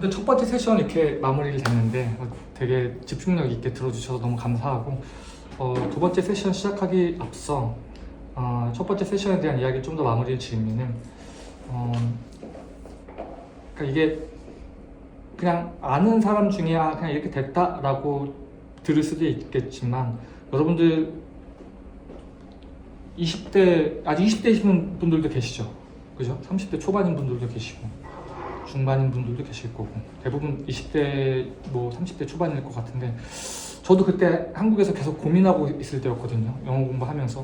근데 첫 번째 세션 이렇게 마무리를 됐는데 되게 집중력 있게 들어주셔서 너무 감사하고 두 번째 세션 시작하기 앞서 첫 번째 세션에 대한 이야기 좀 더 마무리를 지으면은 그러니까 이게 그냥 아는 사람 중에 그냥 이렇게 됐다라고 들을 수도 있겠지만 여러분들 20대 아직 20대이신 분들도 계시죠, 그죠? 30대 초반인 분들도 계시고 중반인 분들도 계실 거고 대부분 20대 뭐 30대 초반일 것 같은데 저도 그때 한국에서 계속 고민하고 있을 때였거든요. 영어 공부하면서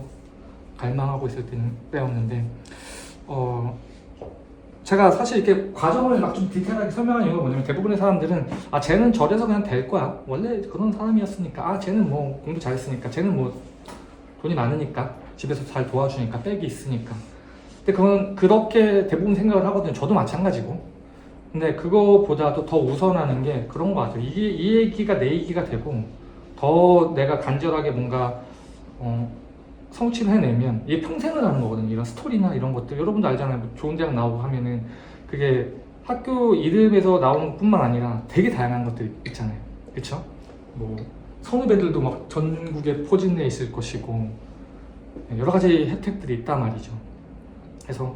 갈망하고 있을 때였는데 제가 사실 이렇게 과정을 막 좀 디테일하게 설명한 이유가 뭐냐면 대부분의 사람들은 쟤는 저래서 그냥 될 거야, 원래 그런 사람이었으니까, 쟤는 뭐 공부 잘했으니까, 쟤는 뭐 돈이 많으니까, 집에서 잘 도와주니까, 백이 있으니까. 근데 그건 그렇게 대부분 생각을 하거든요. 저도 마찬가지고. 근데 그거보다도 더 우선하는 게 그런 것 같아요. 이 얘기가 내 얘기가 되고 더 내가 간절하게 뭔가 성취를 해내면 이게 평생을 하는 거거든요. 이런 스토리나 이런 것들 여러분도 알잖아요. 뭐 좋은 대학 나오고 하면은 그게 학교 이름에서 나오는 뿐만 아니라 되게 다양한 것들이 있잖아요. 그쵸? 뭐 선후배들도 막 전국에 포진해 있을 것이고 여러 가지 혜택들이 있단 말이죠. 그래서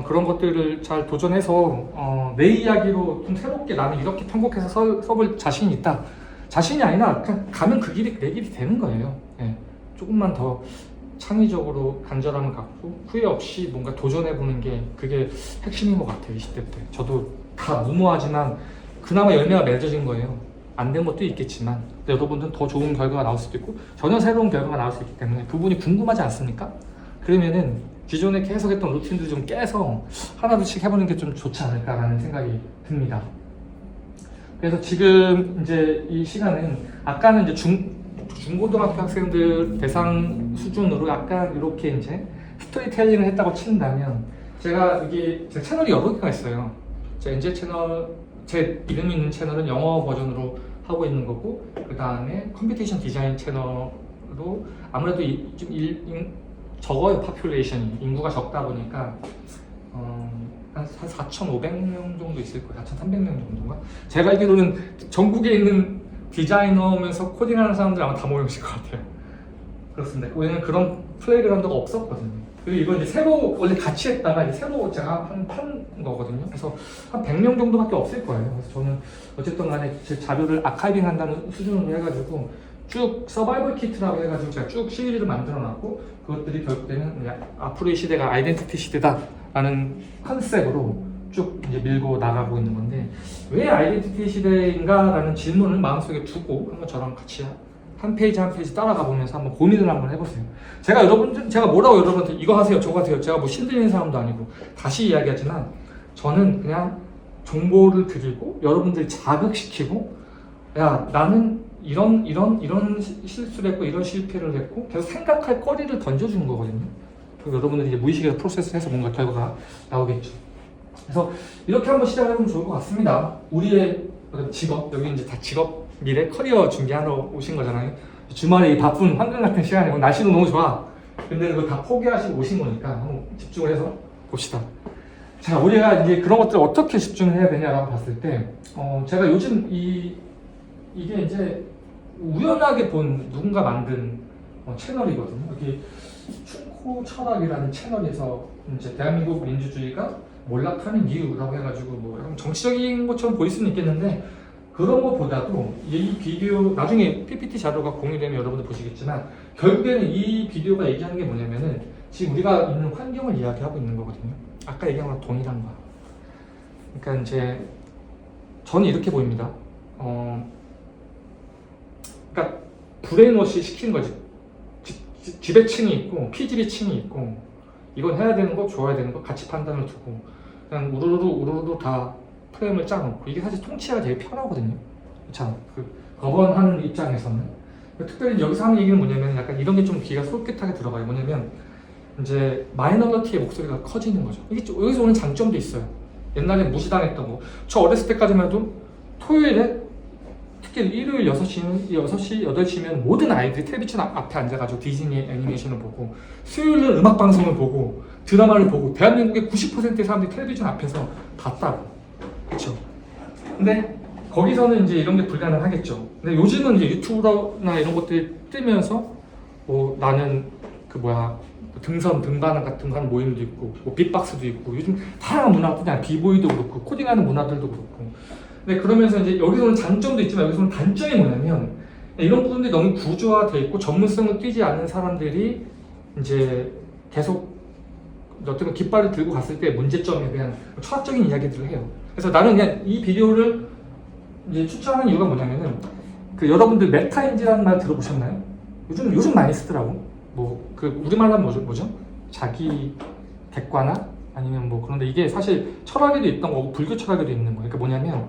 그런 것들을 잘 도전해서 내 이야기로 좀 새롭게 나는 이렇게 편곡해서 써볼 자신이 있다. 자신이 아니라 그냥 가면 그 길이 내 길이 되는 거예요. 네. 조금만 더 창의적으로 간절함을 갖고 후회 없이 뭔가 도전해보는 게 그게 핵심인 것 같아요. 20대 때 저도 다 무모하지만 그나마 열매가 맺어진 거예요. 안 된 것도 있겠지만 여러분들은 더 좋은 결과가 나올 수도 있고 전혀 새로운 결과가 나올 수 있기 때문에 그분이 궁금하지 않습니까? 그러면은 기존에 계속 했던 루틴들 좀 깨서 하나둘씩 해보는 게 좀 좋지 않을까라는 생각이 듭니다. 그래서 지금 이제 이 시간은 아까는 이제 중고등학교 학생들 대상 수준으로 약간 이렇게 이제 스토리텔링을 했다고 친다면 제가 여기 제 채널이 여러 개가 있어요. 제 NJ 채널, 제 이름 있는 채널은 영어 버전으로 하고 있는 거고 그 다음에 컴퓨테이션 디자인 채널로 아무래도 좀 적어요. 파퓰레이션이 인구가 적다 보니까 한 4,500명 정도 있을 거예요. 4,300명 정도인가? 제가 알기로는 전국에 있는 디자이너면서 코딩하는 사람들 아마 다 모여있을 것 같아요. 그렇습니다. 왜냐면 그런 플레이그라운드가 없었거든요. 그리고 이건 이제 새로 원래 같이 했다가 이제 새로 제가 판 거거든요. 그래서 한 100명 정도밖에 없을 거예요. 그래서 저는 어쨌든 간에 제 자료를 아카이빙 한다는 수준으로 해가지고 쭉 서바이벌 키트라고 해가지고 제가 쭉 시리즈를 만들어놨고 그것들이 결국에는 앞으로의 시대가 아이덴티티 시대다라는 컨셉으로 쭉 이제 밀고 나가고 있는 건데 왜 아이덴티티 시대인가라는 질문을 마음속에 두고 한번 저랑 같이 한 페이지 한 페이지 따라가 보면서 한번 고민을 한번 해보세요. 제가 뭐라고 여러분한테 이거 하세요 저거 하세요 제가 뭐 신들리는 사람도 아니고 다시 이야기하지만 저는 그냥 정보를 드리고 여러분들이 자극시키고 야 나는 이런 실수를 했고 이런 실패를 했고 계속 생각할 거리를 던져주는 거거든요. 그리고 여러분들이 이제 무의식에서 프로세스를 해서 뭔가 결과가 나오겠죠. 그래서 이렇게 한번 시작을 해보면 좋을 것 같습니다. 우리의 직업, 여기 이제 다 직업, 미래, 커리어 준비하러 오신 거잖아요. 주말에 이 바쁜 황금 같은 시간에 날씨도 너무 좋아. 근데 그거 다 포기하시고 오신 거니까 한번 집중을 해서 봅시다. 자, 우리가 이제 그런 것들을 어떻게 집중을 해야 되냐라고 봤을 때, 제가 요즘 이게 이제 우연하게 본 누군가 만든 채널이거든요. 여기 충고 철학이라는 채널에서 이제 대한민국 민주주의가 몰락하는 이유라고 해가지고 뭐 정치적인 것처럼 보일 수는 있겠는데 그런 것보다도 이 비디오 나중에 PPT 자료가 공유되면 여러분들 보시겠지만 결국에는 이 비디오가 얘기하는 게 뭐냐면은 지금 우리가 있는 환경을 이야기하고 있는 거거든요. 아까 얘기한 거랑 동일한 거야. 그러니까 이제 저는 이렇게 보입니다. 그러니까 브레인워시 시키는 거지. 지배층이 있고 피지배층이 있고 이건 해야 되는 거 좋아야 되는 거 같이 판단을 두고 그냥 우르르 다 프레임을 짜놓고 이게 사실 통치가 되게 편하거든요. 참 그 거번하는 입장에서는 특별히 여기서 하는 얘기는 뭐냐면 약간 이런 게 좀 귀가 솔깃하게 들어가요. 뭐냐면 이제 마이너리티의 목소리가 커지는 거죠. 이게 여기서 오는 장점도 있어요. 옛날에 무시당했던 거. 저 어렸을 때까지만 해도 토요일에 특히 일요일 6시, 8시면 모든 아이들이 텔레비전 앞에 앉아가지고 디즈니 애니메이션을 보고 수요일은 음악방송을 보고 드라마를 보고 대한민국의 90%의 사람들이 텔레비전 앞에서 봤다고. 그쵸? 근데 거기서는 이제 이런 게 불가능하겠죠. 근데 요즘은 이제 유튜브나 이런 것들이 뜨면서 뭐 나는 그 뭐야 등선 등반 같은 거 하는 모임도 있고 뭐 빅박스도 있고 요즘 다양한 문화가 뜨잖아요. 비보이도 그렇고 코딩하는 문화들도 그렇고. 근데 그러면서 이제 여기서는 장점도 있지만 여기서는 단점이 뭐냐면 이런 부분들이 너무 구조화돼 있고 전문성을 띄지 않은 사람들이 이제 계속 어떻게 보면 깃발을 들고 갔을 때 문제점에 대한 철학적인 이야기들을 해요. 그래서 나는 그냥 이 비디오를 이제 추천하는 이유가 뭐냐면은 그 여러분들 메타인지라는 말 들어보셨나요? 요즘 많이 쓰더라고. 뭐 그 우리말로 하면 뭐죠? 자기 객관화 아니면 뭐 그런데 이게 사실 철학에도 있던 거고 불교 철학에도 있는 거예요. 그러니까 뭐냐면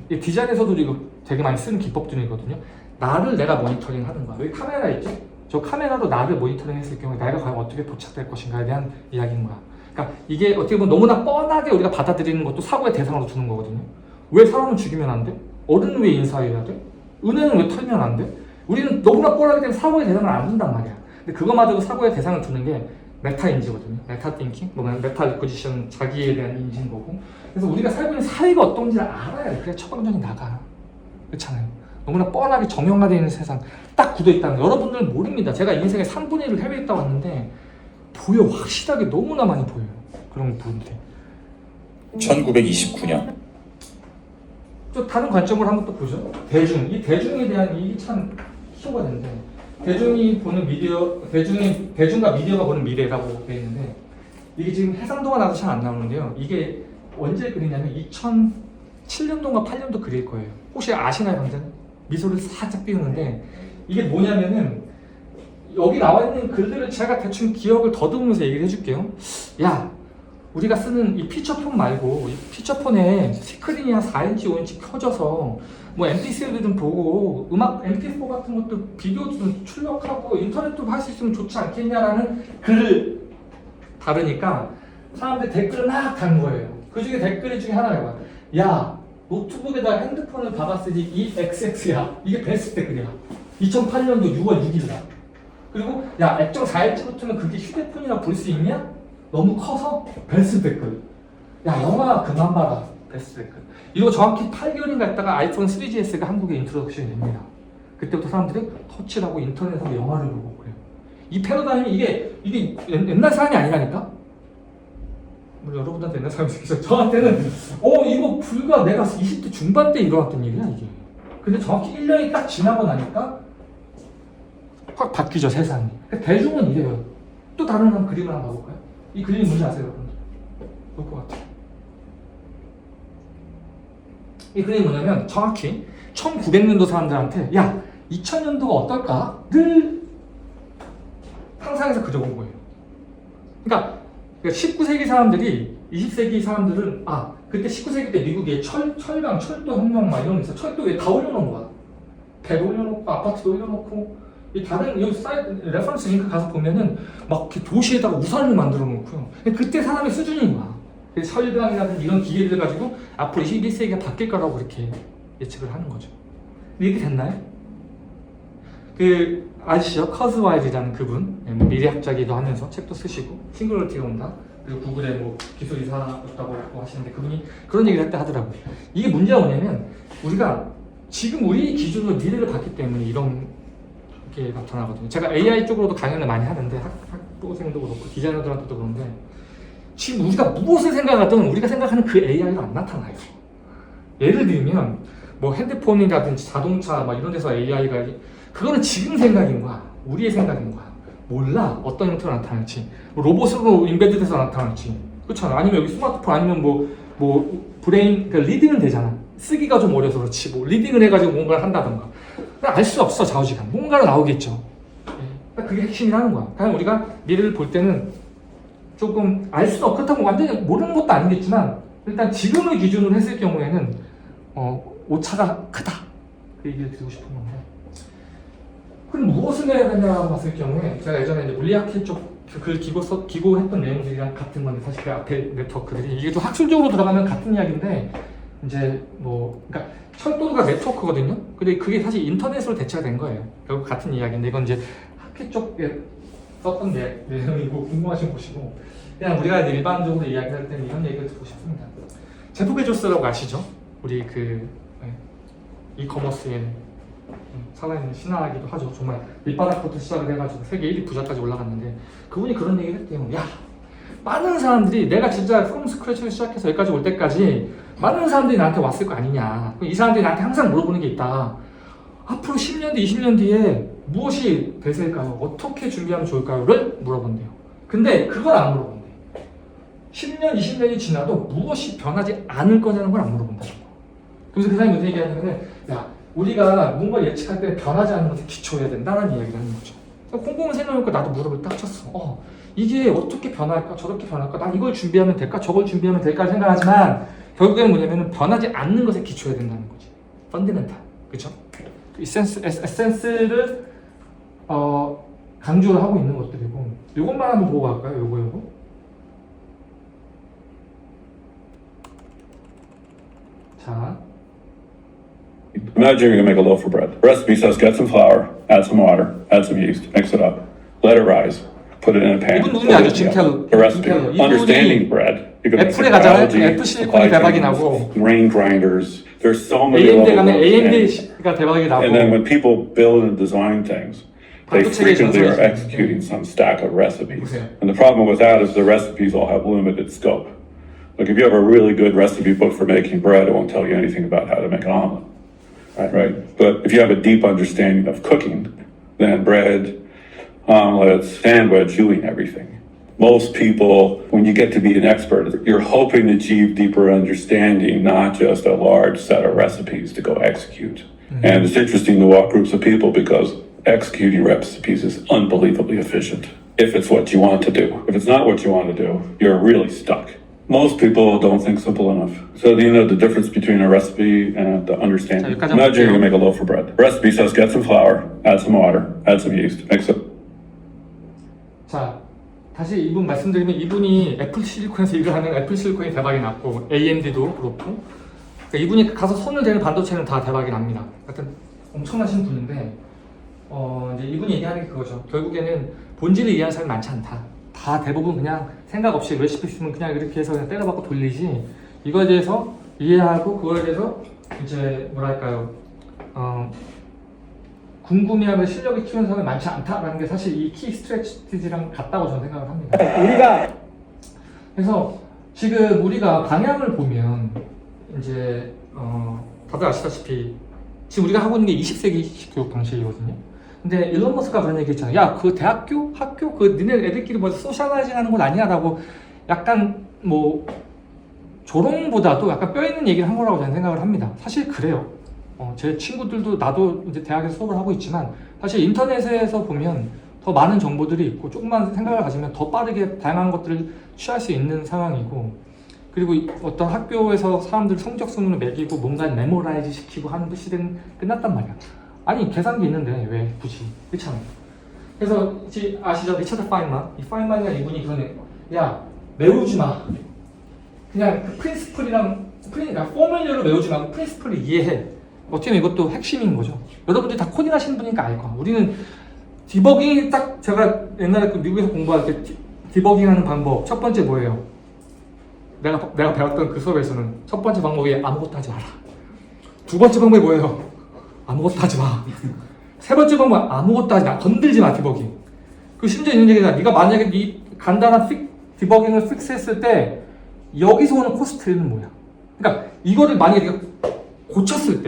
디자인에서도 이거 되게 많이 쓰는 기법들이거든요. 나를 내가 모니터링 하는 거야. 여기 카메라 있죠? 저 카메라로 나를 모니터링 했을 경우에 내가 과연 어떻게 도착될 것인가에 대한 이야기인 거야. 그러니까 이게 어떻게 보면 너무나 뻔하게 우리가 받아들이는 것도 사고의 대상으로 두는 거거든요. 왜 사람을 죽이면 안 돼? 어른은 왜 인사해야 돼? 은혜는 왜 털면 안 돼? 우리는 너무나 뻔하기 때문에 사고의 대상을 안 둔단 말이야. 근데 그거마저도 사고의 대상을 두는 게 메타인지거든요. 메타띵킹, 뭐 메타 리포지션, 자기에 대한 인지인 거고. 그래서 우리가 살고 있는 사회가 어떤지를 알아야 돼. 그래야 처방전이 나가. 그렇잖아요. 너무나 뻔하게 정형화되어 있는 세상 딱 굳어 있다는 거. 여러분들은 모릅니다. 제가 인생의 3분의 1을 해외에 있다 왔는데 보여. 확실하게 너무나 많이 보여요. 그런 부분들이. 1929년 또 다른 관점으로 한번 또 보죠. 대중. 이 대중에 대한 이게 참 키워가 되는데 대중이 보는 미디어, 대중과 미디어가 보는 미래라고 되어 있는데 이게 지금 해상도가 나도 잘 안 나오는데요. 이게 언제 그리냐면 2007년도인가 8년도 그릴 거예요. 혹시 아시나요, 당장? 미소를 살짝 띄우는데 이게 뭐냐면은 여기 나와 있는 글들을 제가 대충 기억을 더듬으면서 얘기를 해줄게요. 야, 우리가 쓰는 이 피처폰 말고 이 피처폰에 스크린이 한 4인치, 5인치 켜져서 뭐 MP3도 좀 보고 음악 MP4 같은 것도 비디오도 좀 출력하고 인터넷도 할 수 있으면 좋지 않겠냐라는 글을 다르니까 사람들이 댓글을 막 단 거예요. 그 중에 댓글 중에 하나가 봐. 야, 노트북에다 핸드폰을 박았으니 이 XX야. 이게 베스트 댓글이야. 2008년도 6월 6일이다. 그리고 야, 액정 4인치 붙으면 그게 휴대폰이라 볼 수 있냐? 너무 커서 베스트 댓글. 야, 영화 그만 봐라. 베스트 댓글. 이거 정확히 8개월인가 있다가 아이폰 3GS가 한국에 인트로덕션이 됩니다. 그때부터 사람들이 터치를 하고 인터넷에서 영화를 보고 그래요. 이 패러다임이 이게 옛날 사람이 아니라니까? 물론 여러분한테 옛날 사람이시죠. 저한테는 이거 불과 내가 20대 중반 때 일어났던 일이야 이게. 근데 정확히 1년이 딱 지나고 나니까 확 바뀌죠 세상이. 그러니까 대중은 이래요. 또 다른 한 그림을 한번 봐볼까요? 이 그림이 뭔지 아세요 여러분들? 볼 것 같아요. 이 그림이 뭐냐면 정확히 1900년도 사람들한테 야 2000년도가 어떨까?를 상상해서 그려본 거예요. 그러니까 19세기 사람들이 20세기 사람들은 그때 19세기 때 미국에 철강, 철도 혁명 막 이런 게 있어. 철도 위에 다 올려놓은 거야. 배도 올려놓고 아파트도 올려놓고 이 다른 여기 사이트 레퍼런스 링크 가서 보면은 막 이렇게 도시에다가 우산을 만들어 놓고요. 그때 사람의 수준인 거야. 철강이라든지 이런 기계들 가지고 앞으로 21세기가 바뀔 거라고 그렇게 예측을 하는 거죠. 근데 이렇게 됐나요? 그 아시죠? 커즈와이즈라는 그분 미래학자기도 하면서 책도 쓰시고 싱글러티가 온다 그리고 구글의 뭐 기술이사였다고 하시는데 그분이 그런 얘기를 할 때 하더라고요. 이게 문제가 뭐냐면 우리가 지금 우리 기준으로 미래를 봤기 때문에 이런 게 나타나거든요. 제가 AI 쪽으로도 강연을 많이 하는데 학부생도 그렇고 디자이너들한테도 그런데 지금 우리가 무엇을 생각하든 우리가 생각하는 그 AI가 안 나타나요. 예를 들면 뭐 핸드폰이라든지 자동차 막 이런 데서 AI가 그거는 지금 생각인 거야. 우리의 생각인 거야. 몰라 어떤 형태로 나타날지. 뭐 로봇으로 인베드돼서 나타날지. 그렇잖아. 아니면 여기 스마트폰 아니면 뭐 브레인 그러니까 리딩은 되잖아. 쓰기가 좀 어려서 그렇지. 뭐 리딩을 해가지고 뭔가를 한다던가. 알 수 없어 좌우지간. 뭔가가 나오겠죠. 그게 핵심이라는 거야. 그냥 우리가 미래를 볼 때는 조금 알 수는 없겠다고 완전히 모르는 것도 아니겠지만 일단 지금의 기준으로 했을 경우에는 오차가 크다. 그 얘기를 드리고 싶은 건데. 그럼 무엇을 해야 되냐고 봤을 경우에 제가 예전에 이제 물리학회 쪽 글 기고했던 내용들이랑 같은 건데 사실 그 앞에 네트워크들이 이게 좀 학술적으로 들어가면 같은 이야기인데 이제 그러니까 철도가 네트워크거든요. 근데 그게 사실 인터넷으로 대체가 된 거예요. 결국 같은 이야기인데 이건 이제 학회 쪽에 썼던 내용이고 궁금하시면 보시고 그냥 우리가 일반적으로 이야기할 때는 이런 얘기를 듣고 싶습니다. 제프 베조스라고 아시죠? 우리 그 이커머스에 살아있는 신화이기도 하죠. 정말 밑바닥부터 시작을 해가지고 세계 1위 부자까지 올라갔는데 그분이 그런 얘기를 했대요. 야, 많은 사람들이 내가 진짜 프롬 스크래치를 시작해서 여기까지 올 때까지 많은 사람들이 나한테 왔을 거 아니냐. 이 사람들이 나한테 항상 물어보는 게 있다. 앞으로 10년 뒤, 20년 뒤에 무엇이 대세일까요? 어떻게 준비하면 좋을까요?를 물어본대요. 근데 그걸 안 물어본대. 10년, 20년이 지나도 무엇이 변하지 않을 거냐는 걸 안 물어본다는 거. 그래서 그 사람이 무슨 얘기하냐면, 야, 우리가 뭔가 예측할 때 변하지 않는 것에 기초해야 된다는 이야기를 하는 거죠. 곰곰이 생각해보니까 나도 무릎을 딱 쳤어. 이게 어떻게 변할까? 저렇게 변할까? 난 이걸 준비하면 될까? 저걸 준비하면 될까? 생각하지만 결국에는 뭐냐면 변하지 않는 것에 기초해야 된다는 거지. 펀디멘탈. 그쵸? 에센스를 강조를 하고 있는 것들이고 이것만 한번 보고 갈까요? 요거 자, Imagine you're gonna make a loaf of bread. The recipe says get some flour, add some water, add some yeast, mix it up, let it rise, put it in a pan. 이분 put 누군지 it 알죠? in 짐 the oven. 켈러. The recipe. 짐 켈러. Understanding bread. You can make 애플에 가잖아요. biology, 애플 실리콘이 supply 대박이 chains, 나고 grain grinders. There's so many AMD levels 가면 of understanding. AMD가 대박이 나고 And then when people build and design things, they 반도체계 frequently are 전설이죠. executing some stack of recipes. 보세요. And the problem with that is the recipes all have limited scope. Like if you have a really good recipe book for making bread, it won't tell you anything about how to make an omelet. Right? But if you have a deep understanding of cooking, then bread, omelets, sandwich, doing everything. Most people, when you get to be an expert, you're hoping to achieve deeper understanding, not just a large set of recipes to go execute. And it's interesting to walk groups of people because executing recipes is unbelievably efficient. If it's what you want to do. If it's not what you want to do, you're really stuck. Most people don't think simple enough. So you know the difference between a recipe and the understanding. 여기까지 Imagine you're 볼게요. gonna make a loaf of bread. The recipe says get some flour, add some water, add some yeast, mix it. 자, 다시 이분 말씀드리면 이분이 애플 실리콘에서 일을 하는 애플 실리콘이 대박이 났고 AMD도 그렇고 그러니까 이분이 가서 손을 대는 반도체는 다 대박이 납니다. 하여튼 엄청나신 분인데 이제 이분이 얘기하는 게 그거죠. 결국에는 본질을 이해하는 사람이 많지 않다. 다 대부분 그냥 생각 없이 레시피 쓰면 그냥 이렇게 해서 그냥 때려박고 돌리지 이거에 대해서 이해하고 그거에 대해서 이제 뭐랄까요 궁금해하는 실력이 키우는 사람이 많지 않다라는 게 사실 이 키 스트레티지랑 같다고 저는 생각을 합니다. 우리가 그래서 지금 우리가 방향을 보면 이제 다들 아시다시피 지금 우리가 하고 있는 게 20세기 교육 방식이거든요. 근데 일론 머스크가 그런 얘기 했잖아요. 야, 그 대학교, 학교, 그 니네 애들끼리 뭐 소셜라이징 하는 건 아니야라고 약간 뭐 조롱보다도 약간 뼈 있는 얘기를 한 거라고 저는 생각을 합니다. 사실 그래요. 제 친구들도 나도 이제 대학에서 수업을 하고 있지만 사실 인터넷에서 보면 더 많은 정보들이 있고 조금만 생각을 가지면 더 빠르게 다양한 것들을 취할 수 있는 상황이고 그리고 어떤 학교에서 사람들 성적 순으로 매기고 뭔가 메모라이즈 시키고 하는 시대는 끝났단 말이야. 아니 계산기 있는데 왜 굳이 그렇잖아요. 그래서 아시죠? 리처드 파인만 이 파인만이가 이분이 그러네. 야 외우지 마. 그냥 그 프린시플이랑 그러니까 포뮬러로 외우지 말고 프린시플을 이해해. 어떻게 보면 이것도 핵심인 거죠. 여러분들이 다 코딩 하시는 분이니까 알 거야. 우리는 디버깅이 딱 제가 옛날에 그 미국에서 공부할 때 디버깅 하는 방법 첫 번째 뭐예요? 내가 배웠던 그 수업에서는 첫 번째 방법이 아무것도 하지 마라. 두 번째 방법이 뭐예요? 아무것도 하지 마. 세 번째 방법은 아무것도 하지 마. 건들지 마, 디버깅. 그 심지어 있는 얘기가 네가 만약에 이 간단한 디버깅을 픽스했을 때 여기서 오는 코스트는 뭐야? 그러니까 이거를 만약에 네가 고쳤을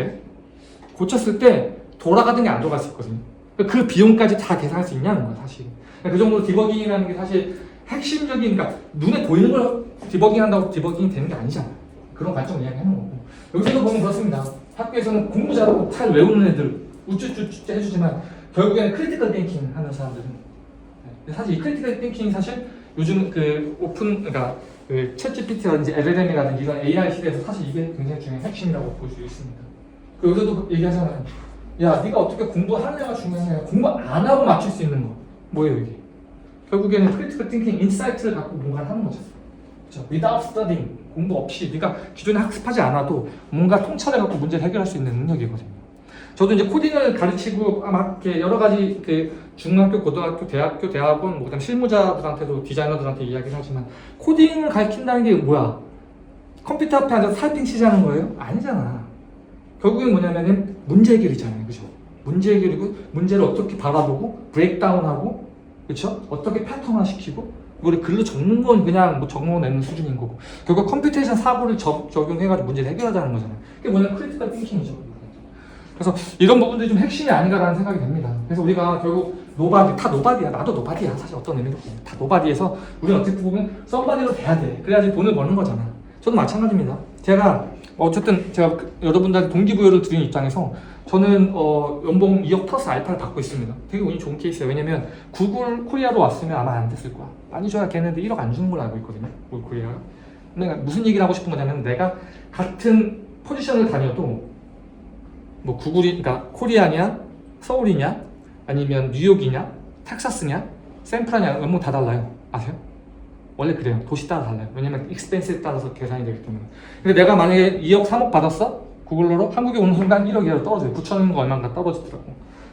때 돌아가던 게 안 돌아갈 수 있거든요. 그러니까 그 비용까지 다 계산할 수 있냐는 거야, 사실. 그러니까 그 정도로 디버깅이라는 게 사실 핵심적인, 그러니까 눈에 보이는 걸 디버깅 한다고 디버깅이 되는 게 아니잖아. 그런 관점 이야기하는 거고. 여기서도 보면 그렇습니다. 학교에서는 공부 잘하고 잘 외우는 애들 우쭈쭈쭈 해주지만 결국에는 크리티컬 띵킹 하는 사람들은 사실 이 크리티컬 띵킹이 사실 요즘 그 그러니까 그 챗GPT라든지 LLM이라든지 이런 AI 시대에서 사실 이게 굉장히 중요한 핵심이라고 볼 수 있습니다. 그 여기서도 얘기하잖아요. 야, 네가 어떻게 공부하느냐가 중요해. 공부 안 하고 맞출 수 있는 거 뭐예요 이게? 결국에는 크리티컬 띵킹 인사이트를 갖고 뭔가를 하는 거죠. 그렇죠? Without studying, 공부 없이 네가 기존에 학습하지 않아도 뭔가 통찰을 갖고 문제를 해결할 수 있는 능력이거든요. 저도 이제 코딩을 가르치고 막 이렇게 여러 가지 그 중학교, 고등학교, 대학교, 대학원, 뭐 그다음 실무자들한테도 디자이너들한테 이야기를 하지만 코딩을 가르친다는 게 뭐야? 컴퓨터 앞에 앉아서 타이핑 치자는 거예요? 아니잖아. 결국엔 뭐냐면은 문제 해결이잖아요. 그죠? 문제 해결이고 문제를 어떻게 바라보고 브레이크다운하고 그렇죠? 어떻게 패턴화 시키고 이거를 글로 적는 건 그냥 뭐 적어내는 수준인 거고 결국 컴퓨테이션 사고를 적용해가지고 문제를 해결하자는 거잖아요. 그게 뭐냐면 크리티컬 띵킹이죠. 그래서 이런 부분들이 좀 핵심이 아닌가라는 생각이 듭니다. 그래서 우리가 결국 노바디, 다 노바디야. 나도 노바디야. 사실 어떤 의미로 보면 다 노바디에서 우리는 어떻게 보면 썸바디로 돼야 돼. 그래야지 돈을 버는 거잖아. 저도 마찬가지입니다. 제가 어쨌든 제가 여러분들한테 동기부여를 드리는 입장에서 저는 연봉 2억 플러스 알파를 받고 있습니다. 되게 운이 좋은 케이스예요. 왜냐면 구글 코리아로 왔으면 아마 안 됐을 거야. 많이 줘야 걔네들 1억 안 주는 걸로 알고 있거든요. 구글 코리아가. 근데 무슨 얘기를 하고 싶은 거냐면 내가 같은 포지션을 다녀도 뭐 구글이 그러니까 코리아냐 서울이냐 아니면 뉴욕이냐 텍사스냐 샌프란이냐 연봉 다 달라요. 아세요? 원래 그래요. 도시 따라 달라요. 왜냐면 익스펜스에 따라서 계산이 되기 때문에. 근데 내가 만약에 2억 3억 받았어? 구글로로 한국에 오는 순간 1억 이하로 떨어져요. 9천인가 얼마인가 떨어지더라고.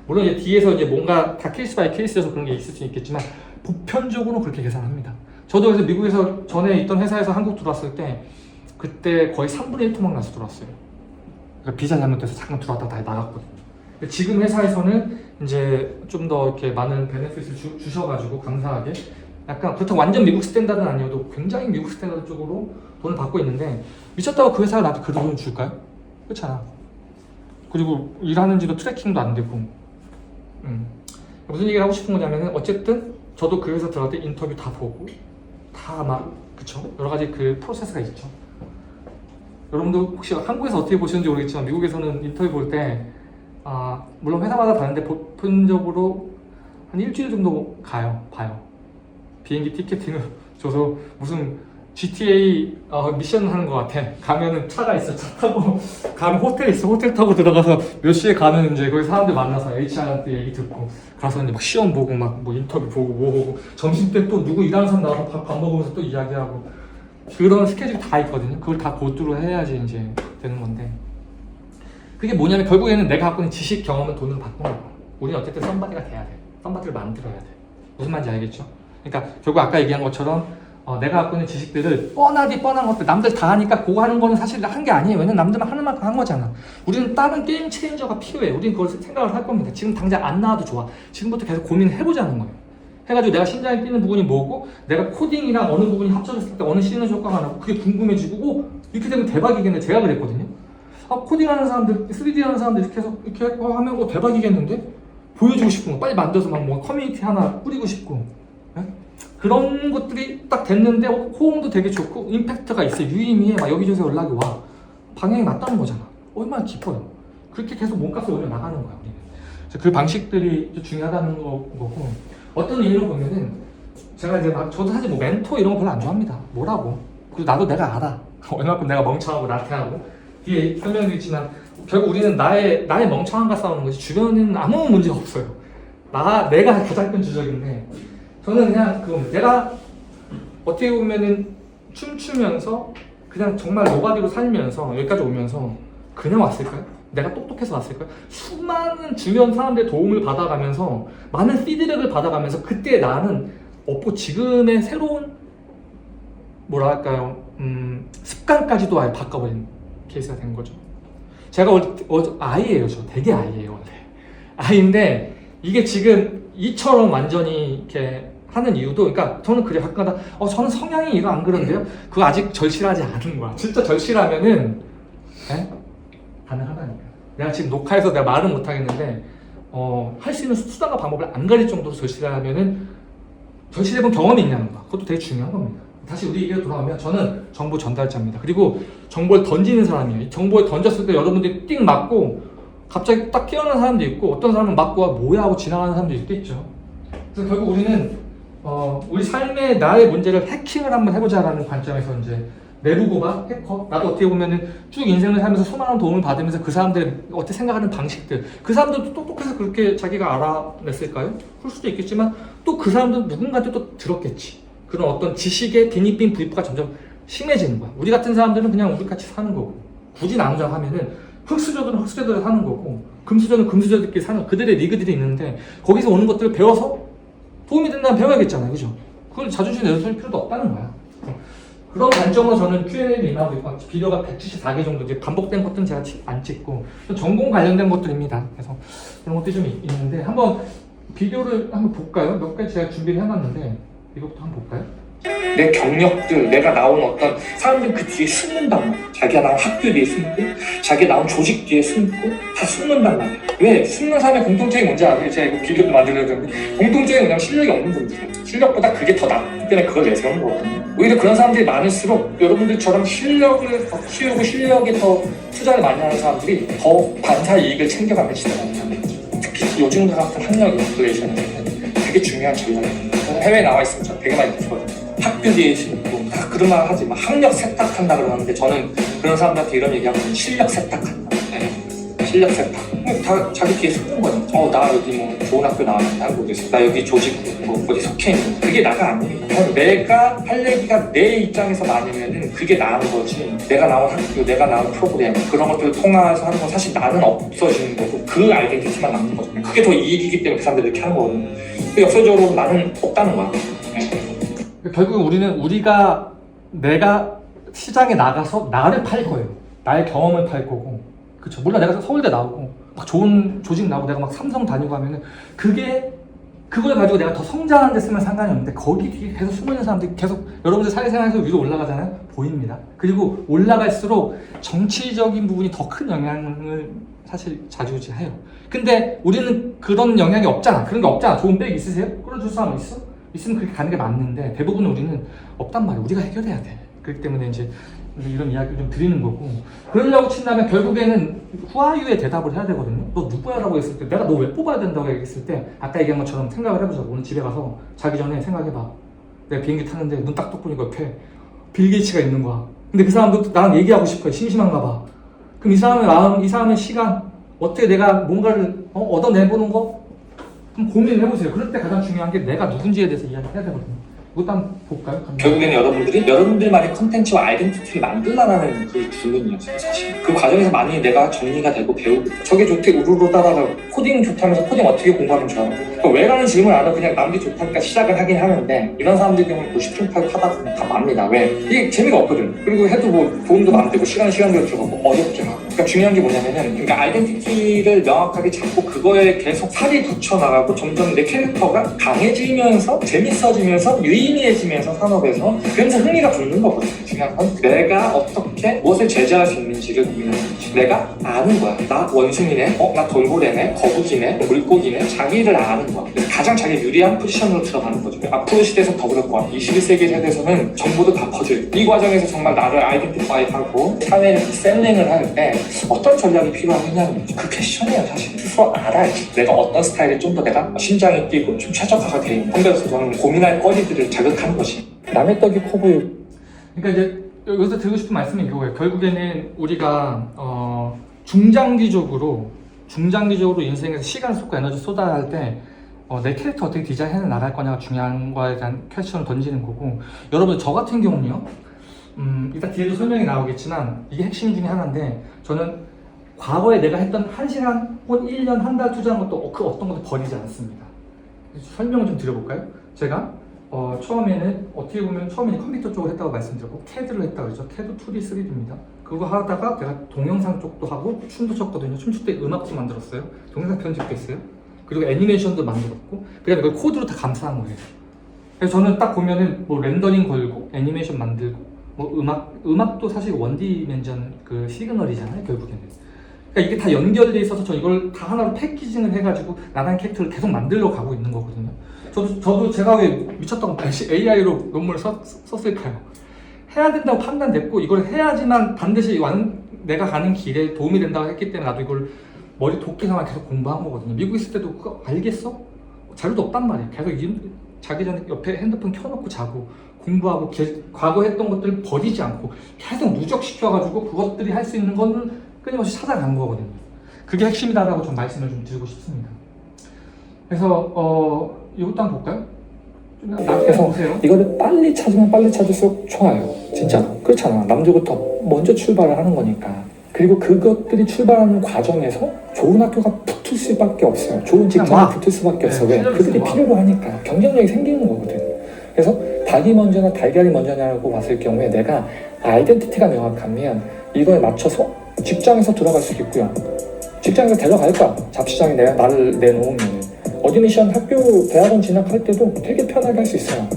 물론 이제 뒤에서 이제 뭔가 다 케이스 바이 케이스여서 그런 게 있을 수 있겠지만 보편적으로 그렇게 계산합니다. 저도 그래서 미국에서 전에 있던 회사에서 한국 들어왔을 때 그때 거의 3분의 1 토막 나서 들어왔어요. 그러니까 비자 잘못돼서 잠깐 들어왔다가 다시 나갔거든요. 지금 회사에서는 이제 좀 더 이렇게 많은 베네핏을 주셔가지고 감사하게 약간 그렇다고 완전 미국 스탠다드는 아니어도 굉장히 미국 스탠다드 쪽으로 돈을 받고 있는데 미쳤다고 그 회사가 나한테 그 돈을 줄까요? 그렇잖아. 그리고 일하는지도 트래킹도 안 되고 무슨 얘기를 하고 싶은 거냐면은 어쨌든 저도 그 회사 들어갈 때 인터뷰 다 보고 다 막 그쵸? 여러 가지 그 프로세스가 있죠. 여러분도 혹시 한국에서 어떻게 보시는지 모르겠지만 미국에서는 인터뷰 볼 때 물론 회사마다 다른데 보편적으로 한 일주일 정도 봐요. 비행기 티켓팅을 줘서 무슨 GTA 미션 하는 것 같아. 가면은 차가 있어. 차 타고 가면 호텔 있어. 호텔 타고 들어가서 몇 시에 가면 이제 거기 사람들 만나서 HR한테 얘기 듣고 가서 이제 막 시험 보고 막 뭐 인터뷰 보고 뭐 보고 점심 때 또 누구 일하는 사람 나와서 밥 먹으면서 또 이야기하고 그런 스케줄이 다 있거든요. 그걸 다 고투를 해야지 이제 되는 건데 그게 뭐냐면 결국에는 내가 갖고 있는 지식 경험은 돈으로 바꾸는 거야. 우리는 어쨌든 썸바디가 돼야 돼. 썸바디를 만들어야 돼. 무슨 말인지 알겠죠? 그러니까 결국 아까 얘기한 것처럼 내가 갖고 있는 지식들을 뻔한 것들 남들 다 하니까 그거 하는 거는 사실 한 게 아니에요. 왜냐면 남들만 하는 만큼 한 거잖아. 우리는 다른 게임 체인저가 필요해. 우리는 그걸 생각을 할 겁니다. 지금 당장 안 나와도 좋아. 지금부터 계속 고민을 해보자는 거예요. 해가지고 내가 심장이 뛰는 부분이 뭐고 내가 코딩이랑 어느 부분이 합쳐졌을 때 어느 시너지 효과가 나고 그게 궁금해지고 이렇게 되면 대박이겠네. 제가 그랬거든요. 코딩하는 사람들, 3D 하는 사람들 이렇게 해서 이렇게 하면 대박이겠는데? 보여주고 싶은 거 빨리 만들어서 막 뭐 커뮤니티 하나 뿌리고 싶고 네? 그런 것들이 딱 됐는데 호응도 되게 좋고 임팩트가 있어. 유의미해. 막 여기저기서 연락이 와. 방향이 맞다는 거잖아. 얼마나 깊어요. 그렇게 계속 몸값을 올려 나가는 거야. 우리는. 그래서 그 방식들이 중요하다는 거고 어떤 의미로 보면은 제가 이제 막 저도 사실 뭐 멘토 이런 거 별로 안 좋아합니다. 뭐라고. 그리고 나도 내가 알아. 얼마큼 내가 멍청하고 나태하고 뒤에 설명드리지만 결국 우리는 나의 멍청함과 싸우는 거지 주변에는 아무 문제가 없어요. 내가 가장 큰 주적인데 저는 그냥 내가 어떻게 보면은 춤추면서 그냥 정말 노바디로 살면서 여기까지 오면서 그냥 왔을까요? 내가 똑똑해서 왔을까요? 수많은 주변 사람들의 도움을 받아가면서 많은 피드백을 받아가면서 그때 나는 없고 지금의 새로운 뭐랄까요 습관까지도 아예 바꿔버린 케이스가 된 거죠. 제가 아이예요. 저 되게 아이예요. 원래 아이인데 이게 지금 이처럼 완전히 이렇게 하는 이유도 그러니까 저는 그래 가끔가다 저는 성향이 이거 안 그런데요. 그거 아직 절실하지 않은 거야. 진짜 절실하면은 가능하다니까. 내가 지금 녹화해서 내가 말은 못 하겠는데 할 수 있는 수단과 방법을 안 가릴 정도로 절실하면은 절실해본 경험이 있냐는 거야. 그것도 되게 중요한 겁니다. 다시 우리 얘기로 돌아오면 저는 정보 전달자입니다. 그리고 정보를 던지는 사람이에요. 정보를 던졌을 때 여러분들이 띵 맞고 갑자기 딱 깨어나는 사람도 있고 어떤 사람은 맞고 뭐야 하고 지나가는 사람도 있겠죠. 그래서 결국 우리는 우리 삶의 나의 문제를 해킹을 한번 해보자라는 관점에서 이제 내부 고박, 해커 나도 어떻게 보면은 쭉 인생을 살면서 수많은 도움을 받으면서 그 사람들의 어떻게 생각하는 방식들 그 사람들도 똑똑해서 그렇게 자기가 알아냈을까요? 그럴 수도 있겠지만 또 그 사람도 누군가한테 또 들었겠지. 그런 어떤 지식의 빈입빈 부입부가 점점 심해지는 거야. 우리 같은 사람들은 그냥 우리 같이 사는 거고 굳이 나누자 하면은 흑수저들은 흑수저들 사는 거고 금수저는 금수저들끼리 사는 그들의 리그들이 있는데 거기서 오는 것들을 배워서 도움이 된다면 배워야겠잖아요. 그죠? 그걸 자존심 내세울 필요도 없다는 거야. 그런 관점으로 저는 Q&A를 임하고 있고 비디오가 174개 정도 이제 반복된 것들은 제가 안 찍고 전공 관련된 것들입니다. 그래서 그런 것들이 좀 있는데 한번 비디오를 한번 볼까요? 몇 가지 제가 준비를 해놨는데 이것부터 한번 볼까요? 내 경력들, 내가 나온 어떤 사람들 그 뒤에 숨는단 말이야. 자기가 나온 학교 뒤에 숨고, 자기가 나온 조직 뒤에 숨고, 다 숨는단 말이야. 왜? 숨는 사람의 공통점이 뭔지 아세요? 제가 이거 비디오도 만들려고 했는데, 공통점이 뭐냐면 실력이 없는 분들이에요. 실력보다 그게 더 낫기 때문에 그걸 내세우는 거거든요. 오히려 그런 사람들이 많을수록 여러분들처럼 실력을 더 키우고 실력에 더 투자를 많이 하는 사람들이 더 반사 이익을 챙겨가는 시대가 나타나는 거죠. 특히 요즘과 같은 학력 인플레이션은 되게 중요한 전략입니다. 저는 해외에 나와 있으면 저 되게 많이 듣거든요. 학교 뒤에 숨고 다 그런 말 하지 마. 학력 세탁한다 그러는데 저는 그런 사람들한테 이런 얘기하거든요. 실력 세탁한다. 네. 실력 세탁. 다 자기 뒤에 숨는 거죠. 나 여기 뭐 좋은 학교 나왔는데 한국에서 나 여기 조직 뭐 어디 속해 있는 그게 나가 아닙니다. 내가 할 얘기가 내 입장에서 아니면은 그게 나은 거지. 내가 나온 학교, 내가 나온 프로그램 그런 것들을 통해서 하는 건 사실 나는 없어지는 거고 그 아이덴티티만 남는 거거든요. 그게 더 이익이기 때문에 그 사람들이 이렇게 하는 거거든요. 역설적으로 나는 없다는 거야. 네. 결국 우리가 내가 시장에 나가서 나를 팔 거예요. 나의 경험을 팔 거고, 그쵸? 물론 내가 서울대 나오고 막 좋은 조직 나오고 내가 막 삼성 다니고 하면은 그걸 가지고 내가 더 성장하는 데 쓰면 상관이 없는데 거기 뒤에 계속 숨어있는 사람들이 계속 여러분들 사회생활에서 위로 올라가잖아요. 보입니다. 그리고 올라갈수록 정치적인 부분이 더 큰 영향을 사실 좌지우지해요. 근데 우리는 그런 영향이 없잖아. 그런 게 없잖아. 좋은 백 있으세요? 끌어줄 사람 있어? 있으면 그렇게 가는 게 맞는데 대부분 우리는 없단 말이야. 우리가 해결해야 돼. 그렇기 때문에 이제 이런 이야기를 좀 드리는 거고, 그러려고 친다면 결국에는 후아유에 대답을 해야 되거든요. 너 누구야? 라고 했을 때 내가 너 왜 뽑아야 된다고 얘기했을 때 아까 얘기한 것처럼 생각을 해보자고. 오늘 집에 가서 자기 전에 생각해봐. 내가 비행기 타는데 눈 딱 떠 보니까 옆에 빌 게이츠가 있는 거야. 근데 그 사람도 나랑 얘기하고 싶어요. 심심한가 봐. 그럼 이 사람의 마음, 이 사람의 시간, 어떻게 내가 뭔가를 얻어내보는 거? 그럼 고민을 해보세요. 그럴 때 가장 중요한 게 내가 누군지에 대해서 이야기해야 되거든요. 이것도 한번 볼까요? 결국에는 여러분들만의 컨텐츠와 아이덴티티를 만들라는 그 주문이었어요, 사실. 그 과정에서 많이 내가 정리가 되고 배우고, 저게 좋대, 우르르 따라가 코딩 좋다면서 코딩 어떻게 공부하면 좋아? 왜 라는 질문 안 하고 그냥 남들이 좋다니까 시작을 하긴 하는데, 이런 사람들 경우는 90.8 하다 보면 다 맙니다. 왜? 이게 재미가 없거든. 그리고 해도 뭐 돈도 안 되고 시간도 들어가고 어렵게 하고. 그러니까 중요한 게 뭐냐면은, 그러니까 아이덴티티를 명확하게 잡고 그거에 계속 살이 붙여나가고 점점 내 캐릭터가 강해지면서 재밌어지면서 유의미해지면서 산업에서 그러면서 흥미가 붙는 거거든요. 중요한 건 내가 어떻게 무엇을 제재할 수 있는지를 고민하는 거지. 내가 아는 거야. 나 원숭이네, 나 돌고래네, 거북이네, 물고기네. 자기를 아는 거야. 그래서 가장 자기 유리한 포지션으로 들어가는 거죠. 앞으로 시대에서 더 그럴 거야. 21세기 세대에서는 정보도 다 퍼즐. 이 과정에서 정말 나를 아이덴티파이하고 사회에서 셀링을 할 때 어떤 전략이 필요하느냐는 거죠. 그 퀘션이에요, 사실. 스스로 알아야지. 내가 어떤 스타일이 좀 더 내가 심장이 뛰고 좀 최적화가 돼 있는. 그래서 저는 고민할 거리들을 자극하는 것이 남의 떡이 커 보여. 그러니까 이제 여기서 드리고 싶은 말씀이 이거예요. 결국에는 우리가 중장기적으로 인생에서 시간 쏟고 에너지 쏟아야 할 때 내 캐릭터 어떻게 디자인해 나갈 거냐가 중요한 거에 대한 퀘스천을 던지는 거고, 여러분 저 같은 경우는요, 이따 뒤에도 설명이 나오겠지만 이게 핵심 중에 하나인데, 저는 과거에 내가 했던 1시간 혹은 1년, 한 달 투자한 것도 그 어떤 것도 버리지 않습니다. 설명을 좀 드려볼까요? 제가 처음에는 어떻게 보면 처음에는 컴퓨터 쪽을 했다고 말씀드렸고 CAD를 했다고 그랬죠. CAD 2D, 3D입니다. 그거 하다가 제가 동영상 쪽도 하고 춤도 췄거든요. 춤출 때 음악도 만들었어요. 동영상 편집도 했어요. 그리고 애니메이션도 만들었고, 그다음에 그걸 코드로 다 감싸는 거예요. 그래서 저는 딱 보면은 뭐 렌더링 걸고 애니메이션 만들고 뭐 음악도 사실 원디멘전 그 시그널이잖아요, 결국에는. 그러니까 이게 다 연결돼 있어서 저 이걸 다 하나로 패키징을 해가지고 나라는 캐릭터를 계속 만들러 가고 있는 거거든요. 저도 제가 왜 미쳤다고 AI로 논문을 썼을까요? 해야 된다고 판단됐고 이걸 해야지만 반드시 내가 가는 길에 도움이 된다고 했기 때문에 나도 이걸 머리 도끼상을 계속 공부한 거거든요. 미국 있을 때도 그거 알겠어? 자료도 없단 말이에요. 계속 자기 전에 옆에 핸드폰 켜놓고 자고 공부하고 과거 했던 것들을 버리지 않고 계속 누적시켜가지고 그것들이 할 수 있는 거는 끊임없이 찾아간 거거든요. 그게 핵심이다라고 좀 말씀을 좀 드리고 싶습니다. 그래서 이것도 한번 볼까요? 그래서 보세요. 이거를 빨리 찾으면 빨리 찾을수록 좋아요. 진짜 그렇잖아. 남들부터 먼저 출발을 하는 거니까. 그리고 그것들이 출발하는 과정에서 좋은 학교가 붙을 수밖에 없어요. 좋은 직장이 붙을 수밖에 없어. 왜? 그들이 필요로 하니까 경쟁력이 생기는 거거든. 그래서 닭이 먼저나 달걀이 먼저냐고 봤을 경우에 내가 아이덴티티가 명확하면 이거에 맞춰서 직장에서 들어갈 수 있고요. 직장에서 데려갈까? 잡시장에 내가 나를 내놓으면 어드미션 학교 대학원 진학할 때도 되게 편하게 할 수 있어요.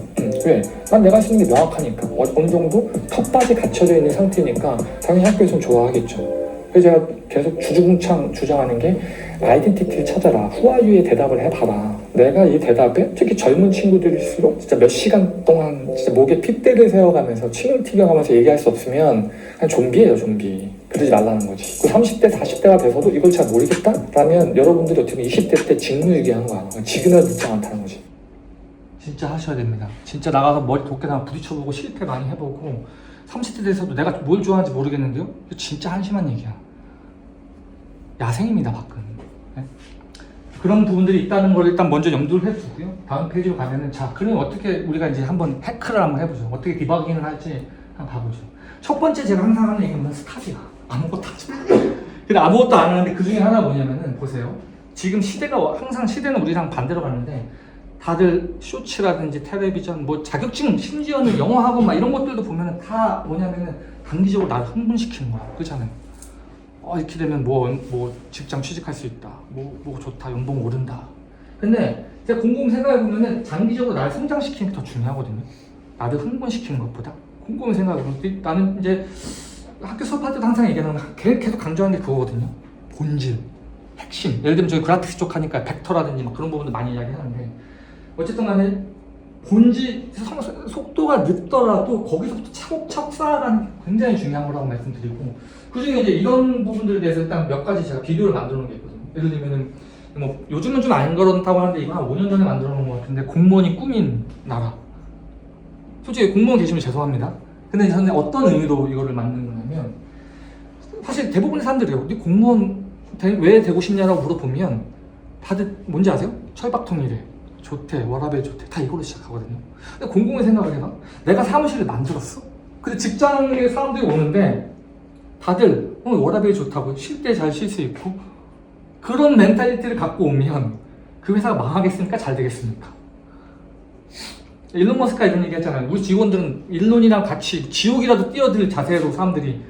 왜? 난 내가 할 수 있는 게 명확하니까. 어느 정도 텃밭이 갖춰져 있는 상태니까 당연히 학교에서는 좋아하겠죠. 그래서 제가 계속 주주궁창 주장하는 게 아이덴티티를 찾아라. 후아유의 대답을 해봐라. 내가 이 대답에 특히 젊은 친구들일수록 진짜 몇 시간 동안 진짜 목에 핏대를 세워가면서 침을 튀겨가면서 얘기할 수 없으면 그냥 좀비예요, 좀비. 그러지 말라는 거지. 그 30대, 40대가 돼서도 이걸 잘 모르겠다? 라면 여러분들이 어떻게 보면 20대 때 직무유기한 거야. 지금이라도 늦지 않다는 거지. 진짜 하셔야 됩니다. 진짜 나가서 머리 도끼랑 부딪혀보고 실패 많이 해보고 30대 돼서도 내가 뭘 좋아하는지 모르겠는데요? 진짜 한심한 얘기야. 야생입니다, 밖은. 네? 그런 부분들이 있다는 걸 일단 먼저 염두를 해두고요. 다음 페이지로 가면은 자, 그럼 어떻게 우리가 이제 한번 해크를 한번 해보죠. 어떻게 디버깅을 할지 한번 봐보죠. 첫 번째 제가 항상 하는 얘기는 스탑이야. 아무것도 하지 마. 근데 아무것도 안 하는데 그 중에 하나 뭐냐면은 보세요. 지금 시대가 항상 시대는 우리랑 반대로 가는데 다들 쇼츠라든지 텔레비전 뭐 자격증 심지어는 영어학원 막 이런 것들도 보면은 다 뭐냐면은 단기적으로 나를 흥분시키는 거야. 그렇잖아요. 이렇게 되면 뭐 직장 취직할 수 있다. 뭐 좋다. 연봉 오른다. 근데 제가 곰곰이 생각해보면은 장기적으로 나를 성장시키는 게 더 중요하거든요. 나를 흥분시키는 것보다. 곰곰이 생각해보면 나는 이제 학교 수업할 때도 항상 얘기하는 거 계속 강조하는 게 그거거든요. 본질, 핵심. 예를 들면 저희 그래픽스 쪽 하니까 벡터라든지 막 그런 부분도 많이 이야기하는데 어쨌든 간에 본질, 속도가 늦더라도 거기서부터 차곡차곡 쌓아가는 게 굉장히 중요한 거라고 말씀드리고 그 중에 이제 이런 부분들에 대해서 일단 몇 가지 제가 비디오를 만들어 놓은 게 있거든요. 예를 들면은 뭐 요즘은 좀 안 그렇다고 하는데 이거 한 5년 전에 만들어 놓은 것 같은데 공무원이 꾸민 나라. 솔직히 공무원 계시면 죄송합니다. 근데 저는 어떤 의미로 이거를 만든 거냐면 사실 대부분의 사람들이요. 네 공무원 왜 되고 싶냐라고 물어보면 다들 뭔지 아세요? 철박통일에 조퇴, 워라밸 조퇴 다 이걸로 시작하거든요. 근데 곰곰이 생각을 해봐. 내가 사무실을 만들었어. 근데 직장에 사람들이 오는데 다들 워라밸이 좋다고 쉴 때 잘 쉴 수 있고 그런 멘탈리티를 갖고 오면 그 회사가 망하겠습니까? 잘 되겠습니까? 일론 머스크가 이런 얘기 했잖아요. 우리 직원들은 일론이랑 같이 지옥이라도 뛰어들 자세로 사람들이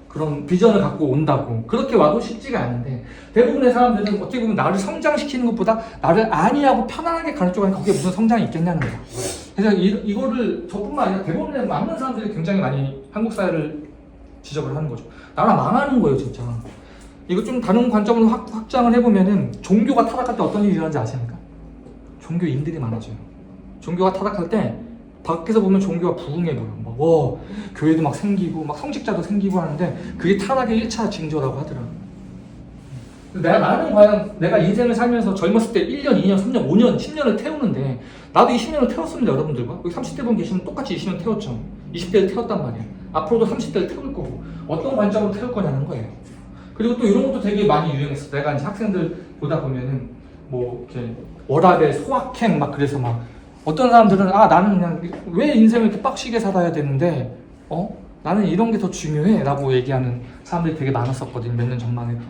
그런 비전을 갖고 온다고. 그렇게 와도 쉽지가 않은데 대부분의 사람들은 어떻게 보면 나를 성장시키는 것보다 나를 안이하고 편안하게 가르쳐가니까 거기에 무슨 성장이 있겠냐는 거야. 그래서 이거를 저뿐만 아니라 대부분의 많은 사람들이 굉장히 많이 한국 사회를 지적을 하는 거죠. 나라 망하는 거예요, 진짜. 이거 좀 다른 관점으로 확장을 해보면은 종교가 타락할 때 어떤 일이 일어나는지 아십니까? 종교인들이 많아져요. 종교가 타락할 때 밖에서 보면 종교가 부흥해 보여. 막, 교회도 막 생기고, 막 성직자도 생기고 하는데 그게 타락의 1차 징조라고 하더라고요. 나는 과연 내가 인생을 살면서 젊었을 때 1년, 2년, 3년, 5년, 10년을 태우는데 나도 20년을 태웠습니다, 여러분들과. 여기 30대 분 계시면 똑같이 20년 태웠죠. 20대를 태웠단 말이야. 앞으로도 30대를 태울 거고 어떤 관점으로 태울 거냐는 거예요. 그리고 또 이런 것도 되게 많이 유행했어. 내가 이제 학생들 보다 보면은 뭐 이렇게 워라밸, 소확행 막 그래서 막 어떤 사람들은 나는 그냥 왜 인생을 이렇게 빡시게 살아야 되는데 나는 이런 게 더 중요해 라고 얘기하는 사람들이 되게 많았었거든요. 몇 년 전만 해도.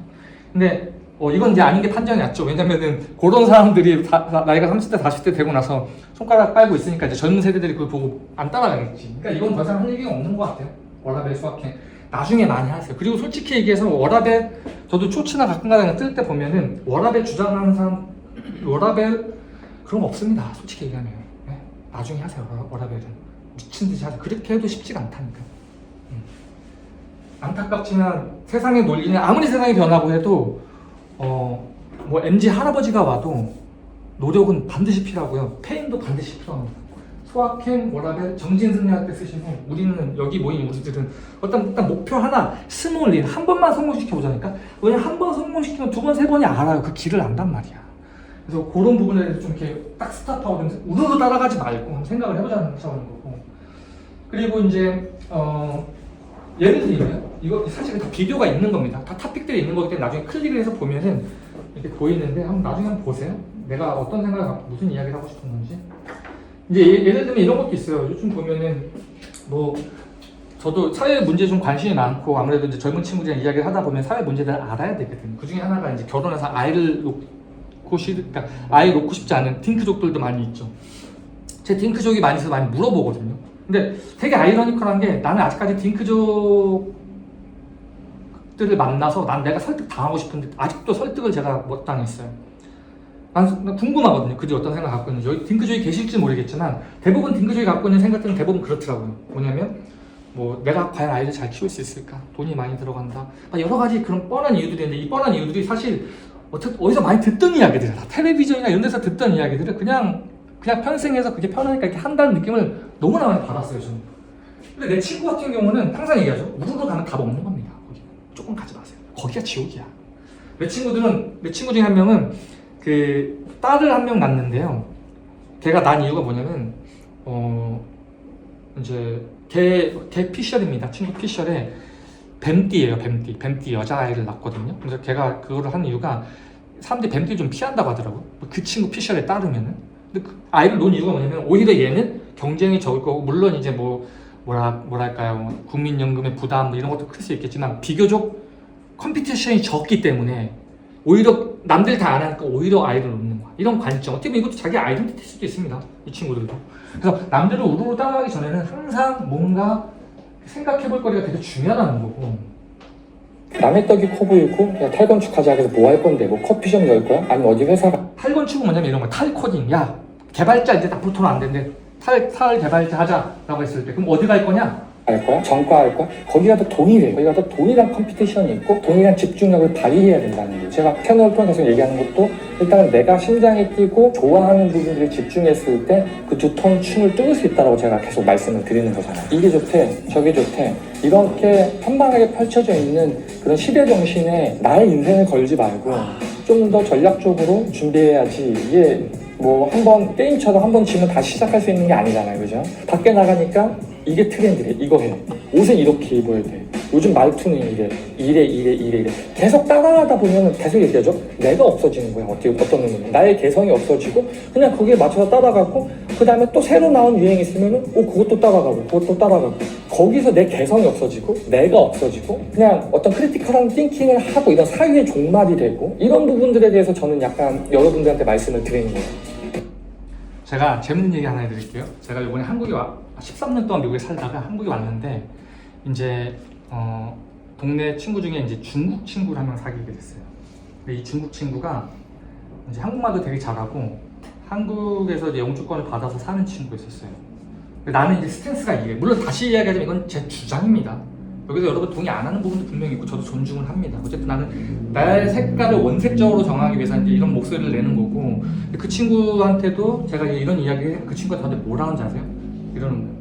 근데 이건 이제 아닌 게 판정이 났죠. 왜냐면은 그런 사람들이 나이가 30대 40대 되고 나서 손가락 빨고 있으니까 이제 젊은 세대들이 그걸 보고 안 따라가겠지. 그러니까 이건 더 이상 할 얘기가 없는 것 같아요. 워라밸, 소확행 나중에 많이 하세요. 그리고 솔직히 얘기해서 워라밸 저도 쇼츠나 가끔가다 뜰 때 보면은 워라밸 주장하는 사람 워라밸 그런 거 없습니다. 솔직히 얘기하면 나중에 하세요. 워라밸은 미친 듯이 하세요. 그렇게 해도 쉽지가 않다니까. 안타깝지만 세상의 논리는 아무리 세상이 변하고 해도 뭐 MZ 할아버지가 와도 노력은 반드시 필요하고요. 페인도 반드시 필요합니다. 소확행, 워라밸, 정진승리할 때 쓰시고 우리는 여기 모인 우리들은 일단 목표 하나 스몰 일 한 번만 성공시켜보자니까. 왜냐면 한 번 성공시키면 두 번, 세 번이 알아요. 그 길을 안단 말이야. 그래서 그런 부분에 대해서 좀 이렇게 딱 스탑하고 우르르 따라가지 말고 한번 생각을 해보자는 차원인 거고. 그리고 이제 예를 들면 이거 사실 다 비디오가 있는 겁니다. 다 토픽들이 있는 거기 때문에 나중에 클릭을 해서 보면은 이렇게 보이는데 나중에 한번 보세요. 내가 어떤 생각을 갖고 무슨 이야기를 하고 싶은 건지. 이제 예를 들면 이런 것도 있어요. 요즘 보면은 뭐 저도 사회 문제에 좀 관심이 많고 아무래도 이제 젊은 친구들이랑 이야기를 하다 보면 사회 문제들을 알아야 되거든요. 그 중에 하나가 이제 결혼해서 아이 놓고 싶지 않은 딩크족들도 많이 있죠. 제 딩크족이 많이 있어서 많이 물어보거든요. 근데 되게 아이러니컬한 게 나는 아직까지 딩크족들을 만나서 난 내가 설득 당하고 싶은데 아직도 설득을 제가 못 당했어요. 난 궁금하거든요. 그들이 어떤 생각 갖고 있는지. 여기 딩크족이 계실지 모르겠지만 대부분 딩크족이 갖고 있는 생각들은 대부분 그렇더라고요. 뭐냐면 뭐 내가 과연 아이를 잘 키울 수 있을까? 돈이 많이 들어간다. 여러 가지 그런 뻔한 이유들이 있는데 이 뻔한 이유들이 사실 어디서 많이 듣던 이야기들이야. 텔레비전이나 이런 데서 듣던 이야기들을 그냥 편생해서 그게 편하니까 이렇게 한다는 느낌을 너무나 많이 받았어요, 저는. 근데 내 친구 같은 경우는 항상 얘기하죠. 우르르 가면 답 없는 겁니다. 거기 조금 가지 마세요. 거기가 지옥이야. 내 친구 중에 한 명은 그 딸을 한 명 낳는데요. 걔가 난 이유가 뭐냐면 이제 걔 피셜입니다. 친구 피셜에 뱀띠예요. 뱀띠 여자아이를 낳거든요. 그래서 걔가 그거를 한 이유가 사람들이 뱀띠를 좀 피한다고 하더라고요. 그 친구 피셜에 따르면은. 근데 그 아이를 놓은 이유가 뭐냐면 오히려 얘는 경쟁이 적을 거고 물론 이제 뭐랄까요 국민연금의 부담 이런 것도 클 수 있겠지만 비교적 컴피티션이 적기 때문에 오히려 남들 다 안 하니까 오히려 아이를 놓는 거야. 이런 관점. 어떻게 보면 이것도 자기 아이덴티티일 수도 있습니다. 이 친구들도. 그래서 남들을 우르르 따라가기 전에는 항상 뭔가 생각해볼 거리가 되게 중요하다는 거고. 남의 떡이 커 보이고 야 탈건축하자 그래서 뭐 할 건데 뭐 커피숍 열 거야? 아니면 어디 회사가 탈건축은 뭐냐면 이런 거 탈코딩. 야 개발자 이제 앞으로 돈 안 된대. 탈 개발자 하자라고 했을 때 그럼 어디 갈 거냐? 할 거야? 전과 할 거야? 거기 가도 돈이래. 거기 가도 돈이랑 컴피티션이 있고 돈이랑 집중력을 발휘해야 된다는 거예요. 제가 캐논을 통해서 얘기하는 것도 일단 내가 심장이 뛰고 좋아하는 부분들에 집중했을 때 그 두터운 춤을 뚫을 수 있다고 제가 계속 말씀을 드리는 거잖아요. 이게 좋대, 저게 좋대. 이렇게 편만하게 펼쳐져 있는 그런 시대 정신에 나의 인생을 걸지 말고 좀 더 전략적으로 준비해야지. 이게 뭐 한번 게임처럼 한번 지면 다시 시작할 수 있는 게 아니잖아요, 그죠? 밖에 나가니까 이게 트렌드래. 이거 해. 옷은 이렇게 입어야 돼. 요즘 말투는 이래. 계속 따라가다 보면 계속 얘기하죠. 내가 없어지는 거야. 어떤 의미는. 나의 개성이 없어지고 그냥 거기에 맞춰서 따라가고 그 다음에 또 새로 나온 유행이 있으면은 그것도 따라가고 거기서 내 개성이 없어지고 내가 없어지고 그냥 어떤 크리티컬한 띵킹을 하고 이런 사유의 종말이 되고 이런 부분들에 대해서 저는 약간 여러분들한테 말씀을 드리는 거예요. 제가 재밌는 얘기 하나 해드릴게요. 제가 이번에 한국에 13년 동안 미국에 살다가 한국에 왔는데 이제 동네 친구 중에 이제 중국 친구를 한 명 사귀게 됐어요. 근데 이 중국 친구가 이제 한국말도 되게 잘하고 한국에서 이제 영주권을 받아서 사는 친구가 있었어요. 근데 나는 이제 스탠스가 이게 물론 다시 이야기하자면 이건 제 주장입니다. 여기서 여러분 동의 안 하는 부분도 분명히 있고 저도 존중을 합니다. 어쨌든 나는 나의 색깔을 원색적으로 정하기 위해서 이제 이런 목소리를 내는 거고 그 친구한테도 제가 이런 이야기를 그 친구가 저한테 뭐라 하는지 아세요? 이러는 거예요.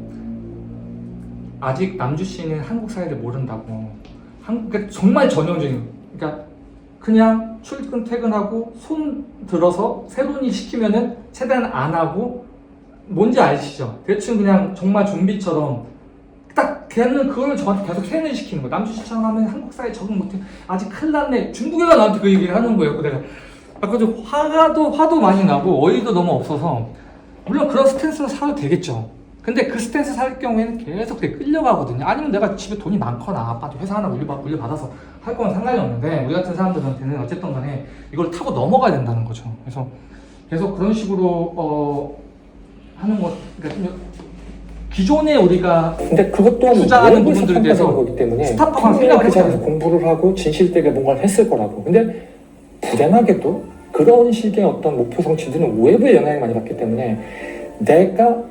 아직 남주 씨는 한국 사회를 모른다고. 그러니까 정말 전형적인 그러니까 그냥 출근 퇴근하고 손 들어서 세론이 시키면은 최대한 안 하고 뭔지 아시죠? 대충 그냥 정말 좀비처럼 딱 걔는 그걸 저한테 계속 세뇌 시키는 거야. 남주 씨처럼 하면 한국 사회에 적응 못해. 아직 큰일 났네. 중국애가 나한테 그 얘기를 하는 거예요. 내가 아까 좀 화도 많이 나고 어이도 너무 없어서 물론 그런 스탠스로 살아도 되겠죠. 근데 그 스탠스 살 경우에는 계속 되게 끌려가거든요. 아니면 내가 집에 돈이 많거나 아빠도 회사 하나 물려받아서 할 건 상관이 없는데 우리 같은 사람들한테는 어쨌든 간에 이걸 타고 넘어가야 된다는 거죠. 그래서 계속 그런 식으로 하는 거 그러니까 기존에 우리가 근데 그것 또한 투자하는 부분들에 대해서 거기 때문에 스탑하고 생각을 그 자리에서 했잖아요. 공부를 하고 진실되게 뭔가를 했을 거라고. 근데 불행하게도 그런 식의 어떤 목표 성취들은 외부의 영향을 많이 받기 때문에 내가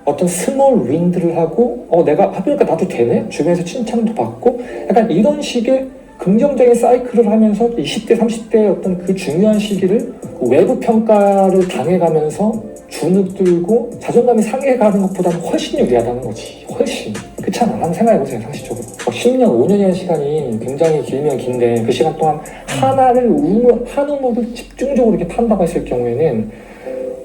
어떤 스몰 윈드를 하고 내가 해보니까 나도 되네? 주변에서 칭찬도 받고 약간 이런 식의 긍정적인 사이클을 하면서 20대, 30대의 어떤 그 중요한 시기를 외부 평가를 당해가면서 주눅들고 자존감이 상해가는 것보다는 훨씬 유리하다는 거지. 훨씬. 그렇잖아. 한번 생각해보세요. 상식적으로. 10년, 5년이라는 시간이 굉장히 길면 긴데 그 시간 동안 한 우물을 집중적으로 이렇게 판다고 했을 경우에는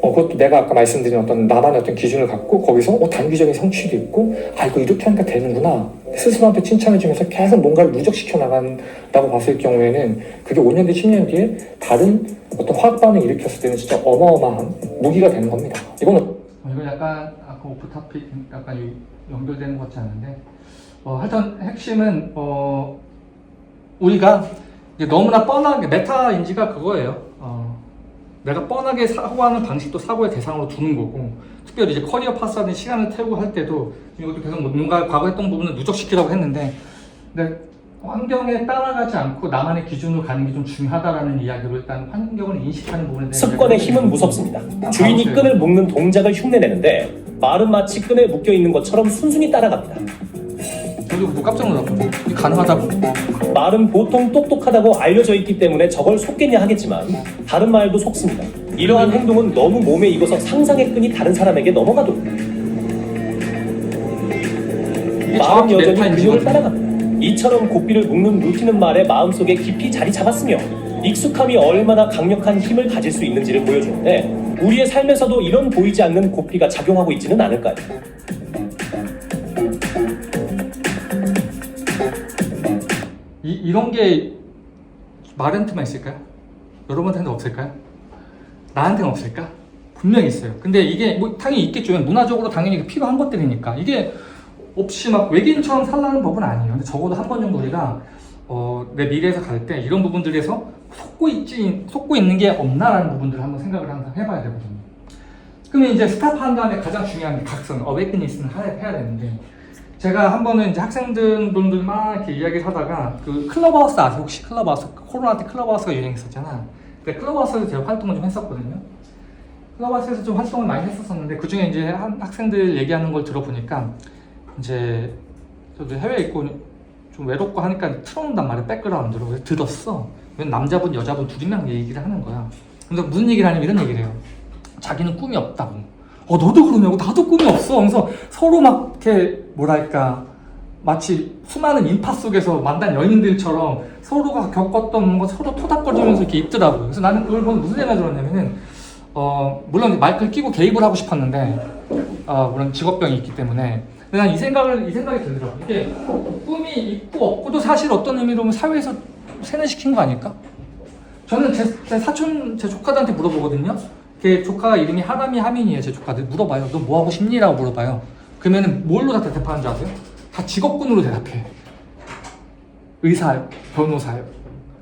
그것도 내가 아까 말씀드린 어떤 나만의 어떤 기준을 갖고 거기서 단기적인 성취도 있고 이거 이렇게 하니까 되는구나 스스로한테 칭찬해주면서 계속 뭔가를 누적시켜 나간다고 봤을 경우에는 그게 5년 뒤 10년 뒤에 다른 어떤 화학 반응을 일으켰을 때는 진짜 어마어마한 무기가 되는 겁니다. 이거는 이거 약간 아까 오프토픽 약간 연결되는 것 같지 않은데 하여튼 핵심은 우리가 이제 너무나 뻔하게 메타 인지가 그거예요. 내가 뻔하게 사고하는 방식도 사고의 대상으로 두는 거고 특별히 이제 커리어 파스하는 시간을 태우고 할 때도 이것도 계속 뭔가 과거 했던 부분을 누적시키려고 했는데 근데 환경에 따라가지 않고 나만의 기준으로 가는 게 좀 중요하다라는 이야기로 일단 환경을 인식하는 부분에 대해서 습관의 힘은 무섭습니다. 주인이 끈을 묶는 동작을 흉내내는데 말은 마치 끈에 묶여 있는 것처럼 순순히 따라갑니다. 저도 그거 깜짝 놀랐거든요. 이게 가능하다고? 말은 보통 똑똑하다고 알려져 있기 때문에 저걸 속겠냐 하겠지만 다른 말도 속습니다. 이러한 행동은 너무 몸에 익어서 상상의 끈이 다른 사람에게 넘어가도 이게 말은 정확히 내 여전히 타임이거든요. 근육을 따라갑니다. 이처럼 고삐를 묶는 루틴은 말에 마음속에 깊이 자리 잡았으며 익숙함이 얼마나 강력한 힘을 가질 수 있는지를 보여주는데 우리의 삶에서도 이런 보이지 않는 고삐가 작용하고 있지는 않을까요? 이런 게 말한테만 있을까요? 여러분한테는 없을까요? 나한테는 없을까? 분명히 있어요. 근데 이게 뭐 당연히 있겠죠. 문화적으로 당연히 필요한 것들이니까. 이게 없이 막 외계인처럼 살라는 법은 아니에요. 근데 적어도 한 번 정도 우리가 내 미래에서 갈 때 이런 부분들에서 속고 있는 게 없나라는 부분들을 한번 생각을 항상 해봐야 되거든요. 그러면 이제 스탑한 다음에 가장 중요한 게 각성, 어웨이크니스는 해야 되는데 제가 한 번은 이제 학생분들 막 이렇게 이야기를 하다가 그 클럽하우스 아세요? 혹시 클럽하우스? 코로나 때 클럽하우스가 유행했었잖아. 근데 클럽하우스에서 제가 활동을 좀 했었거든요. 클럽하우스에서 좀 활동을 많이 했었는데 그 중에 이제 학생들 얘기하는 걸 들어보니까 이제 저도 해외에 있고 좀 외롭고 하니까 틀어놓는단 말이야, 백그라운드로. 그래서 들었어. 왜 남자분 여자분 둘이랑 얘기를 하는 거야. 근데 무슨 얘기를 하냐면 이런 얘기를 해요. 자기는 꿈이 없다고. 너도 그러냐고. 나도 꿈이 없어. 그래서 서로 막 이렇게 뭐랄까 마치 수많은 인파 속에서 만난 연인들처럼 서로가 겪었던 거 서로 토닥거리면서 이렇게 있더라고요. 그래서 나는 그걸 보면 무슨 생각이 들었냐면은 물론 마이크를 끼고 개입을 하고 싶었는데 물론 직업병이 있기 때문에 근데 난 이 생각이 들더라고요. 이게 꿈이 있고 없고도 사실 어떤 의미로 보면 사회에서 세뇌시킨 거 아닐까? 저는 제 사촌, 제 조카들한테 물어보거든요. 걔 조카가 이름이 하람이 하민이에요. 제 조카들 물어봐요. 너 뭐 하고 싶니?라고 물어봐요. 그러면은 뭘로 다 대답하는 줄 아세요? 다 직업군으로 대답해. 의사요, 변호사요.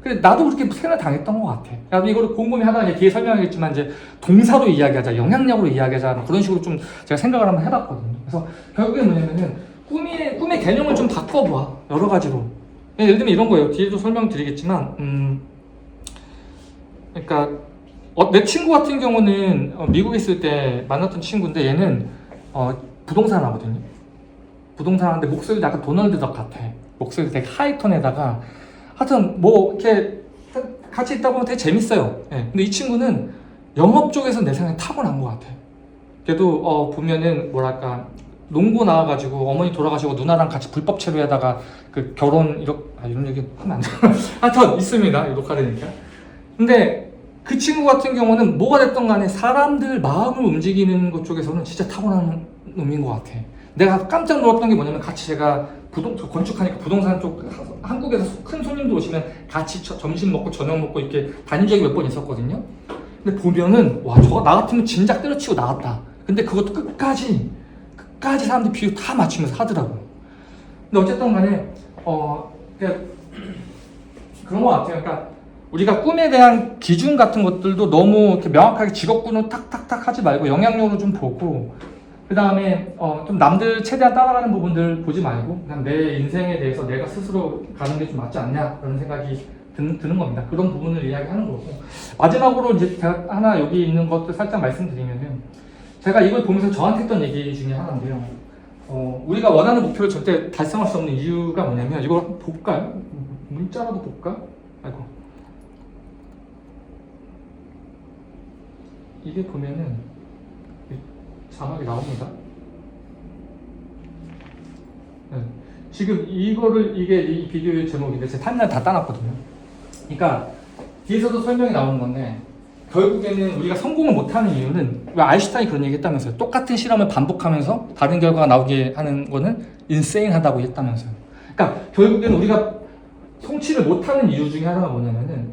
근데 나도 그렇게 세뇌 당했던 것 같아. 나도 이거를 곰곰이 하다가 이제 뒤에 설명하겠지만 이제 동사로 이야기하자, 영향력으로 이야기하자 뭐 그런 식으로 좀 제가 생각을 한번 해봤거든요. 그래서 결국에 뭐냐면은 꿈의 개념을 좀 바꿔봐. 여러 가지로. 예를 들면 이런 거예요. 뒤에도 설명드리겠지만 그러니까 내 친구 같은 경우는 미국에 있을 때 만났던 친구인데 얘는 부동산 하거든요. 부동산 하는데 목소리도 약간 도널드 덕 같아. 목소리도 되게 하이톤에다가 하여튼 뭐 이렇게 같이 있다 보면 되게 재밌어요. 예. 근데 이 친구는 영업 쪽에서 내 생각에 타고난 것 같아. 걔도 보면은 뭐랄까 농구 나와가지고 어머니 돌아가시고 누나랑 같이 불법 체류에다가 그 결혼 이런 얘기 하면 안 돼. 하여튼 있습니다. 녹화되니까. 근데 그 친구 같은 경우는 뭐가 됐든 간에 사람들 마음을 움직이는 것 쪽에서는 진짜 타고난 놈인 것 같아. 내가 깜짝 놀랐던 게 뭐냐면 같이 제가 건축하니까 부동산 쪽 한국에서 큰 손님들 오시면 같이 점심 먹고 저녁 먹고 이렇게 다닌 적이 몇 번 있었거든요. 근데 보면은 와 저거 나 같으면 진작 때려치고 나갔다. 근데 그것도 끝까지 사람들 비유 다 맞추면서 하더라고요. 근데 어쨌든 간에 그런 것 같아요. 그러니까 우리가 꿈에 대한 기준 같은 것들도 너무 이렇게 명확하게 직업군으로 탁탁탁 하지 말고 영향력으로 좀 보고 그 다음에 좀 남들 최대한 따라가는 부분들 보지 말고 그냥 내 인생에 대해서 내가 스스로 가는 게 좀 맞지 않냐 그런 생각이 드는 겁니다. 그런 부분을 이야기하는 거고 마지막으로 이제 제가 하나 여기 있는 것도 살짝 말씀드리면은 제가 이걸 보면서 저한테 했던 얘기 중에 하나인데요. 우리가 원하는 목표를 절대 달성할 수 없는 이유가 뭐냐면 이걸 볼까요? 문자라도 볼까? 아이고 이게 보면은 자막이 나옵니다. 네. 지금 이게 이 비디오의 제목인데 제 타임라인 다 따놨거든요. 그러니까 뒤에서도 설명이 나오는 건데 결국에는 우리가 성공을 못하는 이유는 왜 아인슈타인이 그런 얘기 했다면서요. 똑같은 실험을 반복하면서 다른 결과가 나오게 하는 거는 인세인하다고 했다면서요. 그러니까 결국에는 우리가 성취를 못하는 이유 중에 하나가 뭐냐면은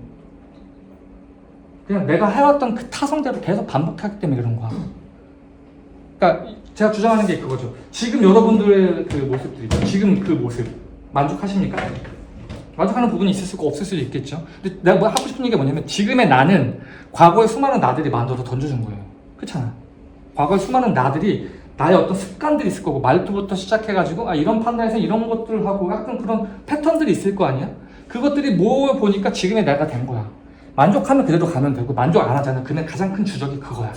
그냥 내가 해왔던 그 타성대로 계속 반복하기 때문에 그런 거야. 그러니까 제가 주장하는 게 그거죠. 지금 여러분들의 그 모습들이죠. 지금 그 모습 만족하십니까? 만족하는 부분이 있을 수가 없을 수도 있겠죠. 근데 내가 뭐 하고 싶은 얘기가 뭐냐면 지금의 나는 과거의 수많은 나들이 만들어서 던져준 거예요. 그렇잖아. 과거의 수많은 나들이 나의 어떤 습관들이 있을 거고 말투부터 시작해가지고 이런 판단에서 이런 것들을 하고 약간 그런 패턴들이 있을 거 아니야? 그것들이 모여 보니까 지금의 내가 된 거야. 만족하면 그대로 가면 되고 만족 안 하잖아. 그는 가장 큰 주적이 그거야.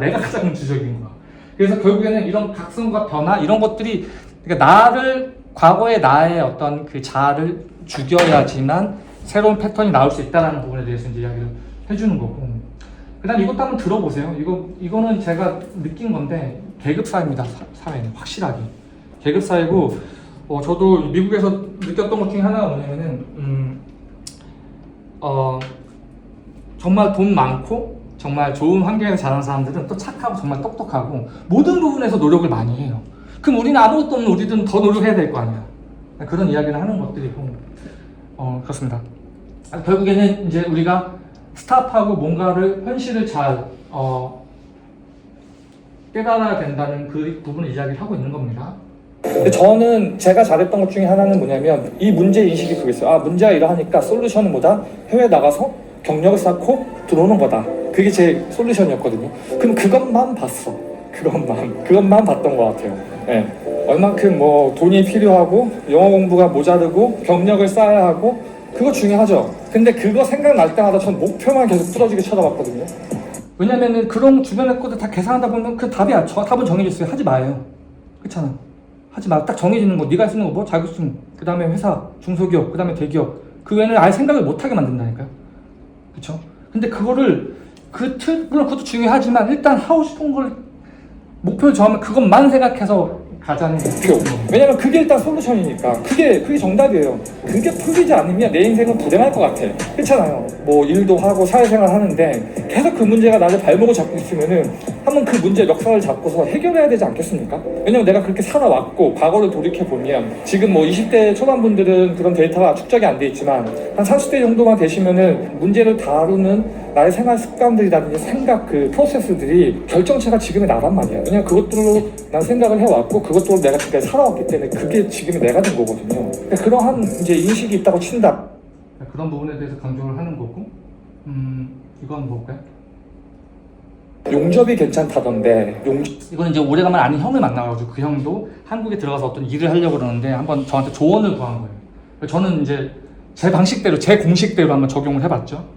내가 가장 큰 주적인 거야. 그래서 결국에는 이런 각성과 변화 이런 것들이 그러니까 과거의 나의 어떤 그 자아를 죽여야지만 새로운 패턴이 나올 수 있다는 부분에 대해서 이제 이야기를 해주는 거고. 그다음 이것도 한번 들어보세요. 이거는 제가 느낀 건데 계급사회입니다. 사회는 확실하게 계급사회고 저도 미국에서 느꼈던 것 중에 하나가 뭐냐면은 정말 돈 많고 정말 좋은 환경에서 자란 사람들은 또 착하고 정말 똑똑하고 모든 부분에서 노력을 많이 해요. 그럼 우리는 아무것도 없는 우리들은 더 노력해야 될 거 아니야. 그런 이야기를 하는 것들이고 그렇습니다. 결국에는 이제 우리가 스탑하고 뭔가를 현실을 잘 깨달아야 된다는 그 부분을 이야기를 하고 있는 겁니다. 근데 저는 제가 잘했던 것 중에 하나는 뭐냐면 이 문제 인식이 그게 있어요. 문제가 이러하니까 솔루션은 뭐다? 해외 나가서 경력을 쌓고 들어오는 거다. 그게 제 솔루션이었거든요. 그럼 그것만 봤어. 그것만 봤던 것 같아요. 네. 얼만큼 뭐 돈이 필요하고 영어 공부가 모자르고 경력을 쌓아야 하고 그거 중요하죠. 근데 그거 생각날 때마다 전 목표만 계속 부러지게 쳐다봤거든요. 왜냐면은 그런 주변의 것들 다 계산하다 보면 그 답은 정해져 있어요. 하지 마요. 그렇잖아. 하지 마. 딱 정해지는 거. 네가 할 수 있는 거 뭐? 자격증. 그 다음에 회사, 중소기업, 그 다음에 대기업. 그 외에는 아예 생각을 못하게 만든다니까요. 그쵸? 근데 그거를 그것도 중요하지만 일단 하고 싶은 걸 목표를 정하면 그것만 생각해서 가자는 거예요. 왜냐면 그게 일단 솔루션이니까 그게 정답이에요. 그게 풀리지 않으면 내 인생은 불행할 것 같아. 그렇잖아요. 뭐 일도 하고 사회생활 하는데 계속 그 문제가 나를 발목을 잡고 있으면은 한번 그 문제 역사를 잡고서 해결해야 되지 않겠습니까? 왜냐면 내가 그렇게 살아왔고 과거를 돌이켜보면 지금 뭐 20대 초반분들은 그런 데이터가 축적이 안 돼 있지만 한 30대 정도만 되시면은 문제를 다루는 나의 생활 습관들이라든지 생각 그 프로세스들이 결정체가 지금의 나란 말이야. 왜냐면 그것들로 난 생각을 해왔고 그것들로 내가 지금까지 살아왔기 때문에 그게 지금의 내가 된 거거든요. 그러니까 그러한 이제 인식이 있다고 친다. 그런 부분에 대해서 강조를 하는 거고 이건 뭘까요? 용접이 괜찮다던데 이거는 이제 오래간만에 아는 형을 만나가지고 그 형도 한국에 들어가서 어떤 일을 하려고 그러는데 한번 저한테 조언을 구한 거예요. 저는 이제 제 방식대로 제 공식대로 한번 적용을 해봤죠.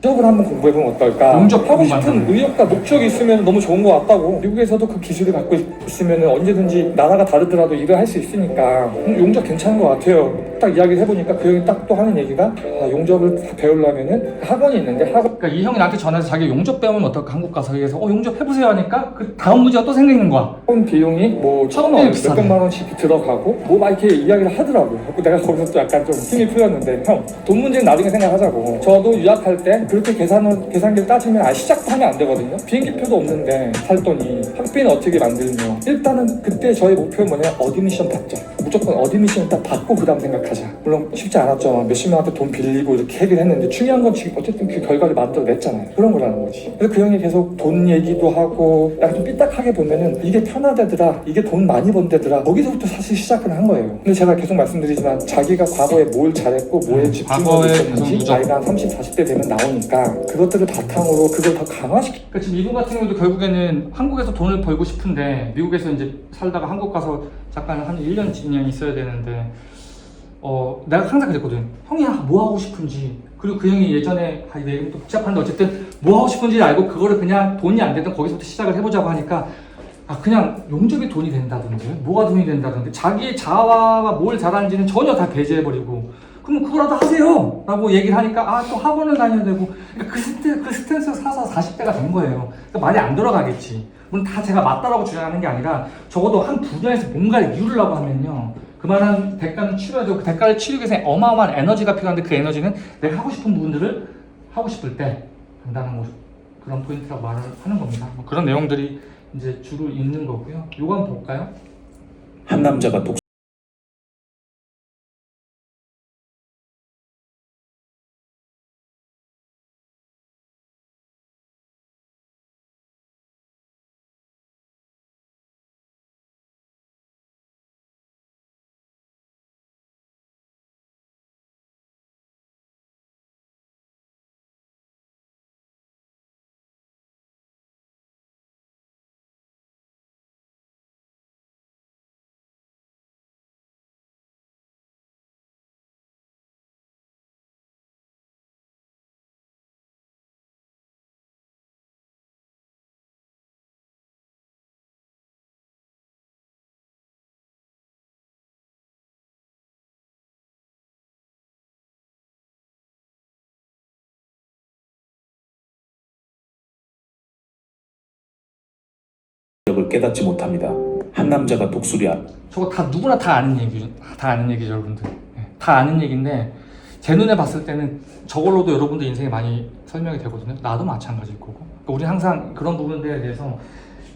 용접을 한번 공부해보면 어떨까? 용접 하고 싶은 공부한다는 의욕과 목적이 있으면 너무 좋은 것 같다고. 미국에서도 그 기술을 갖고 있으면 언제든지 나라가 다르더라도 일을 할 수 있으니까 용접 괜찮은 것 같아요. 딱 이야기를 해보니까 그 형이 딱 또 하는 얘기가 용접을 배우려면은 학원이 있는데 그러니까 이 형이 나한테 전화해서 자기 용접 배우면 어떨까 한국 가서 그래서 용접 해보세요 하니까 그 다음 문제가 또 생기는 거야. 학원 비용이 뭐 처음에 비싸네. 몇백만 원씩 들어가고 뭐 막 이렇게 이야기를 하더라고요. 내가 거기서 또 약간 좀 힘이 풀렸는데 형 돈 문제는 나중에 생각하자고. 저도 유학할 때 그렇게 계산기를 따지면 시작도 하면 안 되거든요. 비행기표도 없는데 살더니 학비는 어떻게 만들며 일단은 그때 저의 목표는 뭐냐 어드미션 받자. 무조건 어드미션 딱 받고 그 다음 생각하자. 물론 쉽지 않았죠. 몇십 명한테 돈 빌리고 이렇게 해결 했는데 중요한 건 지금 어쨌든 그 결과를 만들어냈잖아요. 그런 거라는 거지. 그래서 그 형이 계속 돈 얘기도 하고 약간 좀 삐딱하게 보면은 이게 편하대더라. 이게 돈 많이 번대더라. 거기서부터 사실 시작을 한 거예요. 근데 제가 계속 말씀드리지만 자기가 과거에 뭘 잘했고 뭐에 집중하고 있었는지 나이가 한 30, 40대 되면 나오니까 그것들을 바탕으로 그걸 더 강화시키. 그러니까 지금 이분 같은 경우도 결국에는 한국에서 돈을 벌고 싶은데 미국에서 이제 살다가 한국 가서 잠깐 한 1년, 2년 있어야 되는데 내가 항상 그랬거든. 형이 뭐 하고 싶은지 그리고 그 형이 예전에 이게 또 복잡한데 어쨌든 뭐 하고 싶은지 알고 그거를 그냥 돈이 안 되든 거기서부터 시작을 해보자고 하니까 그냥 용접이 돈이 된다든지 뭐가 돈이 된다든지 자기의 자아가 뭘 잘하는지는 전혀 다 배제해버리고 그럼 그거라도 하세요 라고 얘기를 하니까 또 학원을 다녀야 되고 그러니까 그 스탠스가 사서 40대가 된 거예요. 그러니까 말이 안 돌아가겠지. 물론 다 제가 맞다라고 주장하는 게 아니라 적어도 한 분야에서 뭔가를 이루려고 하면요 그만한 대가는 치러야 되고 그 대가를 치르기 위해서 어마어마한 에너지가 필요한데 그 에너지는 내가 하고 싶은 부분들을 하고 싶을 때 한다는 그런 포인트라고 말을 하는 겁니다. 그런 내용들이 이제 주로 있는 거고요. 요거 한번 볼까요? 한 남자가 을 깨닫지 못합니다. 한 남자가 독수리 앞 저거 다 누구나 다 아는 얘기죠, 여러분들. 예, 다 아는 얘기인데 제 눈에 봤을 때는 저걸로도 여러분들 인생이 많이 설명이 되거든요. 나도 마찬가지일 거고. 그러니까 우리 항상 그런 부분들에 대해서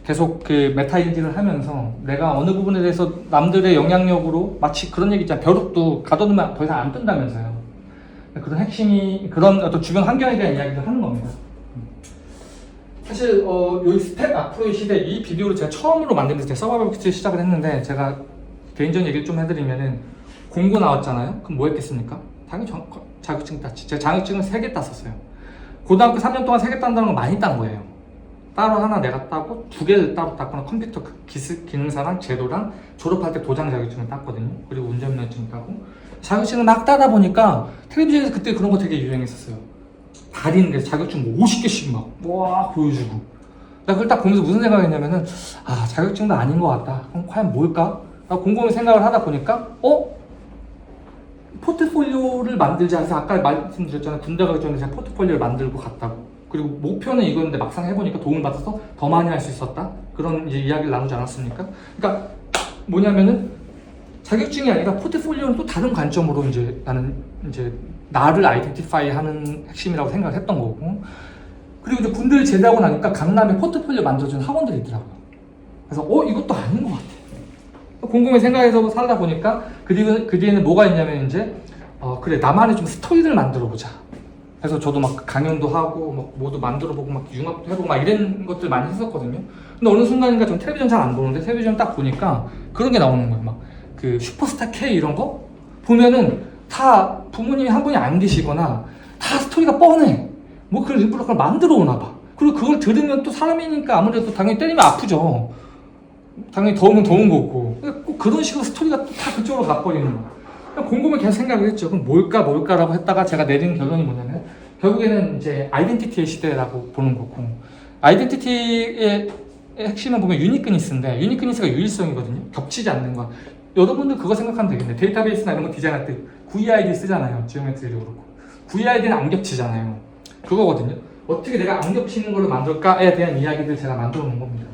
계속 그 메타 인지를 하면서 내가 어느 부분에 대해서 남들의 영향력으로 마치 그런 얘기 있잖아요. 벼룩도 가둬두면 더 이상 안 뜬다면서요. 그런 핵심이 그런 어떤 주변 환경에 대한 이야기를 하는 겁니다. 사실 이 스텝 앞으로의 시대 이 비디오를 제가 처음으로 만들면서 제가 서바이벌 퀴즈 시작을 했는데 제가 개인적인 얘기를 좀 해드리면은 공고 나왔잖아요. 그럼 뭐 했겠습니까? 당연히 자격증 땄지. 제가 자격증을 3개 땄었어요. 고등학교 3년 동안 3개 딴다는 건 많이 딴 거예요. 따로 하나 내가 따고 2개를 따로 땄거나 컴퓨터 기능사랑 제도랑 졸업할 때 도장 자격증을 땄거든요. 그리고 운전면허증 따고 자격증을 막 따다 보니까 텔레비전에서 그때 그런 거 되게 유행했었어요. 다리는 자격증 50개씩 막 와 보여주고 나 그걸 딱 보면서 무슨 생각했냐면은 아 자격증도 아닌 것 같다. 그럼 과연 뭘까? 나 곰곰이 생각을 하다 보니까 포트폴리오를 만들자 해서 아까 말씀드렸잖아요. 군대 가기 전에 제가 포트폴리오를 만들고 갔다고. 그리고 목표는 이거였는데 막상 해보니까 도움을 받아서 더 많이 할 수 있었다. 그런 이제 이야기를 나누지 않았습니까? 그러니까 뭐냐면은 자격증이 아니라 포트폴리오는 또 다른 관점으로 이제 나는 이제 나를 아이덴티파이 하는 핵심이라고 생각을 했던 거고. 그리고 이제 군대를 제대하고 나니까 강남에 포트폴리오 만들어주는 학원들이 있더라고요. 그래서 이것도 아닌 것 같아. 곰곰이 생각해서 살다 보니까 그 뒤에는 뭐가 있냐면 이제 그래 나만의 좀 스토리를 만들어 보자. 그래서 저도 막 강연도 하고 막 뭐도 만들어 보고 막 융합도 해보고 막 이런 것들 많이 했었거든요. 근데 어느 순간인가 전 텔레비전 잘 안 보는데 텔레비전 딱 보니까 그런 게 나오는 거예요. 막 그 슈퍼스타 K 이런 거 보면은 다 부모님이 한 분이 안 계시거나 다 스토리가 뻔해. 뭐 그걸 일부러 그걸 만들어 오나 봐. 그리고 그걸 들으면 또 사람이니까 아무래도 당연히 때리면 아프죠. 당연히 더우면 더운 거고. 꼭 그런 식으로 스토리가 또 다 그쪽으로 가버리는 거야. 곰곰이 계속 생각을 했죠. 그럼 뭘까라고 했다가 제가 내린 결론이 뭐냐면 결국에는 이제 아이덴티티의 시대라고 보는 거고 아이덴티티의 핵심은 보면 유니크니스인데 유니크니스가 유일성이거든요. 겹치지 않는 거. 여러분들 그거 생각하면 되겠네. 데이터베이스나 이런 거 디자인할 때 VID 쓰잖아요. 지오메트리도 그렇고. VID는 안 겹치잖아요. 그거거든요. 어떻게 내가 안 겹치는 걸로 만들까에 대한 이야기들 제가 만들어 놓은 겁니다.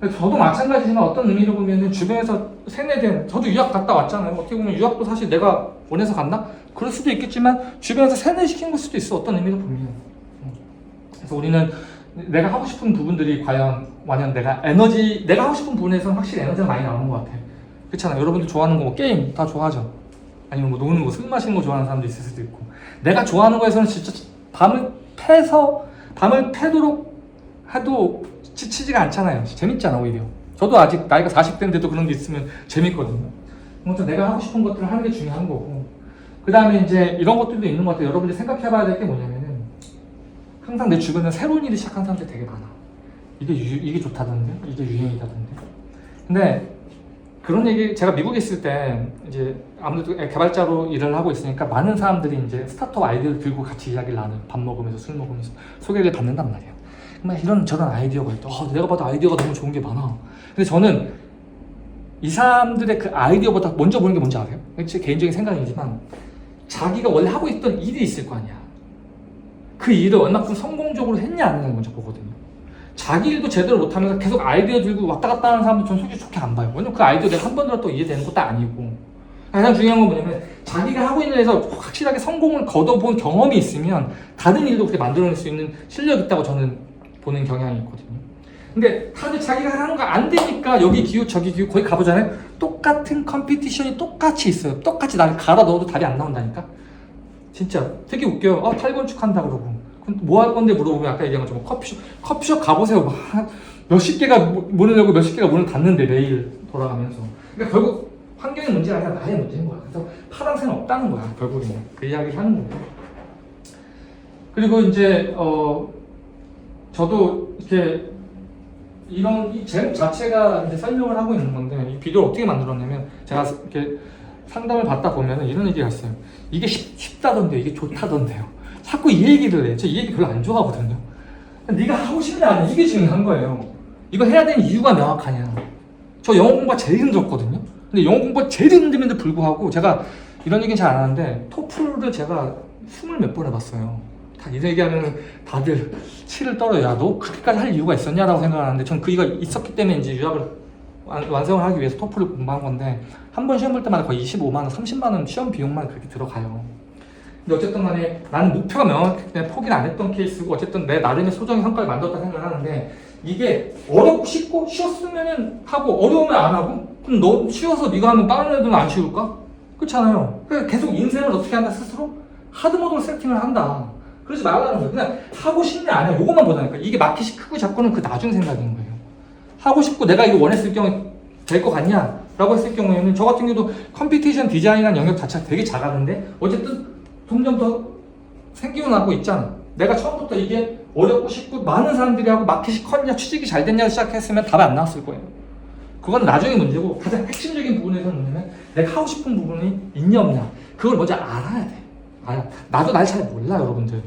저도 마찬가지지만 어떤 의미로 보면은 주변에서 세뇌된 저도 유학 갔다 왔잖아요. 어떻게 보면 유학도 사실 내가 원해서 갔나? 그럴 수도 있겠지만 주변에서 세뇌시킨 걸 수도 있어. 어떤 의미로 보면. 그래서 우리는 내가 하고 싶은 부분들이 과연 내가 하고 싶은 부분에서는 확실히 에너지가 많이 나오는 것 같아. 그렇잖아요. 여러분들 좋아하는 거 뭐 게임 다 좋아하죠. 아니면 뭐 노는 거 술 마시는 거 좋아하는 사람도 있을 수도 있고. 내가 좋아하는 거에서는 진짜 밤을 패도록 해도 지치지가 않잖아요. 재밌잖아 오히려. 저도 아직 나이가 40대인데도 그런 게 있으면 재밌거든요. 아무튼 내가 하고 싶은 것들을 하는 게 중요한 거고 그 다음에 이제 이런 것들도 있는 것 같아요. 여러분들이 생각해봐야 될 게 뭐냐면은 항상 내 주변에 새로운 일을 시작한 사람들이 되게 많아. 이게 좋다던데 이게 유행이다던데. 근데 그런 얘기 제가 미국에 있을 때 이제 아무래도 개발자로 일을 하고 있으니까 많은 사람들이 이제 스타트업 아이디어를 들고 같이 이야기를 나눠요. 밥 먹으면서 술 먹으면서 소개를 받는단 말이에요. 막 이런 저런 아이디어가 있다. 내가 봐도 아이디어가 너무 좋은 게 많아. 근데 저는 이 사람들의 그 아이디어보다 먼저 보는 게 뭔지 아세요? 제 개인적인 생각이지만 자기가 원래 하고 있던 일이 있을 거 아니야. 그 일을 얼마큼 성공적으로 했냐 안 했냐를 먼저 보거든요. 자기 일도 제대로 못하면서 계속 아이디어 들고 왔다 갔다 하는 사람들 전 솔직히 좋게 안 봐요. 왜냐면 그 아이디어 내가 한 번 들었다고 이해되는 것도 아니고. 가장 중요한 건 뭐냐면 자기가 하고 있는 일에서 확실하게 성공을 거둬본 경험이 있으면 다른 일도 그렇게 만들어낼 수 있는 실력이 있다고 저는 보는 경향이 있거든요. 근데 다들 자기가 하는 거 안 되니까 여기 기후 저기 기후 거기 가보잖아요. 똑같은 컴피티션이 똑같이 있어요. 똑같이 나를 갈아 넣어도 답이 안 나온다니까. 진짜 되게 웃겨요. 탈건축한다 그러고 뭐 할 건데 물어보면 아까 얘기한 것처럼 커피숍 가보세요. 막 몇십 개가 문을 열고 몇십 개가 문을 닫는데 매일 돌아가면서. 그러니까 결국 환경의 문제가 아니라 나의 문제인 거야. 그래서 파랑새는 없다는 거야. 결국에는 그 이야기를 하는 거예요. 그리고 이제 저도 이렇게 이런 이 제목 자체가 이제 설명을 하고 있는 건데 이 비디오를 어떻게 만들었냐면 제가 이렇게 상담을 받다 보면은 이런 얘기가 있어요. 이게 쉽다던데요. 이게 좋다던데요. 자꾸 이 얘기를 해. 저 이 얘기 별로 안 좋아하거든요. 네가 하고 싶냐 안 해. 이게 중요한 거예요. 이거 해야 되는 이유가 명확하냐. 저 영어 공부가 제일 힘들었거든요. 근데 영어 공부가 제일 힘듦에도 불구하고 제가 이런 얘기는 잘 안 하는데 토플을 제가 20몇 번 해봤어요. 다 이 얘기하면 다들 치를 떨어요. 야, 너 그렇게까지 할 이유가 있었냐라고 생각하는데 전 그 이유가 있었기 때문에 이제 유학을 완성을 하기 위해서 토플을 공부한 건데 한 번 시험 볼 때마다 거의 25만 원, 30만 원 시험 비용만 그렇게 들어가요. 근데 어쨌든 간에 나는 목표가 명확했기 때문에 포기를 안 했던 케이스고 어쨌든 내 나름의 소정의 성과를 만들었다 생각을 하는데 이게 어렵고 쉽고 쉬웠으면 하고 어려우면 안 하고 그럼 너 쉬워서 네가 하면 다른 애들은 안 쉬울까? 그렇잖아요. 그래서 계속 인생을 어떻게 한다 스스로 하드모드로 세팅을 한다. 그러지 말라는 거예요. 그냥 하고 싶냐 안 해. 요것만 보자니까. 이게 마켓이 크고 작고는 그 나중 생각인 거예요. 하고 싶고 내가 이거 원했을 경우에 될 것 같냐? 라고 했을 경우에는 저 같은 경우도 컴퓨테이션 디자인이라는 영역 자체가 되게 작았는데 어쨌든 점점 더 생기고 나고 있잖아. 내가 처음부터 이게 어렵고 쉽고 많은 사람들이 하고 마켓이 컸냐 취직이 잘 됐냐고 시작했으면 답이 안 나왔을 거예요. 그건 나중에 문제고 가장 핵심적인 부분에서 뭐냐면 내가 하고 싶은 부분이 있냐 없냐 그걸 먼저 알아야 돼. 나도 날 잘 몰라 여러분들.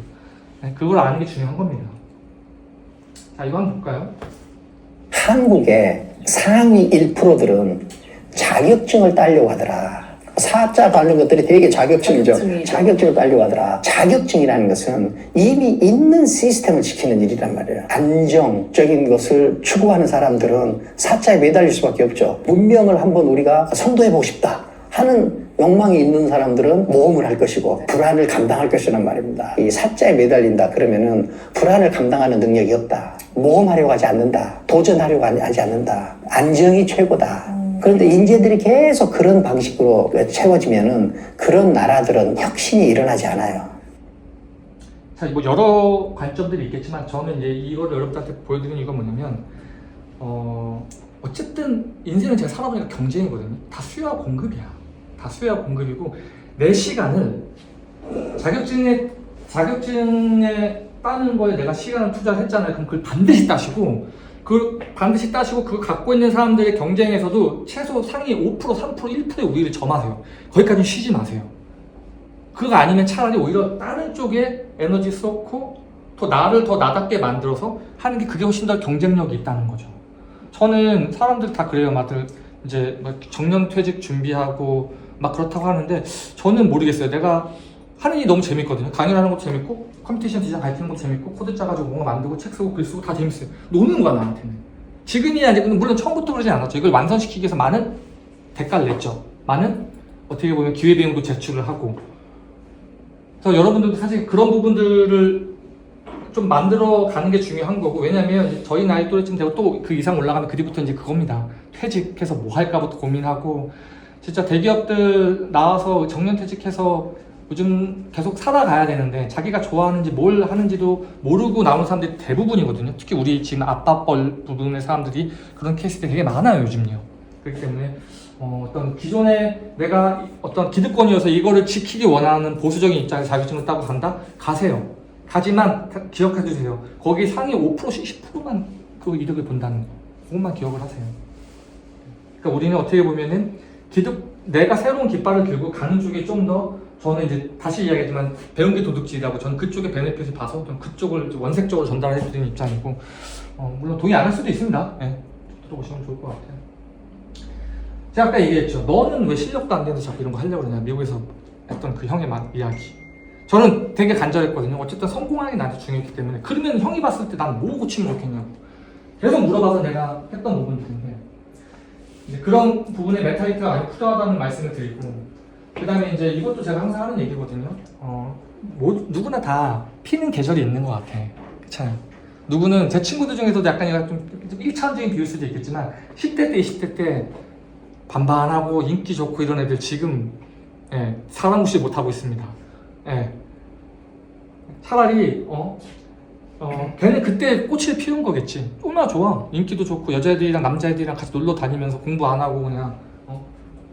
그걸 아는 게 중요한 겁니다. 자 이거 한번 볼까요? 한국의 상위 1%들은 자격증을 따려고 하더라. 사자 받는 것들이 되게 자격증이죠. 자격증을 따려고 하더라. 자격증이라는 것은 이미 있는 시스템을 지키는 일이란 말이에요. 안정적인 것을 추구하는 사람들은 사자에 매달릴 수밖에 없죠. 문명을 한번 우리가 선도해보고 싶다 하는 욕망이 있는 사람들은 모험을 할 것이고 불안을 감당할 것이란 말입니다. 이 사자에 매달린다 그러면은 불안을 감당하는 능력이 없다. 모험하려고 하지 않는다. 도전하려고 하지 않는다. 안정이 최고다. 그런데 인재들이 계속 그런 방식으로 채워지면은 그런 나라들은 혁신이 일어나지 않아요. 자, 뭐 여러 관점들이 있겠지만 저는 이제 이걸 여러분들한테 보여드리는 이유가 뭐냐면 어쨌든 인생은 제가 살아보니까 경쟁이거든요. 다 수요와 공급이야. 다 수요와 공급이고 내 시간을 자격증에 따는 거에 내가 시간을 투자를 했잖아요. 그럼 그걸 반드시 따시고 그걸 갖고 있는 사람들의 경쟁에서도 최소 상위 5%, 3%, 1%의 우위를 점하세요. 거기까지 쉬지 마세요. 그거 아니면 차라리 오히려 다른 쪽에 에너지 쏟고 더 나를 더 나답게 만들어서 하는 게 그게 훨씬 더 경쟁력이 있다는 거죠. 저는 사람들 다 그래요. 다들 이제 막 정년퇴직 준비하고 막 그렇다고 하는데 저는 모르겠어요. 내가 하는 일이 너무 재밌거든요. 강연하는 것도 재밌고 컴퓨테이션 디자인 가르치는 것도 재밌고 코드 짜가지고 뭔가 만들고 책 쓰고 글 쓰고 다 재밌어요. 노는 거야 나한테는. 지금이야 이제 물론 처음부터 그러진 않았죠. 이걸 완성시키기 위해서 많은 대가를 냈죠. 많은 어떻게 보면 기회비용도 제출을 하고. 그래서 여러분들도 사실 그런 부분들을 좀 만들어 가는 게 중요한 거고 왜냐면 저희 나이 또래쯤 되고 또 그 이상 올라가면 그뒤부터 이제 그겁니다. 퇴직해서 뭐 할까부터 고민하고 진짜 대기업들 나와서 정년퇴직해서 요즘 계속 살아가야 되는데 자기가 좋아하는지 뭘 하는지도 모르고 나오는 사람들이 대부분이거든요. 특히 우리 지금 아빠뻘 부분의 사람들이 그런 케이스들이 되게 많아요 요즘요. 그렇기 때문에 어떤 기존에 내가 어떤 기득권이어서 이거를 지키기 원하는 보수적인 입장에서 자격증을 따고 간다? 가세요. 가지만 기억해 주세요. 거기 상위 5%, 10%만 그 이득을 본다는 거. 그것만 기억을 하세요. 그러니까 우리는 어떻게 보면은 내가 새로운 깃발을 들고 가는 쪽에 좀 더 저는 이제 다시 이야기하지만 배운 게 도둑질이라고 저는 그쪽에 베네핏을 봐서 좀 그쪽을 원색적으로 전달해 드리는 입장이고 물론 동의 안 할 수도 있습니다. 네. 들어보시면 좋을 것 같아요. 제가 아까 얘기했죠. 너는 왜 실력도 안 되는데 자꾸 이런 거 하려고 그러냐. 미국에서 했던 그 형의 이야기. 저는 되게 간절했거든요. 어쨌든 성공하는 게 나한테 중요했기 때문에. 그러면 형이 봤을 때 난 뭐 고치면 좋겠냐고. 계속 물어봐서 내가 했던 부분들인데 이제 그런 부분에 멘탈리티가 많이 필요하다는 말씀을 드리고 그 다음에 이제 이것도 제가 항상 하는 얘기거든요. 누구나 다 피는 계절이 있는 것 같아. 그렇잖아요. 누구는 제 친구들 중에서도 약간 이거 좀 1차원적인 비유일 수도 있겠지만 10대 때, 20대 때 반반하고 인기 좋고 이런 애들 지금 사람 무시 못하고 있습니다. 차라리 걔는 그때 꽃을 피운 거겠지. 얼마나 좋아. 인기도 좋고 여자애들이랑 남자애들이랑 같이 놀러 다니면서 공부 안 하고 그냥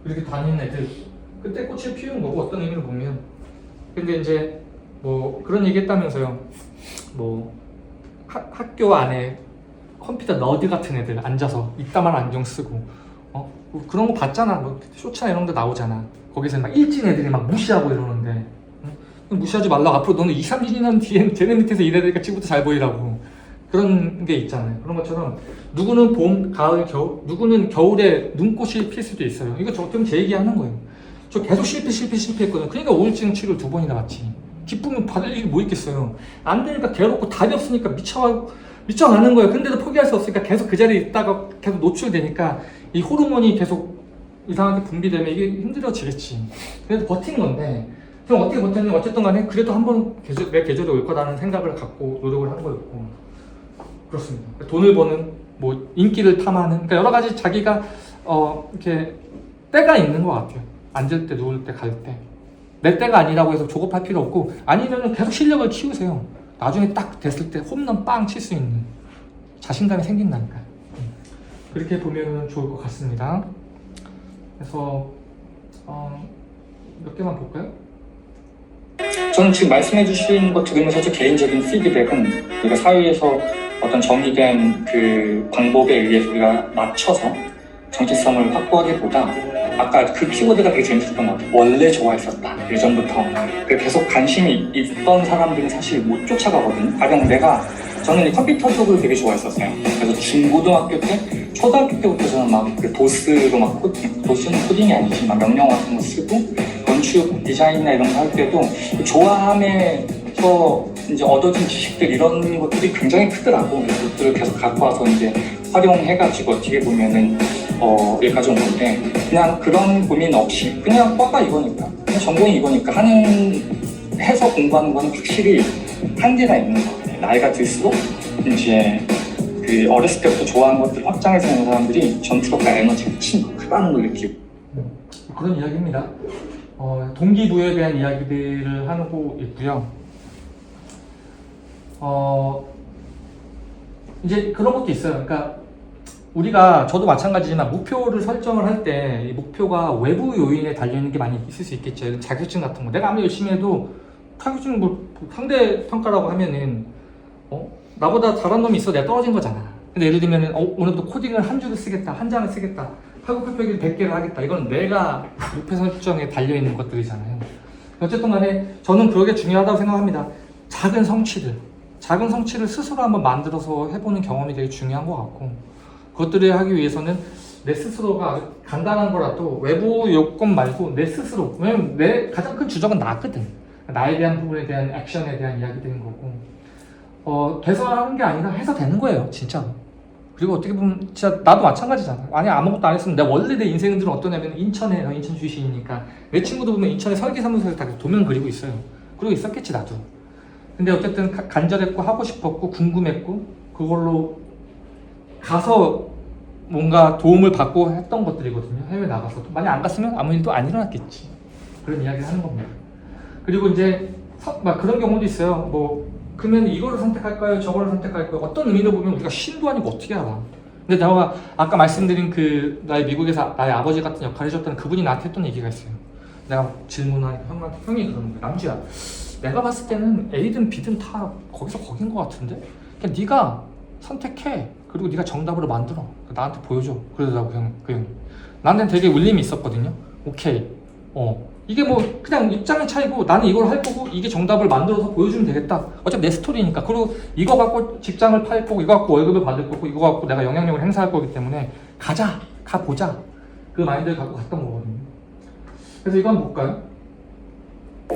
이렇게 다니는 애들 그때 꽃을 피운 거고 어떤 의미로 보면. 근데 이제 뭐 그런 얘기 했다면서요. 뭐 학교 안에 컴퓨터 너드 같은 애들 앉아서 이따만 안경 쓰고 뭐 그런 거 봤잖아. 뭐 쇼츠나 이런 데 나오잖아. 거기서 막 일진 애들이 막 무시하고 이러는데 무시하지 말라고. 앞으로 너는 2, 30년 뒤엔 쟤네 밑에서 일해야 지금부터 잘 보이라고. 그런 게 있잖아요. 그런 것처럼 누구는 봄, 가을, 겨울, 누구는 겨울에 눈꽃이 필 수도 있어요. 이거 좀 제 얘기하는 거예요. 저 계속 실패했거든요. 그러니까 우울증 치료를 2번이나 받지. 기쁨을 받을 일이 뭐 있겠어요. 안 되니까 괴롭고 답이 없으니까 미쳐가는 거예요. 근데도 포기할 수 없으니까 계속 그 자리에 있다가 계속 노출되니까 이 호르몬이 계속 이상하게 분비되면 이게 힘들어지겠지. 그래서 버틴 건데, 그럼 어떻게 버텼는지 어쨌든 간에 그래도 한번 내 계절이 올 거라는 생각을 갖고 노력을 한 거였고, 그렇습니다. 돈을 버는, 뭐 인기를 탐하는, 그러니까 여러 가지 자기가 이렇게 때가 있는 것 같아요. 앉을 때, 누울 때, 갈 때. 내 때가 아니라고 해서 조급할 필요 없고, 아니면 계속 실력을 키우세요. 나중에 딱 됐을 때 홈런 빵 칠 수 있는 자신감이 생긴다니까요. 그렇게 보면 좋을 것 같습니다. 그래서 몇 개만 볼까요? 저는 지금 말씀해 주신 거 들으면서 제 개인적인 피드백은 우리가 사회에서 어떤 정의된 그 방법에 의해서 우리가 맞춰서 정체성을 확보하기보다 아까 그 키워드가 되게 재밌었던 것 같아요. 원래 좋아했었다. 예전부터. 계속 관심이 있던 사람들은 사실 못 쫓아가거든요. 가령 저는 이 컴퓨터 쪽을 되게 좋아했었어요. 그래서 중고등학교 때, 초등학교 때부터 저는 막 그 도스로 막 도스는 코딩이 아니지만 명령 같은 거 쓰고 건축 디자인이나 이런 거 할 때도 좋아함에서 이제 얻어진 지식들 이런 것들이 굉장히 크더라고. 그것들을 계속 갖고 와서 이제 활용해가지고 어떻게 보면은 여기까지 온 건데 그냥 그런 고민 없이 그냥 과가 이거니까 그냥 전공이 이거니까 해서 공부하는 건 확실히 한계가 있는 것 같아요. 나이가 들수록 이제 그 어렸을 때부터 좋아하는 것들 확장해서 하는 사람들이 전투력과 에너지가 훨씬 더 크다는 걸 느끼고 그런 이야기입니다. 동기부여에 대한 이야기들을 하고 있고요. 이제 그런 것도 있어요. 그러니까 저도 마찬가지지만 목표를 설정을 할 때 이 목표가 외부 요인에 달려있는 게 많이 있을 수 있겠죠. 자격증 같은 거. 내가 아무리 열심히 해도 자격증 상대 평가라고 하면은 나보다 잘한 놈이 있어 내가 떨어진 거잖아. 근데 예를 들면 오늘부터 코딩을 한 줄을 쓰겠다, 한 장을 쓰겠다, 하고 펼펴기를 100개를 하겠다. 이건 내가 목표 설정에 달려있는 것들이잖아요. 어쨌든 간에 저는 그게 중요하다고 생각합니다. 작은 성취를 스스로 한번 만들어서 해보는 경험이 되게 중요한 것 같고, 그것들을 하기 위해서는 내 스스로가 아주 간단한 거라도 외부 요건 말고 내 스스로, 왜냐면 내 가장 큰 주적은 나거든. 나에 대한 부분에 대한 액션에 대한 이야기들인 거고, 돼서 하는 게 아니라 해서 되는 거예요, 진짜로. 그리고 어떻게 보면 진짜 나도 마찬가지잖아. 만약 아무것도 안 했으면 원래 내 인생들은 어떠냐면 인천 출신이니까 내 친구도 보면 인천에 설계사무소에서 다 도면 그리고 있어요. 그리고 있었겠지 나도. 근데 어쨌든 간절했고 하고 싶었고 궁금했고 그걸로 가서 뭔가 도움을 받고 했던 것들이거든요. 해외 나가서도. 만약 안 갔으면 아무 일도 안 일어났겠지. 그런 이야기를 하는 겁니다. 그리고 이제 막 그런 경우도 있어요. 그러면 이거를 선택할까요? 저거를 선택할까요? 어떤 의미로 보면 우리가 신도 아니고 어떻게 알아? 근데 내가 아까 말씀드린 나의 미국에서 나의 아버지 같은 역할을 해줬던 그분이 나한테 했던 얘기가 있어요. 내가 질문하니까 형이 그러는 거야. 남주야, 내가 봤을 때는 A든 B든 다 거기서 거긴 것 같은데? 그냥 네가 선택해. 그리고 네가 정답으로 만들어. 나한테 보여줘. 그러더라고 그 형이. 나한테는 되게 울림이 있었거든요. 오케이. 이게 그냥 입장의 차이고 나는 이걸 할 거고 이게 정답을 만들어서 보여주면 되겠다. 어차피 내 스토리니까. 그리고 이거 갖고 직장을 팔 거고 이거 갖고 월급을 받을 거고 이거 갖고 내가 영향력을 행사할 거기 때문에 가보자. 그 마인드를 갖고 갔던 거거든요. 그래서 이거 한번 볼까요?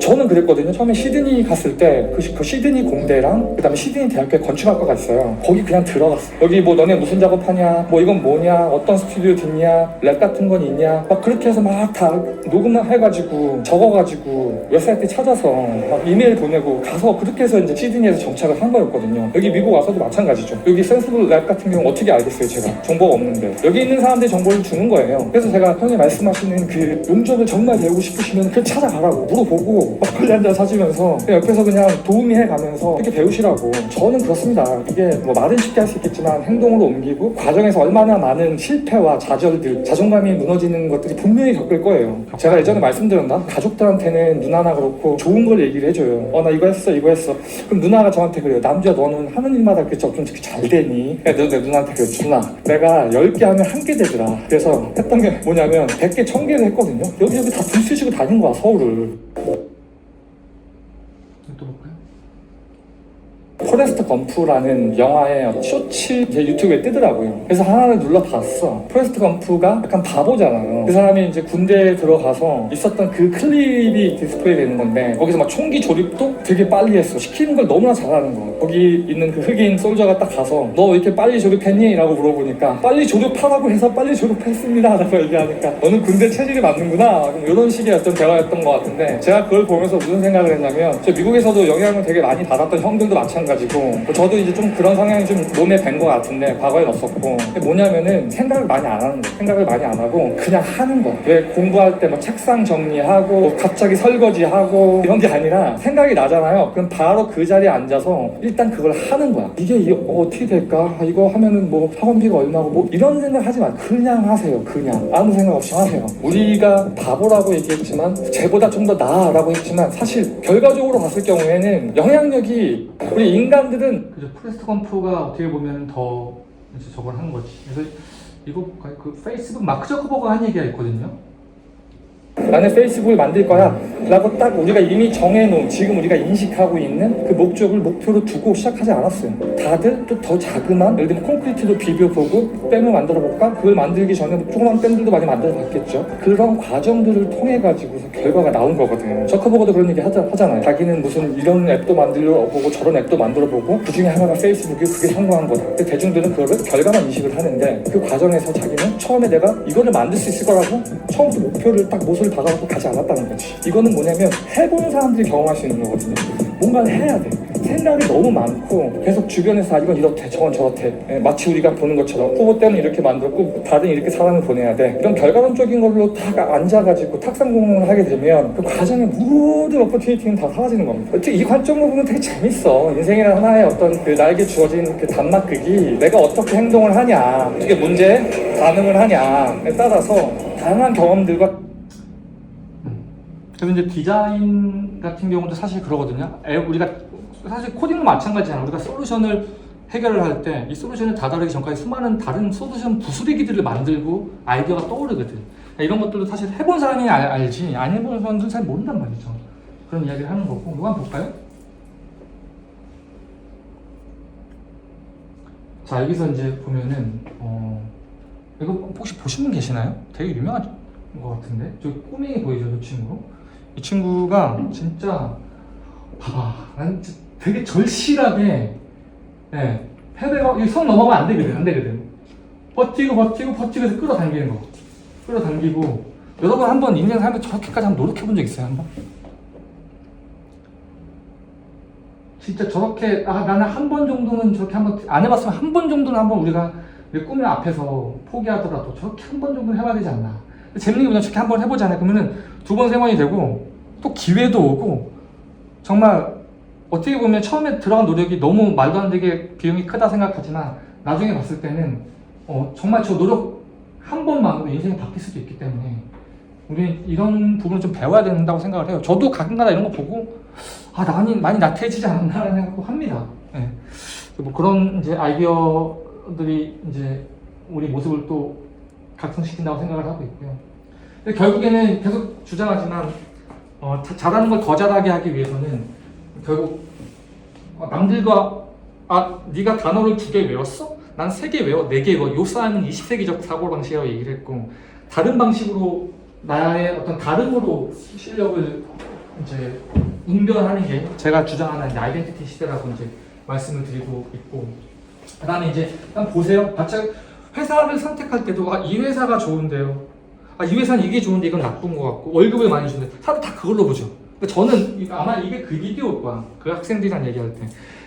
저는 그랬거든요. 처음에 시드니 갔을 때 그 시드니 공대랑 그다음에 시드니 대학교에 건축학과가 있어요. 거기 그냥 들어갔어. 여기 너네 무슨 작업하냐, 이건 뭐냐, 어떤 스튜디오 듣냐, 랩 같은 건 있냐, 막 그렇게 해서 막 다 녹음을 해가지고 적어가지고 웹사이트 찾아서 막 이메일 보내고 가서 그렇게 해서 이제 시드니에서 정착을 한 거였거든요. 여기 미국 와서도 마찬가지죠. 여기 센스블 랩 같은 경우는 어떻게 알겠어요, 제가. 정보가 없는데. 여기 있는 사람들이 정보를 주는 거예요. 그래서 제가 형이 말씀하시는 그 용접을 정말 배우고 싶으시면 그 찾아가라고 물어보고 막걸리 한잔 사주면서 옆에서 그냥 도우미 해가면서 이렇게 배우시라고. 저는 그렇습니다. 이게 말은 쉽게 할 수 있겠지만 행동으로 옮기고 과정에서 얼마나 많은 실패와 좌절들, 자존감이 무너지는 것들이 분명히 겪을 거예요. 제가 예전에 말씀드렸나? 가족들한테는 누나나 그렇고 좋은 걸 얘기를 해줘요. 나 이거 했어. 그럼 누나가 저한테 그래요. 남주야, 너는 하는 일마다 그렇게 좀 잘 되니? 내 누나한테 그래요. 누나, 내가 10개 하면 1개 되더라. 그래서 했던 게 뭐냐면 100개, 1000개를 했거든요. 여기 다 줄 쓰시고 다닌 거야, 서울을. 또 볼까요? 포레스트 검프라는 영화의 쇼츠 이제 유튜브에 뜨더라고요. 그래서 하나를 눌러봤어. 포레스트 검프가 약간 바보잖아요. 그 사람이 이제 군대에 들어가서 있었던 그 클립이 디스플레이 되는 건데 거기서 막 총기 조립도 되게 빨리 했어. 시키는 걸 너무나 잘하는 거야. 거기 있는 그 흑인 솔저가 딱 가서 너 왜 이렇게 빨리 조립했니? 라고 물어보니까 빨리 조립하라고 해서 빨리 조립했습니다 라고 얘기하니까 너는 군대 체질이 맞는구나. 이런 식의 어떤 대화였던 것 같은데 제가 그걸 보면서 무슨 생각을 했냐면 저 미국에서도 영향을 되게 많이 받았던 형들도 마찬가지고 저도 이제 좀 그런 성향이 좀 몸에 밴 것 같은데 과거엔 없었고 뭐냐면은 생각을 많이 안 하는 거예요. 생각을 많이 안 하고 그냥 하는 거. 왜 공부할 때 뭐 책상 정리하고 뭐 갑자기 설거지하고 이런 게 아니라 생각이 나잖아요. 그럼 바로 그 자리에 앉아서 일단 그걸 하는 거야. 이게 어떻게 될까? 이거 하면은 뭐 학원비가 얼마고 뭐 이런 생각 하지 마. 그냥 하세요. 그냥 아무 생각 없이 하세요. 우리가 바보라고 얘기했지만 쟤보다 좀 더 나아라고 했지만 사실 결과적으로 봤을 경우에는 영향력이 우리 인간들은 그죠. 포레스트 검프가 어떻게 보면 더 이제 저걸 한 거지. 그래서 이거 그 페이스북 마크 저커버가 한 얘기가 있거든요. 나는 페이스북을 만들 거야 라고 딱 우리가 이미 정해놓은 지금 우리가 인식하고 있는 그 목적을 목표로 두고 시작하지 않았어요. 다들 또 더 자그만 예를 들면 콘크리트도 비벼보고 댐을 만들어 볼까? 그걸 만들기 전에 조그만 댐들도 많이 만들어 봤겠죠. 그런 과정들을 통해 가지고서 결과가 나온 거거든요. 저커버거도 그런 얘기 하잖아요. 자기는 무슨 이런 앱도 만들어 보고 저런 앱도 만들어 보고 그 중에 하나가 페이스북이 그게 성공한 거다. 근데 대중들은 그거를 결과만 인식을 하는데 그 과정에서 자기는 처음에 내가 이거를 만들 수 있을 거라고 처음부터 목표를 딱 못을 박아놓고 가지 않았다는 거지. 이거는 뭐냐면 해본 사람들이 경험할 수 있는 거거든요. 뭔가를 해야 돼. 생각이 너무 많고 계속 주변에서 이건 이렇대 저건 저렇대 마치 우리가 보는 것처럼 후보 때는 이렇게 만들었고 다른 이렇게 사람을 보내야 돼. 이런 결과론적인 걸로 다 앉아가지고 탁상공론을 하게 되면 그 과정의 모든 오퍼튜니티는 다 사라지는 겁니다. 특히 이 관점으로 보면 되게 재밌어. 인생이라는 하나의 어떤 그 나에게 주어진 그 단막극이 내가 어떻게 행동을 하냐 어떻게 문제에 반응을 하냐에 따라서 다양한 경험들과 그래서 이제 디자인 같은 경우도 사실 그러거든요. 우리가 사실 코딩도 마찬가지잖아요. 우리가 솔루션을 해결을 할 때 이 솔루션을 다다르기 전까지 수많은 다른 솔루션 부스러기들을 만들고 아이디어가 떠오르거든. 이런 것들도 사실 해본 사람이 알지 안 해본 사람들은 잘 모른단 말이죠. 그런 이야기를 하는 거고. 이거 한번 볼까요? 자, 여기서 이제 보면은 이거 혹시 보신 분 계시나요? 되게 유명한 것 같은데. 저 꼬맹이 보이죠, 이 친구? 이 친구가 진짜 봐봐, 난 진짜 되게 절실하게 패배가 선 넘어가면 안 되거든. 버티고 해서 끌어당기는 거. 끌어당기고. 여러분 한번 인생 살면서 저렇게까지 한번 노력해 본 적 있어요? 한번? 진짜 저렇게 나는 한 번 정도는 저렇게 한번 안 해봤으면 한 번 정도는 한번 우리가 내 꿈의 앞에서 포기하더라도 저렇게 한 번 정도는 해봐야 되지 않나. 재밌는 게 뭐냐, 저렇게 한번 해보잖아요. 그러면은 두 번, 세 번이 되고 또 기회도 오고 정말 어떻게 보면 처음에 들어간 노력이 너무 말도 안 되게 비용이 크다 생각하지만 나중에 봤을 때는 정말 저 노력 한 번만으로 인생이 바뀔 수도 있기 때문에 우리 이런 부분을 좀 배워야 된다고 생각을 해요. 저도 가끔가다 이런 거 보고 많이 나태해지지 않았나라는 생각도 합니다. 네. 뭐 그런 이제 아이디어들이 이제 우리 모습을 또 각성시킨다고 생각을 하고 있고요. 근데 결국에는 계속 주장하지만 잘하는 걸 더 잘하게 하기 위해서는 결국 남들과 네가 단어를 2개 외웠어? 난 3개 외워, 4개 외워. 요 싸움은 20세기적 사고방식이라고 얘기를 했고 다른 방식으로 나의 어떤 다름으로 실력을 이제 웅변하는 게 제가 주장하는 이제 아이덴티티 시대라고 이제 말씀을 드리고 있고 그 다음에 이제 한번 보세요. 회사를 선택할 때도 이 회사가 좋은데요. 이 회사는 이게 좋은데 이건 나쁜 것 같고 월급을 많이 주는데 사람들 다 그걸로 보죠. 저는 아마 이게 그 비디오일 거야. 그 학생들이랑 얘기할 때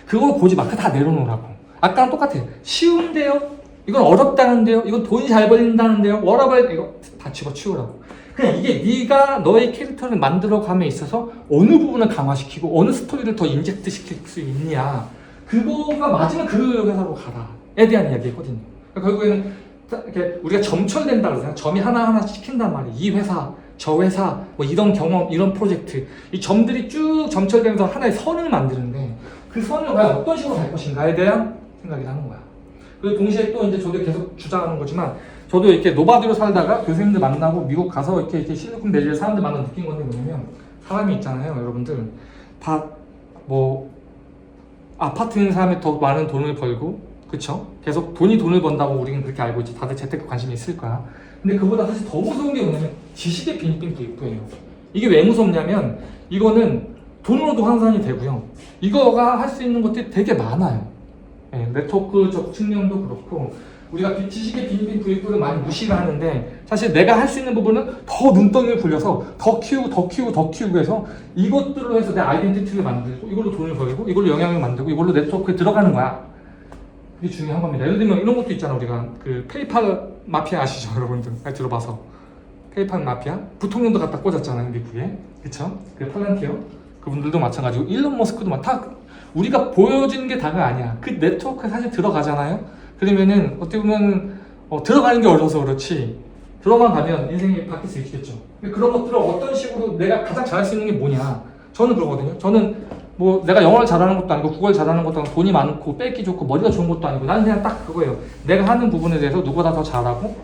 그걸 보지 마. 그거 다 내려놓으라고. 아까랑 똑같아. 쉬운데요? 이건 어렵다는데요? 이건 돈이 잘 벌린다는데요? 워라밸 이거 다 집어치우라고. 그냥 이게 네가 너의 캐릭터를 만들어감에 있어서 어느 부분을 강화시키고 어느 스토리를 더 인젝트 시킬 수 있냐 그거가 맞으면 그 회사로 가라에 대한 이야기거든요. 그러니까 결국에는 이렇게 우리가 점철된다 그러잖아요. 점이 하나하나 시킨단 말이에요. 이 회사, 저 회사, 뭐 이런 경험, 이런 프로젝트 이 점들이 쭉 점철되면서 하나의 선을 만드는데 그 선을 과연 어떤 식으로 갈 것인가에 대한 생각이 하는 거야. 그리고 동시에 또 이제 저도 계속 주장하는 거지만 저도 이렇게 노바디로 살다가 교수님들 만나고 미국 가서 이렇게 실리콘밸리에 사람들 만나 느낀 건데 뭐냐면 사람이 있잖아요, 여러분들 다 뭐 아파트 있는 사람이 더 많은 돈을 벌고, 그쵸? 계속 돈을 번다고 우리는 그렇게 알고 있지. 다들 재테크 관심이 있을 거야. 근데 그보다 사실 더 무서운 게 뭐냐면 지식의 빈빈 도입부예요. 이게 왜 무섭냐면 이거는 돈으로도 환산이 되고요. 이거가 할 수 있는 것들이 되게 많아요. 네, 네트워크적 측면도 그렇고 우리가 지식의 빈빈 도입부를 많이 무시를 하는데 사실 내가 할 수 있는 부분은 더 눈덩이를 굴려서 더 키우고 해서 이것들로 해서 내 아이덴티티를 만들고 이걸로 돈을 벌고 이걸로 영향을 만들고 이걸로 네트워크에 들어가는 거야. 그게 중요한 겁니다. 예를 들면 이런 것도 있잖아. 우리가 그 페이팔 마피아 아시죠? 여러분들 잘 들어봐서 페이팔 마피아 부통령도 갖다 꽂았잖아요. 미국에. 그쵸? 그 팔란티어 그분들도 마찬가지고 일론 머스크도 다 우리가 보여지는 게 다가 아니야. 그 네트워크에 사실 들어가잖아요. 그러면은 어떻게 보면 들어가는 게 어려워서 그렇지 들어만 가면 인생이 바뀔 수 있겠죠. 그런 것들을 어떤 식으로 내가 가장 잘할 수 있는 게 뭐냐. 저는 그러거든요. 저는 뭐 내가 영어를 잘하는 것도 아니고 국어를 잘하는 것도 아니고 돈이 많고 뺏기 좋고 머리가 좋은 것도 아니고 나는 그냥 딱 그거예요. 내가 하는 부분에 대해서 누구보다 더 잘하고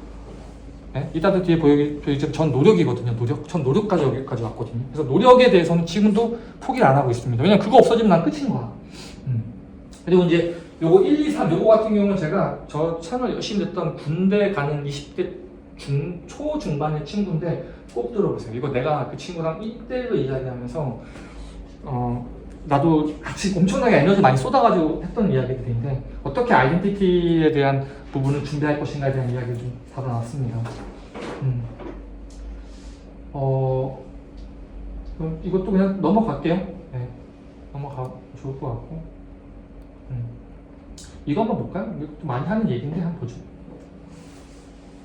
네? 이따도 뒤에 보이지만 전 노력이거든요. 전 노력까지 여기까지 왔거든요. 그래서 노력에 대해서는 지금도 포기를 안 하고 있습니다. 왜냐면 그거 없어지면 난 끝인 거야. 그리고 이제 요거 1, 2, 3 요거 같은 경우는 제가 저 채널 열심히 듣던 군대 가는 20대 초중반의 친구인데 꼭 들어보세요. 이거 내가 그 친구랑 1대1로 이야기하면서 나도 같이 엄청나게 에너지 많이 쏟아가지고 했던 이야기들인데 어떻게 아이덴티티에 대한 부분을 준비할 것인가에 대한 이야기를 좀 받아놨습니다. 그럼 이것도 그냥 넘어갈게요. 네, 넘어가 좋을 것 같고. 이거 한번 볼까요? 이것도 많이 하는 얘기인데 한번 보죠.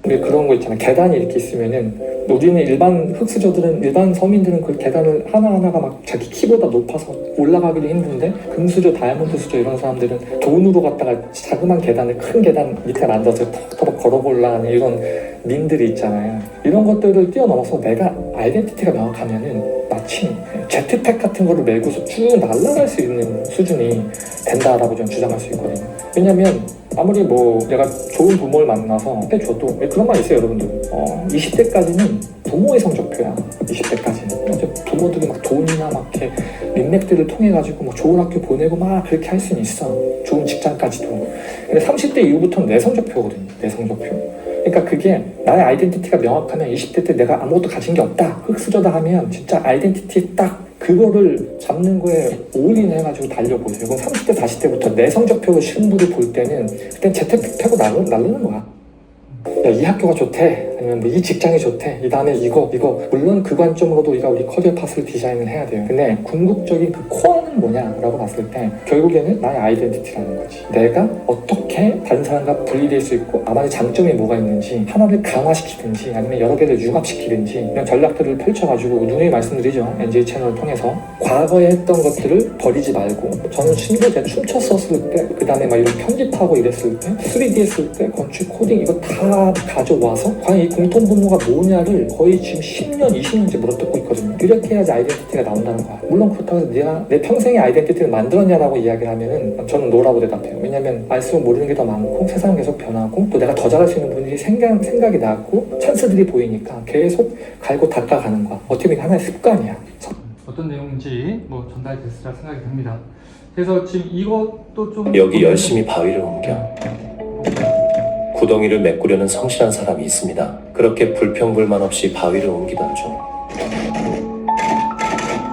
우리 그런 거 있잖아. 계단이 이렇게 있으면은 우리는 일반 흑수저들은 일반 서민들은 그 계단을 하나하나가 막 자기 키보다 높아서 올라가기도 힘든데 금수저, 다이아몬드 수저 이런 사람들은 돈으로 갖다가 자그만 계단을 큰 계단 밑에 앉아서 턱턱 걸어 올라가는 이런 민들이 있잖아요. 이런 것들을 뛰어넘어서 내가 아이덴티티가 명확하면은 마치 제트팩 같은 거를 메고서 쭉 날아갈 수 있는 수준이 된다라고 저는 주장할 수 있거든요. 왜냐면 아무리 뭐 내가 좋은 부모를 만나서 해줘도 그런 말 있어요, 여러분들. 20대까지는 부모의 성적표야. 20대까지는 부모들이 막 돈이나 막 이렇게 인맥들을 통해 가지고 뭐 좋은 학교 보내고 막 그렇게 할 수는 있어. 좋은 직장까지도. 근데 30대 이후부터는 내 성적표거든요. 내 성적표. 그러니까 그게 나의 아이덴티티가 명확하면 20대 때 내가 아무것도 가진 게 없다. 흑수저다 하면 진짜 아이덴티티 딱 그거를 잡는 거에 올인해가지고 달려보세요. 그럼 30대, 40대부터 내 성적표 승부를 볼 때는 그땐 재테크 패고 날리는 거야. 야, 이 학교가 좋대. 아니면 뭐 이 직장이 좋대. 이 다음에 이거. 물론 그 관점으로도 우리가 우리 커리어 파스를 디자인을 해야 돼요. 근데 궁극적인 그 코어는 뭐냐라고 봤을 때 결국에는 나의 아이덴티티라는 거지. 내가 어떻게 다른 사람과 분리될 수 있고 나만의 장점이 뭐가 있는지 하나를 강화시키든지 아니면 여러 개를 융합시키든지 이런 전략들을 펼쳐가지고 누누이 말씀드리죠. NJ 채널을 통해서 과거에 했던 것들을 버리지 말고 저는 심지어 제가 춤췄었을 때 그 다음에 막 이런 편집하고 이랬을 때 3D 했을 때 건축, 코딩 이거 다 가져와서 과연 이 공통분모가 뭐냐를 거의 지금 10년, 20년째 물어뜯고 있거든요. 이렇게 해야지 아이덴티티가 나온다는 거야. 물론 그렇다고 해서 내가 내 평생의 아이덴티티를 만들었냐라고 이야기를 하면은 저는 노라고 대답해요. 왜냐면 알수록 모르는 게 더 많고 세상은 계속 변하고 또 내가 더 잘할 수 있는 분들이 생각이 나고 찬스들이 보이니까 계속 갈고 닦아가는 거야. 어떻게 보면 하나의 습관이야. 어떤 내용인지 뭐 전달됐으리라 생각이 듭니다. 그래서 지금 이것도 좀 여기 열심히 바위를 옮겨 구덩이를 메꾸려는 성실한 사람이 있습니다. 그렇게 불평불만 없이 바위를 옮기던 중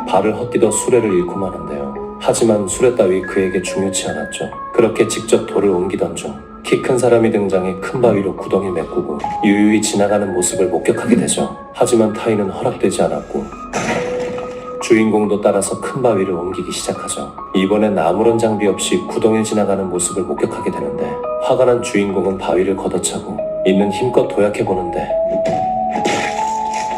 발을 헛디뎌 수레를 잃고 마는데요. 하지만 수레 따위 그에게 중요치 않았죠. 그렇게 직접 돌을 옮기던 중 키 큰 사람이 등장해 큰 바위로 구덩이를 메꾸고 유유히 지나가는 모습을 목격하게 되죠. 하지만 타인은 허락되지 않았고 주인공도 따라서 큰 바위를 옮기기 시작하죠. 이번엔 아무런 장비 없이 구덩이를 지나가는 모습을 목격하게 되는데 화가 난 주인공은 바위를 걷어차고 있는 힘껏 도약해보는데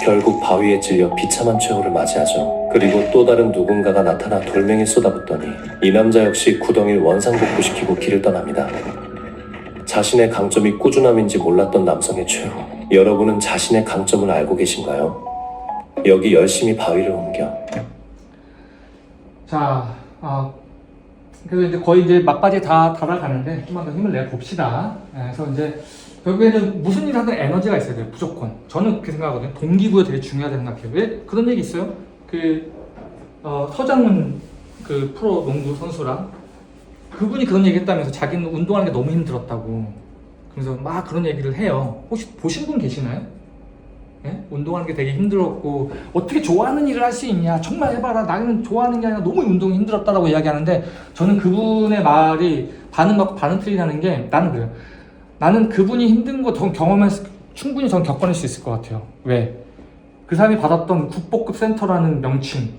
결국 바위에 찔려 비참한 최후를 맞이하죠. 그리고 또 다른 누군가가 나타나 돌멩이를 쏟아붓더니 이 남자 역시 구덩이를 원상복구시키고 길을 떠납니다. 자신의 강점이 꾸준함인지 몰랐던 남성의 최후. 여러분은 자신의 강점을 알고 계신가요? 여기 열심히 바위를 옮겨. 자, 그래서 이제 거의 이제 막바지에 다 달아가는데 좀만 더 힘을 내 봅시다. 그래서 이제 결국에는 무슨 일을 하든 에너지가 있어야 돼요. 무조건. 저는 그렇게 생각하거든요. 동기부여 되게 중요하다고 생각해요. 왜 그런 얘기 있어요? 서장훈 그 프로 농구 선수랑 그분이 그런 얘기 했다면서 자기는 운동하는 게 너무 힘들었다고. 그래서 막 그런 얘기를 해요. 혹시 보신 분 계시나요? 예? 운동하는 게 되게 힘들었고 어떻게 좋아하는 일을 할 수 있냐, 정말 해봐라, 나는 좋아하는 게 아니라 너무 운동이 힘들었다라고 이야기하는데, 저는 그분의 말이 반은 맞고 반은 틀리다는 게, 나는 그래요. 나는 그분이 힘든 거 충분히 전 겪어낼 수 있을 것 같아요. 왜? 그 사람이 받았던 국보급 센터라는 명칭,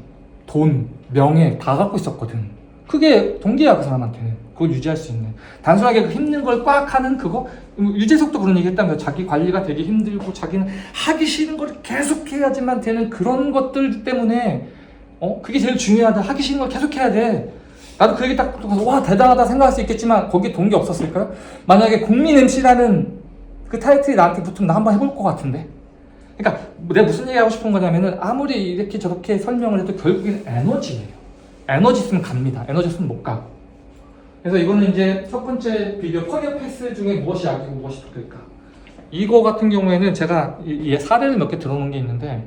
돈, 명예 다 갖고 있었거든. 그게 동기야, 그 사람한테는. 그걸 유지할 수 있는. 단순하게 그 힘든 걸 꽉 하는 그거? 유재석도 그런 얘기 했다면서. 자기 관리가 되게 힘들고 자기는 하기 싫은 걸 계속 해야지만 되는 그런 것들 때문에 그게 제일 중요하다. 하기 싫은 걸 계속 해야 돼. 나도 그 얘기 딱 듣고서 와, 대단하다 생각할 수 있겠지만 거기에 동기 없었을까요? 만약에 국민 MC라는 그 타이틀이 나한테 붙으면 나 한번 해볼 것 같은데. 그러니까 내가 무슨 얘기하고 싶은 거냐면은, 아무리 이렇게 저렇게 설명을 해도 결국엔 에너지예요. 에너지 있으면 갑니다. 에너지 없으면 못 가. 그래서 이거는 이제 첫 번째 비디오, 커리어 패스 중에 무엇이 약이고 무엇이 독일까. 이거 같은 경우에는 제가 이 사례를 몇 개 들어놓은 게 있는데,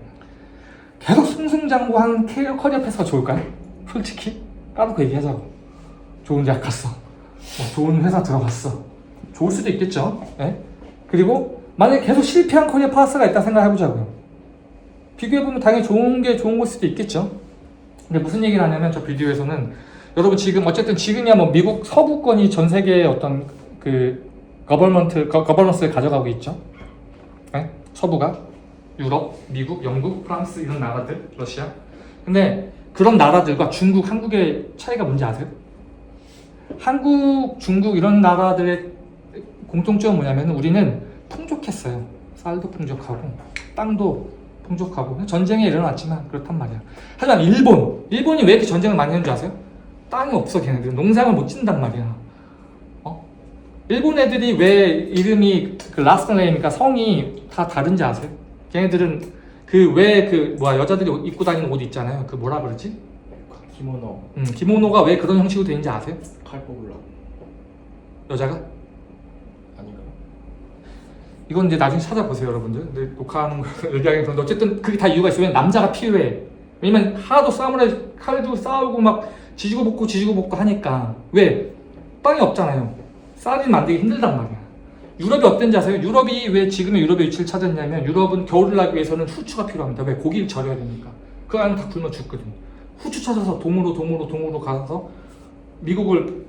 계속 승승장구한 커리어 패스가 좋을까요? 솔직히 까놓고 얘기하자고. 좋은 대학 갔어, 좋은 회사 들어갔어, 좋을 수도 있겠죠. 네? 그리고 만약에 계속 실패한 커리어 파스가 있다 생각해보자고요. 비교해보면 당연히 좋은 게 좋은 걸 수도 있겠죠. 근데 무슨 얘기를 하냐면, 저 비디오에서는 여러분 지금 어쨌든 지금이야 뭐 미국 서부권이 전 세계의 어떤 그 거버넌스를 가져가고 있죠. 네? 서부가 유럽, 미국, 영국, 프랑스 이런 나라들, 러시아. 근데 그런 나라들과 중국, 한국의 차이가 뭔지 아세요? 한국, 중국 이런 나라들의 공통점은 뭐냐면, 우리는 풍족했어요. 쌀도 풍족하고 땅도 풍족하고 전쟁이 일어났지만 그렇단 말이야. 하지만 일본이 왜 이렇게 전쟁을 많이 했는지 아세요? 땅이 없어. 걔네들은 농장을 못 짓는단 말이야. 일본 애들이 왜 이름이 그 라스트 네임이니까 성이 다 다른지 아세요? 걔네들은 여자들이 입고 다니는 옷 있잖아요. 그 뭐라 그러지? 기모노. 기모노가 왜 그런 형식으로 되는지 아세요? 칼 뽑으려고. 여자가? 아닌가? 이건 이제 나중에 찾아보세요, 여러분들. 근데 녹화하는 거 얘기하긴 그런데 어쨌든 그게 다 이유가 있어요. 왜냐면 남자가 필요해. 왜냐면 하도 사무라이 칼도 싸우고 막 지지고 볶고 하니까. 왜? 땅이 없잖아요. 쌀이 만들기 힘들단 말이야. 유럽이 어땠는지 아세요? 유럽이 왜 지금의 유럽의 위치를 찾았냐면, 유럽은 겨울을 나기 위해서는 후추가 필요합니다. 왜? 고기를 절여야 되니까. 그 안에 다 굶어 죽거든. 후추 찾아서 동으로 가서 미국을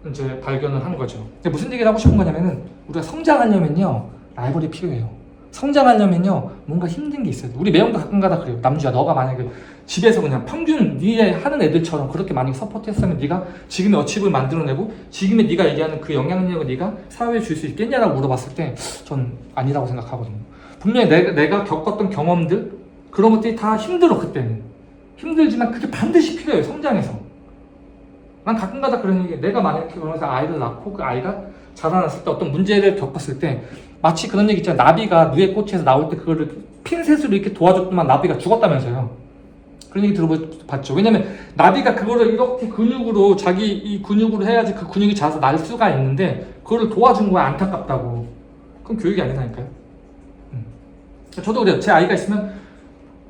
이제 발견을 한 거죠. 근데 무슨 얘기를 하고 싶은 거냐면은, 우리가 성장하려면요, 라이벌이 필요해요. 성장하려면요, 뭔가 힘든 게 있어요. 우리 매형도 가끔가다 그래요. 남주야, 너가 만약에 집에서 그냥 평균 네 하는 애들처럼 그렇게 많이 서포트했으면 네가 지금의 어치브를 만들어내고 지금의 네가 얘기하는 그 영향력을 네가 사회에 줄 수 있겠냐라고 물어봤을 때, 전 아니라고 생각하거든요. 분명히 내가 겪었던 경험들, 그런 것들이 다 힘들어. 그때는 힘들지만 그게 반드시 필요해요. 성장해서. 난 가끔가다 그런 얘기, 내가 만약에 결혼해서 아이를 낳고 그 아이가 자라났을 때 어떤 문제를 겪었을 때, 마치 그런 얘기 있잖아요. 나비가 누에 꽂혀서 나올 때 그거를 핀셋으로 이렇게 도와줬더만 나비가 죽었다면서요. 그런 얘기 들어봤죠. 왜냐면 나비가 그거를 이렇게 근육으로, 자기 이 근육으로 해야지 그 근육이 자라서 날 수가 있는데, 그거를 도와준 거야. 안타깝다고. 그럼 교육이 아니라니까요. 저도 그래요. 제 아이가 있으면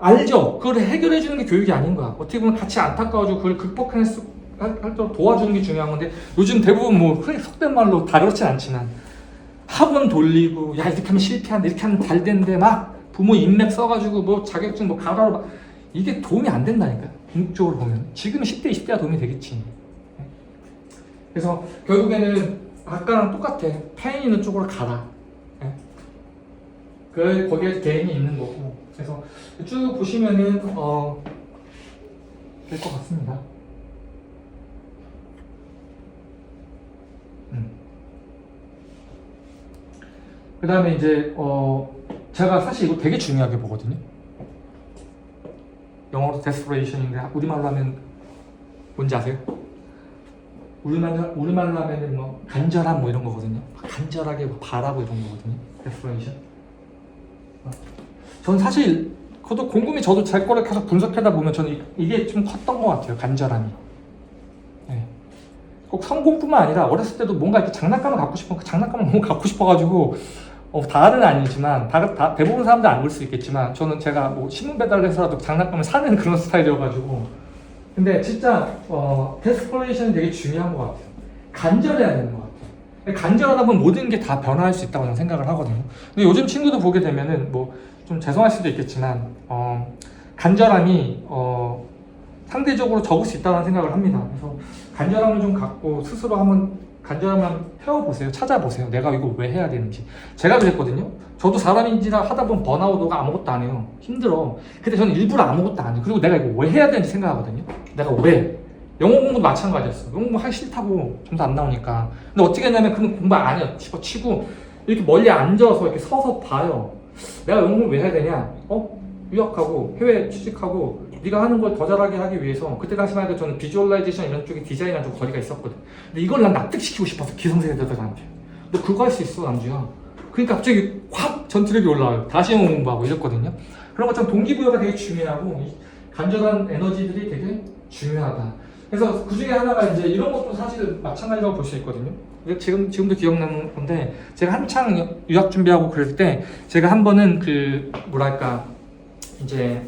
알죠. 그걸 해결해 주는 게 교육이 아닌 거야. 어떻게 보면 같이 안타까워지고 그걸 극복할 수 도와주는 게 중요한 건데, 요즘 대부분 뭐 흔히 속된 말로 다 그렇진 않지만 학원 돌리고, 야 이렇게 하면 실패한다, 이렇게 하면 잘 된대, 막 부모 인맥 써가지고 뭐 자격증 뭐 가라로 막, 이게 도움이 안 된다니까요. 궁극적으로 보면 지금은 10대 20대가 도움이 되겠지. 그래서 결국에는 아까랑 똑같아. 페인 있는 쪽으로 가라. 거기에 개인이 있는 거고. 그래서 쭉 보시면은 될 것 같습니다. 그 다음에 이제 제가 사실 이거 되게 중요하게 보거든요. 영어로 desperation인데 우리말로 하면 뭔지 아세요? 우리말로 하면은 뭐 간절함 뭐 이런 거거든요. 간절하게 뭐 바라고 이런 거거든요. desperation. 전 사실 그것도 곰곰이 저도 제 거를 계속 분석하다 보면 저는 이게 좀 컸던 것 같아요. 간절함이. 네. 꼭 성공뿐만 아니라 어렸을 때도 뭔가 이렇게 장난감을 갖고 싶어, 그 장난감을 너무 갖고 싶어가지고 다는 아니지만 다 대부분 사람들 안 그럴 수 있겠지만, 저는 제가 뭐 신문 배달을 해서라도 장난감을 사는 그런 스타일이어가지고. 근데 진짜 데스퍼레이션이 되게 중요한 것 같아요. 간절해야 되는 것 같아요. 간절하다 보면 모든 게 다 변화할 수 있다고 저는 생각을 하거든요. 근데 요즘 친구들 보게 되면은 뭐 좀 죄송할 수도 있겠지만 간절함이 상대적으로 적을 수 있다는 생각을 합니다. 그래서 간절함을 좀 갖고 스스로 한번 간절함을 해보세요. 찾아보세요. 내가 이거 왜 해야 되는지. 제가 그랬거든요. 저도 사람인지라 하다 보면 번아웃오가 아무것도 안 해요. 힘들어. 근데 저는 일부러 아무것도 안 해요. 그리고 내가 이거 왜 해야 되는지 생각하거든요. 내가 왜? 영어 공부도 마찬가지였어. 영어 공부 하기 싫다고 점수 안 나오니까. 근데 어떻게 했냐면 그는 공부 안 해요. 집어치고 이렇게 멀리 앉아서 이렇게 서서 봐요. 내가 영어 공부 왜 해야 되냐? 유학하고 해외 취직하고 네가 하는 걸 더 잘하게 하기 위해서 그때 당시만 해도 저는 비주얼라이제이션 이런 쪽에 디자인이랑 좀 거리가 있었거든. 근데 이걸 난 납득시키고 싶어서 기성세대들한테 너 그거 할 수 있어 남주야. 그러니까 갑자기 확 전투력이 올라와요. 다시 영어 공부하고 이랬거든요. 그런 것처럼 동기부여가 되게 중요하고 이 간절한 에너지들이 되게 중요하다. 그래서 그 중에 하나가 이제 이런 것도 사실 마찬가지라고 볼 수 있거든요. 지금도 기억나는 건데 제가 한창 유학 준비하고 그럴 때 제가 한 번은 그 뭐랄까 이제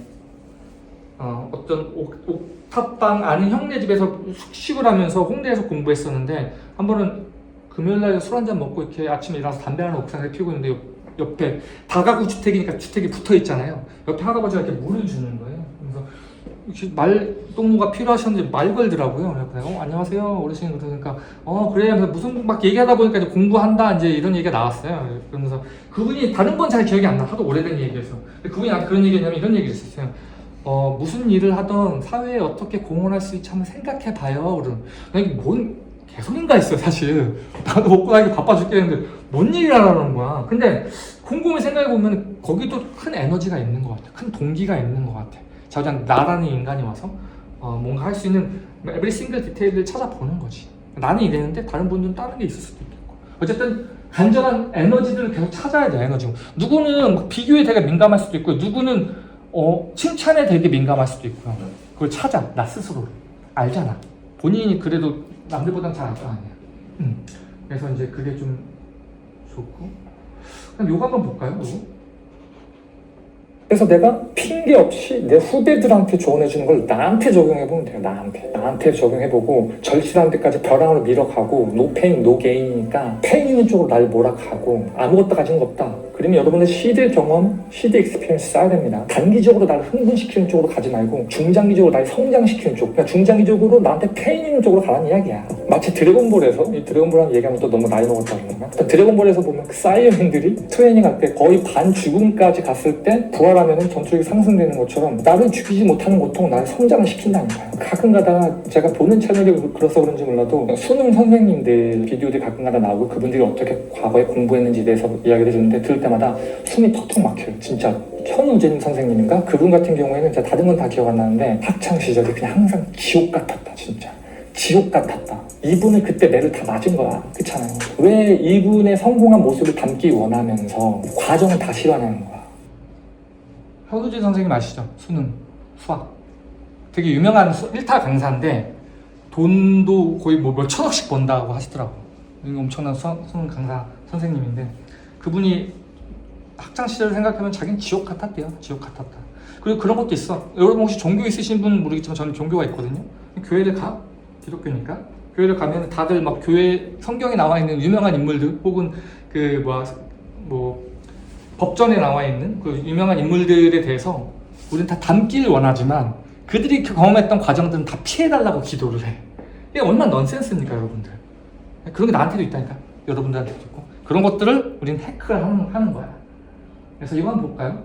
어떤 옥탑방 아는 형네 집에서 숙식을 하면서 홍대에서 공부했었는데 한 번은 금요일날 술 한잔 먹고 이렇게 아침에 일어나서 담배 하나 옥상에 피우고 있는데 옆에 다가구 주택이니까 주택이 붙어 있잖아요. 옆에 할아버지가 이렇게 물을 주는 거예요. 그래서 혹시 말동무가 필요하셨는지 말 걸더라고요. 그래서 내가 안녕하세요 어르신 그러니까 그래 하면서 무슨 막 얘기하다 보니까 이제 공부한다 이제 이런 얘기가 나왔어요. 그러면서 그분이 다른 건 잘 기억이 안 나. 하도 오래된 얘기여서. 그분이 나한테 그런 얘기했냐면 이런 얘기를 했었어요. 무슨 일을 하던 사회에 어떻게 공헌할 수 있지 한번 생각해 봐요. 그럼 이게 뭔 개소리인가 했어요 사실. 나도 먹고 살기 바빠 죽겠는데 뭔 얘기를 하라는 거야. 근데 곰곰이 생각해 보면 거기도 큰 에너지가 있는 것 같아. 큰 동기가 있는 것 같아. 자, 그냥 나라는 인간이 와서 뭔가 할 수 있는 every single 디테일을 찾아보는 거지. 나는 이랬는데 다른 분들은 다른 게 있을 수도 있겠고. 어쨌든 간절한 에너지들을 계속 찾아야 돼. 에너지. 누구는 비교에 되게 민감할 수도 있고, 누구는 칭찬에 되게 민감할 수도 있고요. 그걸 찾아. 나 스스로를 알잖아. 본인이 그래도 남들보단 잘 알 거 아니야. 그래서 이제 그게 좀 좋고. 그럼 요거 한번 볼까요? 요거? 그래서 내가 핑계 없이 내 후배들한테 조언해주는 걸 나한테 적용해보면 돼요. 나한테 적용해보고 절실한 데까지 벼랑으로 밀어가고 노 페인 노 게인이니까 페인 있는 쪽으로 날 몰아가고 아무것도 가진 거 없다. 그러면 여러분들 시드 경험, 시드 익스피리언스 쌓아야 됩니다. 단기적으로 날 흥분시키는 쪽으로 가지 말고 중장기적으로 날 성장시키는 쪽. 그러니까 중장기적으로 나한테 페인 있는 쪽으로 가라는 이야기야. 마치 드래곤볼에서 이 드래곤볼하는 얘기하면 또 너무 나이 먹었다 그런가? 드래곤볼에서 보면 그 사이어맨들이 트레이닝 할 때 거의 반 죽음까지 갔을 때 부활하면은 전투력이 상승되는 것처럼 나를 죽이지 못하는 고통 나를 성장을 시킨다니까요. 가끔 가다가 제가 보는 채널이 그래서 그런지 몰라도 수능 선생님들 비디오들이 가끔 가다 나오고 그분들이 어떻게 과거에 공부했는지에 대해서 이야기를 해주는데 들을 때마다 숨이 턱턱 막혀요. 진짜 현우진 선생님인가? 그분 같은 경우에는 제가 다른 건 다 기억 안 나는데 학창 시절이 그냥 항상 지옥 같았다. 진짜 지옥 같았다. 이분은 그때 매를 다 맞은 거야. 그렇잖아요. 왜 이분의 성공한 모습을 담기 원하면서 과정을 다 싫어하는 거야. 현우진 선생님 아시죠? 수능, 수학 되게 유명한 1타 강사인데 돈도 거의 뭐 몇천억씩 번다고 하시더라고요. 엄청난 수능 강사 선생님인데 그분이 학창시절을 생각하면 자기는 지옥 같았대요. 지옥 같았다. 그리고 그런 것도 있어. 여러분 혹시 종교 있으신 분은 모르겠지만 저는 종교가 있거든요. 교회를 가? 기독교니까 교회를 가면 다들 막 교회 성경에 나와 있는 유명한 인물들 혹은 그 법전에 나와 있는 그 유명한 인물들에 대해서 우리는 다 닮기를 원하지만 그들이 경험했던 과정들은 다 피해달라고 기도를 해. 이게 얼마나 넌센스입니까 여러분들. 그런 게 나한테도 있다니까. 여러분들한테도 있고. 그런 것들을 우리는 해크를 하는 거야. 그래서 이거 한번 볼까요?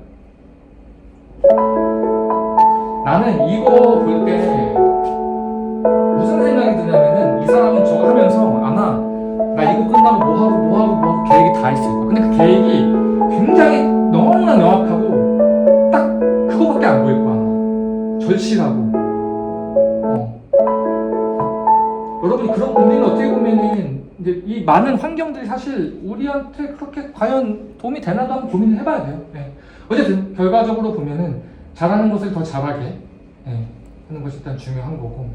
나는 이거 볼 때 무슨 생각이 드냐면은 이 사람은 저거 하면서 아마 나 이거 끝나고 뭐하고 계획이 다 있을 거야. 근데 그 계획이 굉장히 너무나 명확하고 딱 그거밖에 안 보일 거야. 아마. 절실하고. 여러분 우리는 어떻게 보면은 이제 이 많은 환경들이 사실 우리한테 그렇게 과연 도움이 되나도 한번 고민을 해봐야 돼요. 네. 어쨌든 결과적으로 보면은 잘하는 것을 더 잘하게 하는 것이 일단 중요한 거고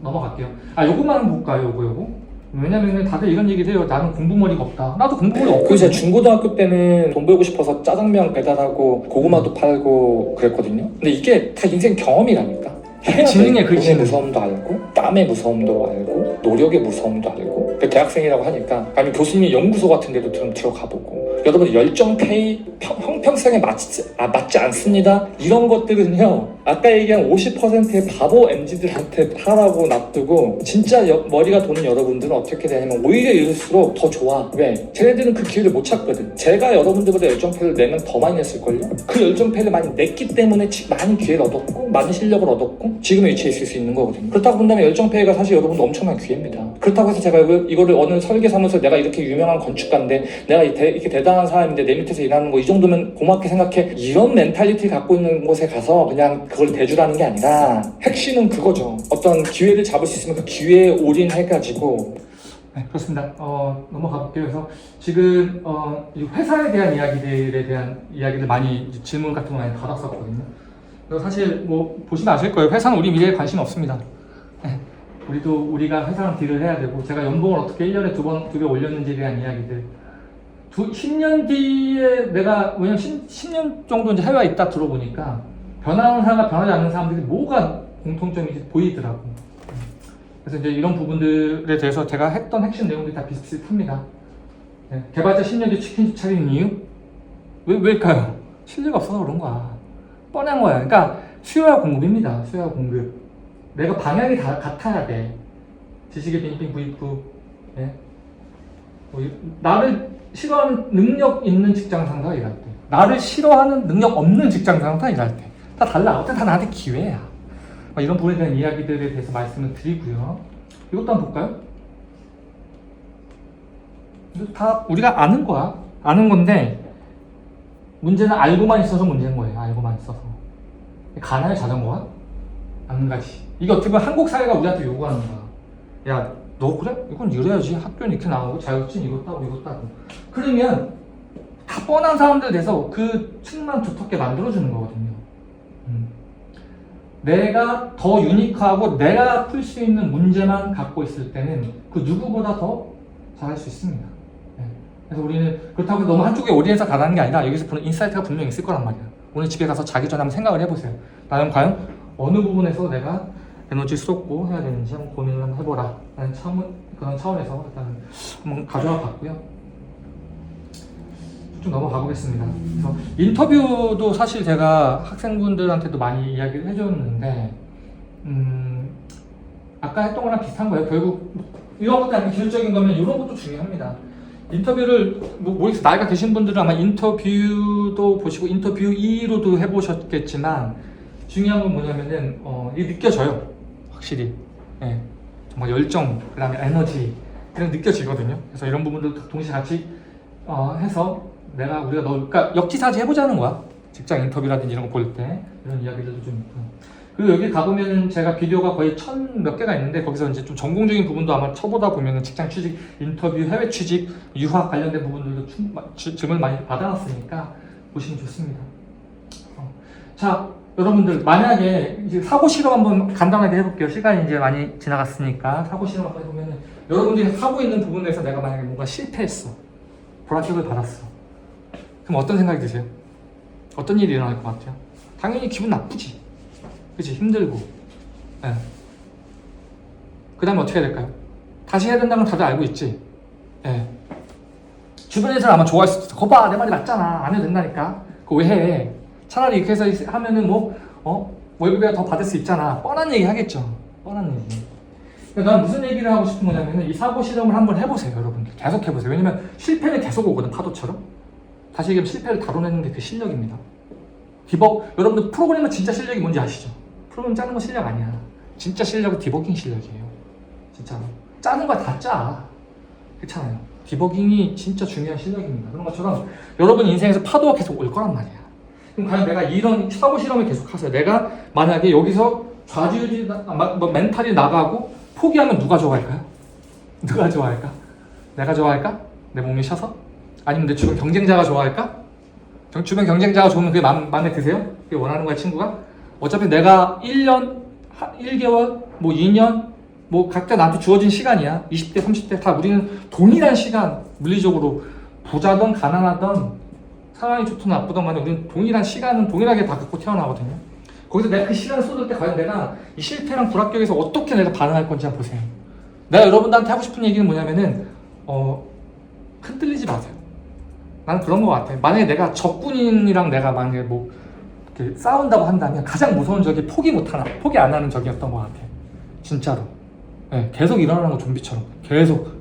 넘어갈게요. 요거만 한번 볼까요? 요거. 왜냐면은 다들 이런 얘기를 해요. 나는 공부머리가 없다. 나도 공부머리 없고. 제가 중고등학교 때는 돈 벌고 싶어서 짜장면 배달하고 고구마도 팔고 그랬거든요. 근데 이게 다 인생 경험이라니까. 해야 지능의 돼. 그 돈의 지능. 무서움도 알고 땀의 무서움도 알고 노력의 무서움도 알고 그 대학생이라고 하니까 아니면 교수님 연구소 같은 데도 좀 들어가 보고 여러분 열정페이 형평성에 맞지 않습니다. 이런 것들은요 아까 얘기한 50%의 바보 MZ들한테 하라고 놔두고 진짜 머리가 도는 여러분들은 어떻게 되냐면 오히려 이럴수록 더 좋아. 왜? 쟤네들은 그 기회를 못 찾거든. 제가 여러분들보다 열정페이를 내면 더 많이 냈을걸요? 그 열정페이를 많이 냈기 때문에 많은 기회를 얻었고 많은 실력을 얻었고 지금의 위치에 있을 수 있는 거거든요. 그렇다고 본다면 열정페이가 사실 여러분도 엄청난 기회입니다. 그렇다고 해서 제가 이거를 어느 설계사무소 내가 이렇게 유명한 건축가인데 내가 이렇게 대단한 사람인데 내 밑에서 일하는 거 이 정도면 고맙게 생각해. 이런 멘탈리티를 갖고 있는 곳에 가서 그냥 그걸 대주라는 게 아니라 핵심은 그거죠. 어떤 기회를 잡을 수 있으면 그 기회에 올인해가지고 네, 그렇습니다. 넘어가 볼게요. 그래서 지금 이 회사에 대한 이야기들에 대한 이야기를 많이 질문 같은 거 많이 받았었거든요. 그래서 사실 뭐 보시면 아실 거예요. 회사는 우리 미래에 관심 없습니다. 네, 우리가 회사랑 딜을 해야 되고 제가 연봉을 어떻게 1년에 두 배 올렸는지에 대한 이야기들 10년 뒤에 내가 왜냐면 10년 정도 이제 해외에 있다 들어보니까 변하는 사람과 변하지 않는 사람들이 뭐가 공통점인지 보이더라고. 그래서 이제 이런 부분들에 대해서 제가 했던 핵심 내용들이 다 비슷비슷합니다. 네, 개발자 10년 뒤 치킨집 차리는 이유? 왜일까요? 실력 없어서 그런 거야. 뻔한 거야. 그러니까 수요와 공급입니다. 수요와 공급. 내가 방향이 다 같아야 돼. 지식의 빙빙 부익부. 네? 나를 싫어하는 능력 있는 직장 상사가 일할 때, 나를 싫어하는 능력 없는 직장 상사가 일할 때, 다 달라. 어쨌든 다 나한테 기회야. 이런 부분에 대한 이야기들에 대해서 말씀을 드리고요. 이것도 한번 볼까요? 이거 다 우리가 아는 거야. 아는 건데 문제는 알고만 있어서 문제인 거예요. 알고만 있어서. 가나요 자전거가? 안 가지. 이게 어떻게 보면 한국 사회가 우리한테 요구하는 거야. 야, 너 그래? 이건 이래야지. 학교는 이렇게 나오고 자격증 이거 따고. 그러면 다 뻔한 사람들 돼서 그 층만 두텁게 만들어주는 거거든요. 내가 더 유니크하고 내가 풀 수 있는 문제만 갖고 있을 때는 그 누구보다 더 잘할 수 있습니다. 네. 그래서 우리는 그렇다고 해서 너무 한쪽에 올인해서 가라는 게 아니라 여기서 보는 인사이트가 분명히 있을 거란 말이야. 오늘 집에 가서 자기 전에 한번 생각을 해보세요. 나는 과연 어느 부분에서 내가 에너지 쏟고 해야 되는지 한번 고민을 한번 해보라 라는 그런 차원에서 일단 한번 가져와 봤고요. 좀 넘어가 보겠습니다. 그래서 인터뷰도 사실 제가 학생분들한테도 많이 이야기를 해줬는데 아까 했던 거랑 비슷한 거예요. 결국 이런 것도 아니고 기술적인 거면 이런 것도 중요합니다. 인터뷰를 모르겠어요. 나이가 드신 분들은 아마 인터뷰도 보시고 인터뷰이로도 해보셨겠지만 중요한 건 뭐냐면은 이게 느껴져요. 확실히. 네. 정말 열정, 그 다음에 에너지 그냥 느껴지거든요. 그래서 이런 부분도 동시에 같이 해서 우리가 그러니까 역지사지 해보자는 거야. 직장 인터뷰라든지 이런 거 볼 때 이런 이야기들도 좀 있고. 그리고 여기 가보면은 제가 비디오가 거의 1000몇 개가 있는데 거기서 이제 좀 전공적인 부분도 아마 쳐보다 보면은 직장 취직, 인터뷰, 해외 취직, 유학 관련된 부분들도 질문을 많이 받아놨으니까 보시면 좋습니다. 자, 여러분들 만약에 이제 사고 실험 한번 간단하게 해볼게요. 시간이 이제 많이 지나갔으니까 사고 실험 한번 해보면은 여러분들이 하고 있는 부분에서 내가 만약에 뭔가 실패했어, 불합격을 받았어. 그럼 어떤 생각이 드세요? 어떤 일이 일어날 것 같아요? 당연히 기분 나쁘지. 그치? 힘들고. 네. 그 다음에 어떻게 해야 될까요? 다시 해야 된다는 건 다들 알고 있지? 네. 주변에서는 아마 좋아할 수도 있어. 거봐, 내 말이 맞잖아. 안 해도 된다니까. 그거 왜 해? 차라리 이렇게 해서 하면은 월급이 더 받을 수 있잖아. 뻔한 얘기 하겠죠. 뻔한 얘기. 그러니까 난 무슨 얘기를 하고 싶은 거냐면은 이 사고 실험을 한번 해보세요, 여러분들. 계속 해보세요. 왜냐면 실패는 계속 오거든, 파도처럼. 다시 얘기하면 실패를 다뤄내는 게 그 실력입니다. 여러분들 프로그래머 진짜 실력이 뭔지 아시죠? 프로그램 짜는 건 실력 아니야. 진짜 실력은 디버깅 실력이에요. 진짜. 짜는 거 다 짜. 그렇잖아요. 디버깅이 진짜 중요한 실력입니다. 그런 것처럼 여러분 인생에서 파도가 계속 올 거란 말이야. 그럼 과연 내가 이런 사고 실험을 계속 하세요. 내가 만약에 여기서 좌지우지 멘탈이 나가고 포기하면 누가 좋아할까요? 누가 좋아할까? 내가 좋아할까? 내 몸이 쉬어서? 아니면 내 주변 경쟁자가 좋아할까? 주변 경쟁자가 좋으면 그게 마음에 드세요? 그게 원하는 거야, 친구가? 어차피 내가 1년, 1개월, 2년, 각자 나한테 주어진 시간이야. 20대, 30대 다 우리는 동일한 시간, 물리적으로 부자든 가난하든 상황이 좋든 나쁘든 간에 우리는 동일한 시간은 동일하게 다 갖고 태어나거든요. 거기서 내가 그 시간을 쏟을 때 과연 내가 이 실패랑 불합격에서 어떻게 내가 반응할 건지 한번 보세요. 내가 여러분들한테 하고 싶은 얘기는 뭐냐면은 흔들리지 마세요. 나는 그런 것 같아. 만약에 내가 적군이랑 내가 만약에 뭐 이렇게 싸운다고 한다면 가장 무서운 적이 포기 포기 안 하는 적이었던 것 같아. 진짜로. 네, 계속 일어나는 거 좀비처럼. 계속.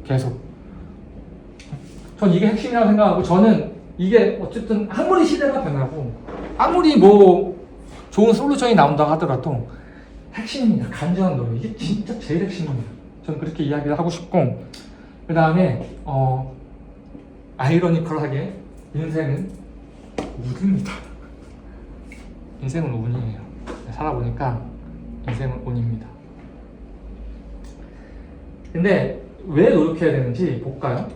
전 이게 핵심이라고 생각하고, 저는 이게 어쨌든 아무리 시대가 변하고 아무리 뭐 좋은 솔루션이 나온다고 하더라도 핵심입니다. 간절한 노력. 이게 진짜 제일 핵심입니다. 저는 그렇게 이야기를 하고 싶고, 그 다음에 아이러니컬하게 인생은 운입니다. 인생은 운이에요. 살아보니까 인생은 운입니다. 근데 왜 노력해야 되는지 볼까요?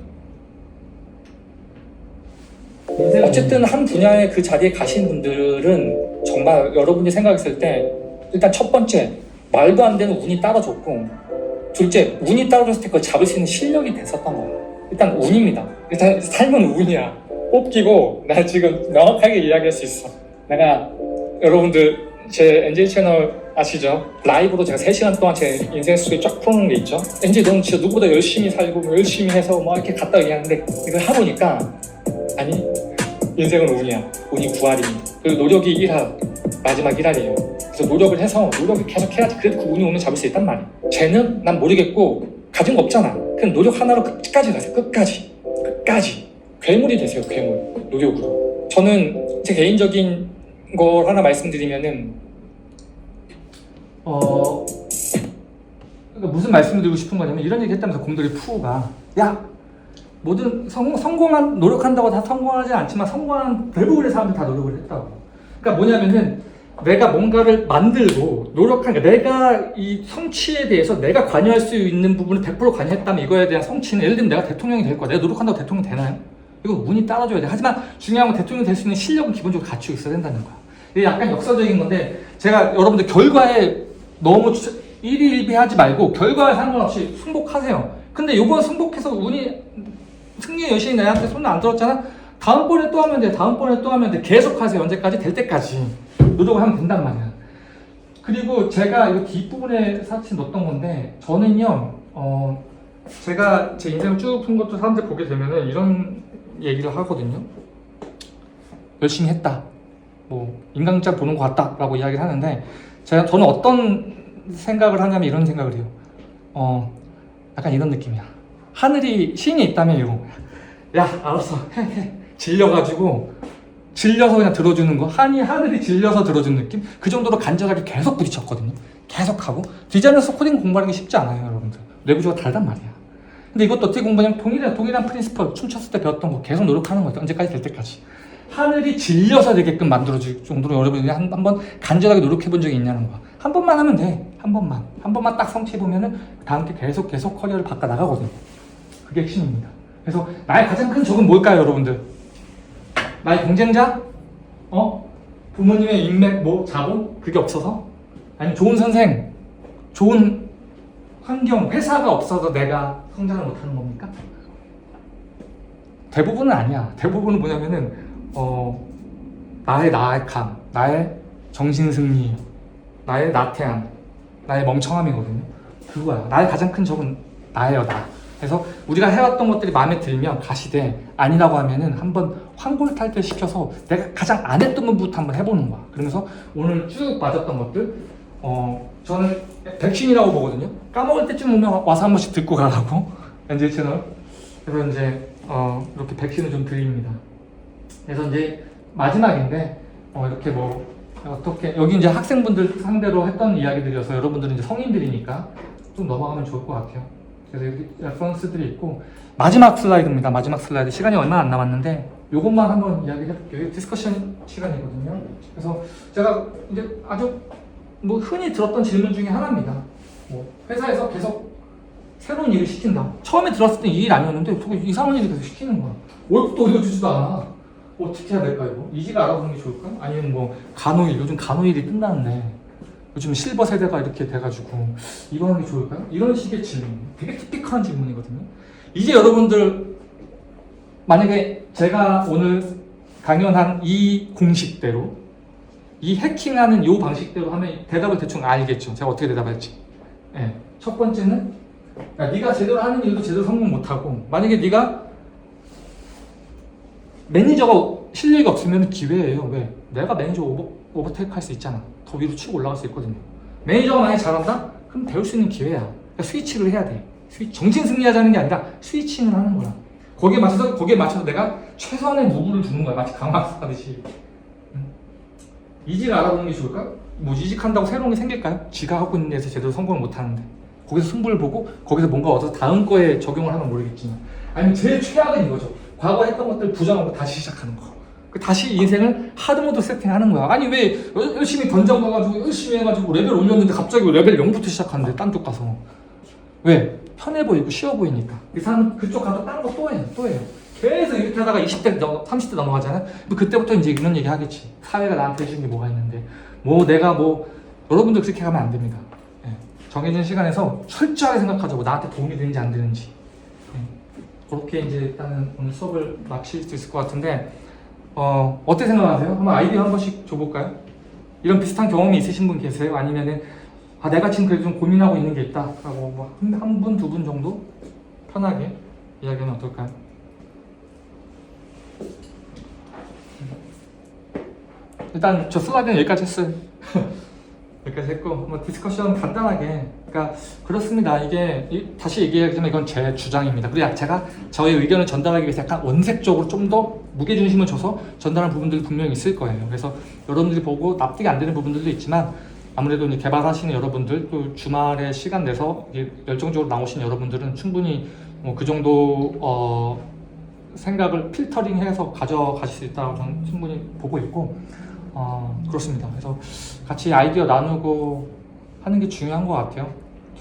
어쨌든 한 분야의 그 자리에 가신 분들은 정말 여러분이 생각했을 때 일단 첫 번째, 말도 안 되는 운이 따라줬고, 둘째, 운이 따라줬을 때 그걸 잡을 수 있는 실력이 됐었던 거예요. 일단 운입니다. 일단 삶은 운이야. 뽑기고, 나 지금 명확하게 이야기할 수 있어. 내가 여러분들 제 NJ 채널 아시죠? 라이브로 제가 3시간 동안 제 인생 스토리 쫙 풀어놓은 게 있죠? NJ 너는 진짜 누구보다 열심히 살고 뭐 열심히 해서 뭐 이렇게 갔다 얘기하는데, 이걸 해보니까 아니, 인생은 운이야. 운이 9할입니다. 그리고 노력이 1할, 마지막 1할이에요. 그래서 노력을 해서 노력을 계속 해야지 그래도 그 운이 오면 잡을 수 있단 말이야. 쟤는 난 모르겠고 가진 거 없잖아. 그냥 노력 하나로 끝까지 가세요. 끝까지. 괴물이 되세요. 괴물. 노력으로. 저는 제 개인적인 걸 하나 말씀드리면은 그러니까 무슨 말씀을 드리고 싶은 거냐면, 이런 얘기 했다면서 곰돌이 푸우가, 야, 모든 성공한 노력한다고 다 성공하지 않지만 성공한 대부분의 사람들 다 노력을 했다고. 그러니까 뭐냐면은 내가 뭔가를 만들고 노력한, 내가 이 성취에 대해서 내가 관여할 수 있는 부분을 100% 관여했다면 이거에 대한 성취는, 예를 들면 내가 대통령이 될 거야. 내가 노력한다고 대통령 되나요? 이거 운이 따라줘야 돼. 하지만 중요한 건 대통령이 될 수 있는 실력은 기본적으로 갖추고 있어야 된다는 거야. 이게 약간 역사적인 건데, 제가 여러분들 결과에 너무 일희일비하지 말고 결과에 상관없이 승복하세요. 근데 이번 승복해서 운이 승리의 여신이 내한테 손을 안 들었잖아? 다음번에 또 하면 돼. 다음번에 또 하면 돼. 계속 하세요. 언제까지? 될 때까지. 노력을 하면 된단 말이야. 그리고 제가 이거 뒷부분에 사실 넣었던 건데, 저는요, 제가 제 인생을 쭉 푼 것도 사람들 보게 되면은 이런 얘기를 하거든요. 열심히 했다. 뭐, 인간극장 보는 것 같다. 라고 이야기를 하는데, 저는 어떤 생각을 하냐면 이런 생각을 해요. 약간 이런 느낌이야. 하늘이 신이 있다면 이거, 야 알았어 해 질려서 그냥 들어주는 거. 하늘이 질려서 들어주는 느낌. 그 정도로 간절하게 계속 부딪혔거든요. 계속하고. 디자이너에서 코딩 공부하는 게 쉽지 않아요, 여러분들. 뇌구조가 다르단 말이야. 근데 이것도 어떻게 공부하냐면 동일한 프린시플, 춤췄을 때 배웠던 거 계속 노력하는 거예요. 언제까지? 될 때까지. 하늘이 질려서 되게끔 만들어줄 정도로 여러분들이 한번 간절하게 노력해 본 적이 있냐는 거야. 한 번만 하면 돼. 한 번만 딱 성취해 보면은 다음 게 계속 커리어를 바꿔 나가거든요. 그게 핵심입니다. 그래서 나의 가장 큰 적은 뭘까요, 여러분들? 나의 경쟁자? 부모님의 인맥, 자본? 그게 없어서? 아니면 좋은 선생, 좋은 환경, 회사가 없어서 내가 성장을 못하는 겁니까? 대부분은 아니야. 대부분은 뭐냐면은 나의 나약함, 나의 정신승리, 나의 나태함, 나의 멍청함이거든요. 그거야. 나의 가장 큰 적은 나예요, 나. 그래서 우리가 해왔던 것들이 마음에 들면 가시되, 아니라고 하면은 한번 환골탈퇴 시켜서 내가 가장 안 했던 것부터 한번 해보는 거야. 그러면서 오늘 쭉 맞았던 것들, 저는 백신이라고 보거든요. 까먹을 때쯤 오면 와서 한 번씩 듣고 가라고. NJ 채널. 그래서 이제 이렇게 백신을 좀 드립니다. 그래서 이제 마지막인데, 이렇게 어떻게, 여기 이제 학생분들 상대로 했던 이야기들이어서 여러분들은 이제 성인들이니까 좀 넘어가면 좋을 것 같아요. 그래서 여기 레퍼런스들이 있고, 마지막 슬라이드입니다. 마지막 슬라이드. 시간이 얼마 안 남았는데 요것만 한번 이야기해 볼게요. 디스커션 시간이거든요. 그래서 제가 이제 아주 흔히 들었던 질문 중에 하나입니다. 회사에서 계속 새로운 일을 시킨다. 처음에 들었을 때 이 일 아니었는데 이상한 일을 계속 시키는 거야. 월급도 올려주지도 않아. 어떻게 해야 될까 이거? 이지가 알아보는 게 좋을까? 아니면 간호일, 요즘 간호일이 뜬다는데 요즘 실버 세대가 이렇게 돼가지고 이거 하는 게 좋을까요? 이런 식의 질문, 되게 티피컬한 질문이거든요. 이제 여러분들 만약에 제가 오늘 강연한 이 공식대로 이 해킹하는 요 방식대로 하면 대답을 대충 알겠죠. 제가 어떻게 대답할지. 예. 첫 번째는 야, 네가 제대로 하는 일도 제대로 성공 못하고 만약에 네가 매니저가 실력이 없으면 기회예요. 왜? 내가 매니저 오버테이크 할 수 있잖아. 더 위로 치고 올라갈 수 있거든요. 매니저가 만약에 잘한다? 그럼 배울 수 있는 기회야. 그러니까 스위치를 해야 돼. 정신 승리하자는 게 아니라 스위칭을 하는 거야. 거기에 맞춰서 내가 최소한의 무구를 주는 거야. 마치 강박사 하듯이. 이직을 알아보는 게 좋을까? 뭐 이직한다고 새로운 게 생길까요? 지가 하고 있는 데서 제대로 성공을 못 하는데 거기서 승부를 보고 거기서 뭔가 얻어서 다음 거에 적용을 하면 모르겠지만 아니면 제일 최악은 이거죠. 과거에 했던 것들 부정하고 다시 시작하는 거. 다시 인생을 하드모드 세팅하는 거야. 아니 왜 열심히 던져가지고 열심히 해가지고 레벨 올렸는데 갑자기 레벨 0부터 시작하는데 딴 쪽 가서 왜? 편해 보이고 쉬워 보이니까 이 사람은 그쪽 가서 딴 거 또 해요. 계속 이렇게 하다가 20대 30대 넘어가잖아요. 그때부터 이제 이런 얘기 하겠지. 사회가 나한테 해준 게 뭐가 있는데 내가 여러분들 그렇게 가면 안 됩니다. 예. 정해진 시간에서 철저하게 생각하자고 나한테 도움이 되는지 안 되는지. 예. 그렇게 이제 일단은 오늘 수업을 마칠 수 있을 것 같은데 어떻게 생각하세요? 한번 아이디어 한 번씩 줘볼까요? 이런 비슷한 경험이 있으신 분 계세요? 아니면은 내가 지금 그래도 좀 고민하고 있는 게 있다 하고 한 분, 두 분 정도 편하게 이야기하면 어떨까요? 일단 저 슬라이드는 여기까지 했어요. 여기까지 했고 디스커션 간단하게 그러니까 그렇습니다. 이게 다시 얘기하지만 이건 제 주장입니다. 그리고 제가 저의 의견을 전달하기 위해서 약간 원색적으로 좀 더 무게중심을 줘서 전달한 부분들이 분명히 있을 거예요. 그래서 여러분들이 보고 납득이 안 되는 부분들도 있지만 아무래도 이제 개발하시는 여러분들 또 주말에 시간 내서 열정적으로 나오신 여러분들은 충분히 그 정도 생각을 필터링해서 가져가실 수 있다고 저는 충분히 보고 있고 그렇습니다. 그래서 같이 아이디어 나누고 하는 게 중요한 것 같아요.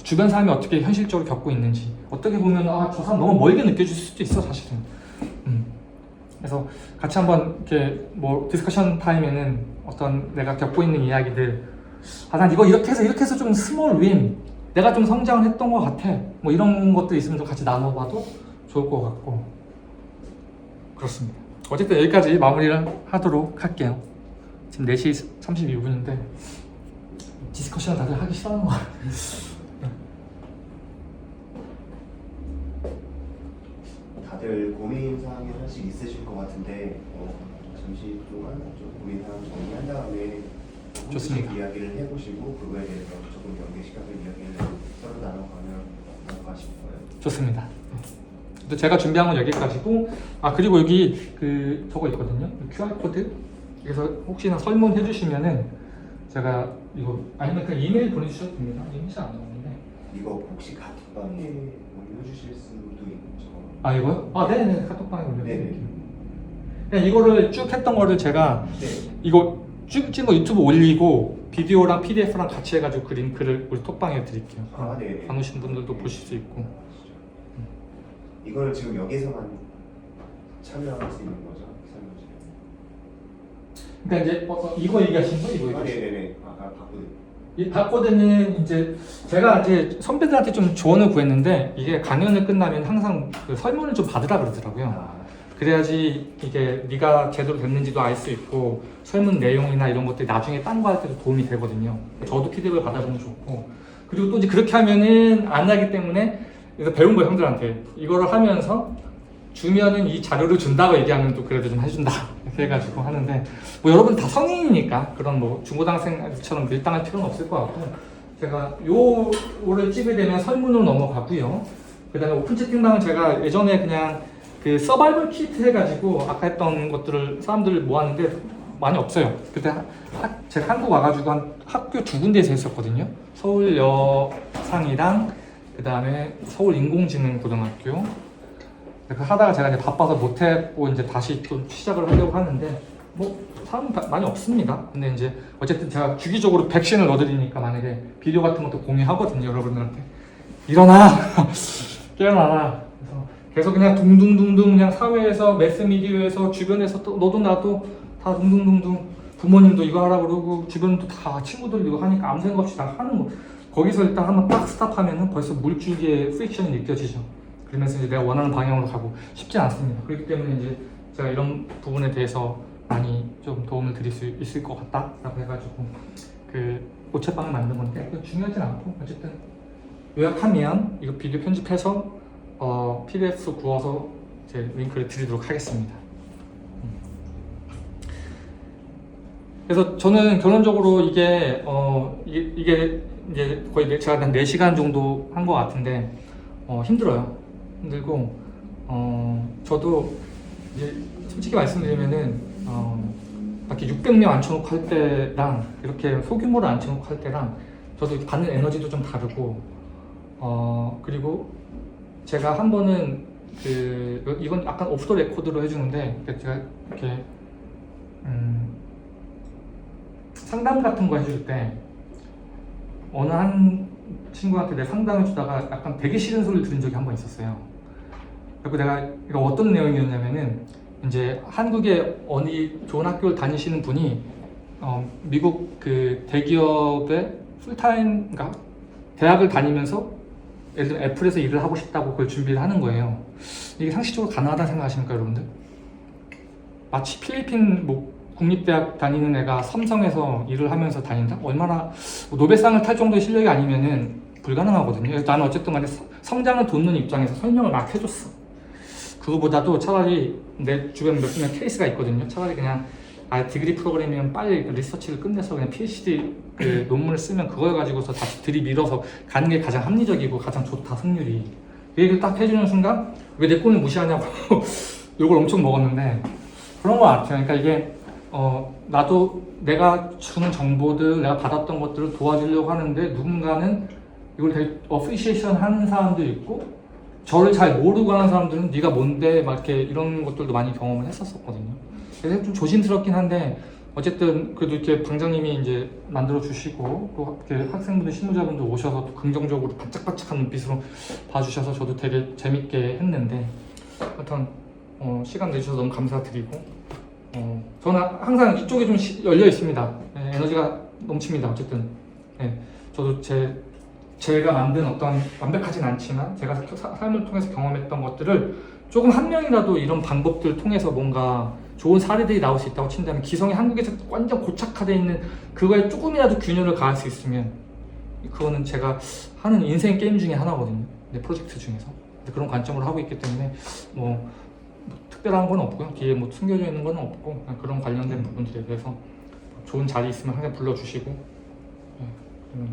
주변 사람이 어떻게 현실적으로 겪고 있는지 어떻게 보면 저 사람 너무 멀게 느껴질 수도 있어 사실은. 그래서 같이 한번 이렇게 디스커션 타임에는 어떤 내가 겪고 있는 이야기들 난 이거 이렇게 해서 좀 스몰 윈 내가 좀 성장을 했던 것 같아 이런 것도 있으면 좀 같이 나눠봐도 좋을 것 같고 그렇습니다. 어쨌든 여기까지 마무리를 하도록 할게요. 지금 4시 32분인데 디스커션 다들 하기 싫어하는 것 같아요. 다들 고민사항이 하나씩 있으실 것 같은데 잠시 동안 좀 고민사항 정리한 다음에 좋습니다. 조금씩 이야기를 해보시고 그거에 대해서 조금 연계시켜서 이야기를 서로 나눠가면 어떨까 싶어요. 좋습니다. 또 제가 준비한 건 여기까지고 그리고 여기 저거 있거든요. QR코드. 그래서 혹시나 설문해 주시면은 제가 이거 아니면 그냥 이메일 보내주셔도 됩니다. 이메일 잘 안 나오는데. 이거 혹시 카톡방에 올려주실 수도 있죠? 이거요? 네네. 카톡방에 올려드릴게요. 네네. 그냥 이거를 쭉 했던 거를 제가 네. 이거 쭉 찍은 거 유튜브 올리고 비디오랑 PDF랑 같이 해가지고 그 링크를 우리 톡방에 드릴게요. 네네. 안 오신 분들도 보실 수 있고. 이거는 지금 여기서만 참여할 수 있는 거죠? 그러니까 이제 이거 얘기하신 거 이거 얘기하신 거. 네네네. 바꾸는. 이 바코드는 이제 제가 이제 선배들한테 좀 조언을 구했는데 이게 강연을 끝나면 항상 그 설문을 좀 받으라 그러더라고요. 그래야지 이게 네가 제대로 됐는지도 알 수 있고 설문 내용이나 이런 것들이 나중에 딴 거 할 때도 도움이 되거든요. 저도 피드백을 받아보면 좋고 그리고 또 이제 그렇게 하면은 안 하기 때문에 그래서 배운 거 형들한테 이거를 하면서 주면은 이 자료를 준다고 얘기하면 또 그래도 좀 해준다 이렇게 해가지고 하는데 여러분 다 성인이니까 그런 중고등학생처럼 밀당할 필요는 없을 것 같고 제가 요를 찍게 되면 설문으로 넘어가고요. 그 다음에 오픈 채팅방은 제가 예전에 그냥 그 서바이벌 키트 해가지고 아까 했던 것들을 사람들을 모았는데 많이 없어요. 그때 제가 한국 와가지고 한 학교 2군데에서 했었거든요. 서울 여상이랑 그 다음에 서울 인공지능고등학교. 하다가 제가 이제 바빠서 못했고 이제 다시 또 시작을 하려고 하는데 사람 많이 없습니다. 근데 이제 어쨌든 제가 주기적으로 백신을 넣어드리니까 만약에 비디오 같은 것도 공유하거든요. 여러분들한테 일어나 깨어나라. 그래서 계속 그냥 둥둥둥둥 그냥 사회에서 매스미디어에서 주변에서 또 너도 나도 다 둥둥둥둥 부모님도 이거 하라고 그러고 주변도 다 친구들 이거 하니까 아무 생각 없이 다 하는 거. 거기서 일단 한번 딱 스탑하면은 벌써 물줄기의 프릭션이 느껴지죠. 그러면서 이제 내가 원하는 방향으로 가고 쉽지 않습니다. 그렇기 때문에 이제 제가 이런 부분에 대해서 많이 좀 도움을 드릴 수 있을 것 같다라고 해가지고 그 오차방을 만든 건데 그건 중요하진 않고 어쨌든 요약하면 이거 비디오 편집해서 PDF 구워서 제 링크를 드리도록 하겠습니다. 그래서 저는 결론적으로 이게 이제 거의 제가 한 4시간 정도 한 것 같은데 힘들어요. 힘들고 저도 이제 솔직히 말씀드리면은 이렇게 600명 앉혀놓고 할 때랑 이렇게 소규모로 앉혀놓고 할 때랑 저도 받는 에너지도 좀 다르고 그리고 제가 한 번은 이건 약간 오프 더 레코드로 해주는데 제가 이렇게 상담 같은 거 해줄 때 어느 한 친구한테 내 상담해 주다가 약간 되게 싫은 소리를 들은 적이 한 번 있었어요. 그리고 내가 이거 어떤 내용이었냐면은 이제 한국에 어디 좋은 학교를 다니시는 분이 미국 그 대기업의 풀타임, 그러니까 대학을 다니면서 예를 들어 애플에서 일을 하고 싶다고 그걸 준비를 하는 거예요. 이게 상식적으로 가능하다는 생각하십니까, 여러분들? 마치 필리핀 국립대학 다니는 애가 삼성에서 일을 하면서 다닌다? 얼마나 노벨상을 탈 정도의 실력이 아니면은 불가능하거든요. 그래서 나는 어쨌든 간에 성장을 돕는 입장에서 설명을 막 해줬어. 그거보다도 차라리 내 주변 몇 명 케이스가 있거든요. 차라리 그냥 디그리 프로그램이면 빨리 리서치를 끝내서 그냥 PhD 그 논문을 쓰면 그걸 가지고서 다시 들이밀어서 가는 게 가장 합리적이고 가장 좋다, 승률이. 그 얘기를 딱 해주는 순간 왜 내 꿈을 무시하냐고 욕을 엄청 먹었는데 그런 거 같아요. 그러니까 이게 나도 내가 주는 정보들, 내가 받았던 것들을 도와주려고 하는데 누군가는 이걸 되게 어프리시에이션 하는 사람도 있고 저를 잘 모르고 하는 사람들은 네가 뭔데 막 이렇게 이런 것들도 많이 경험을 했었거든요. 그래서 좀 조심스럽긴 한데 어쨌든 그래도 이렇게 방장님이 이제 만들어 주시고 또 이렇게 학생분들, 실무자분들 오셔서 또 긍정적으로 반짝반짝한 눈빛으로 봐주셔서 저도 되게 재밌게 했는데 하여튼 시간 내주셔서 너무 감사드리고 저는 항상 이쪽에 좀 열려 있습니다. 네, 에너지가 넘칩니다. 어쨌든 네, 저도 제가 만든 어떤 완벽하진 않지만 제가 삶을 통해서 경험했던 것들을 조금 한 명이라도 이런 방법들을 통해서 뭔가 좋은 사례들이 나올 수 있다고 친다면 기성이 한국에서 완전 고착화되어 있는 그거에 조금이라도 균열을 가할 수 있으면 그거는 제가 하는 인생 게임 중에 하나거든요. 내 프로젝트 중에서 그런 관점으로 하고 있기 때문에 뭐 특별한 건 없고요. 뒤에 뭐 숨겨져 있는 건 없고 그냥 그런 관련된 부분들에 대해서 좋은 자리 있으면 항상 불러주시고 네,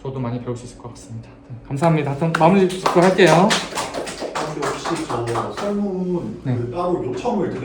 저도 많이 배울 수 있을 것 같습니다. 네, 감사합니다. 하여튼 마무리 짓고 할게요. 혹시 저 설문 네. 따로 요청을 드려야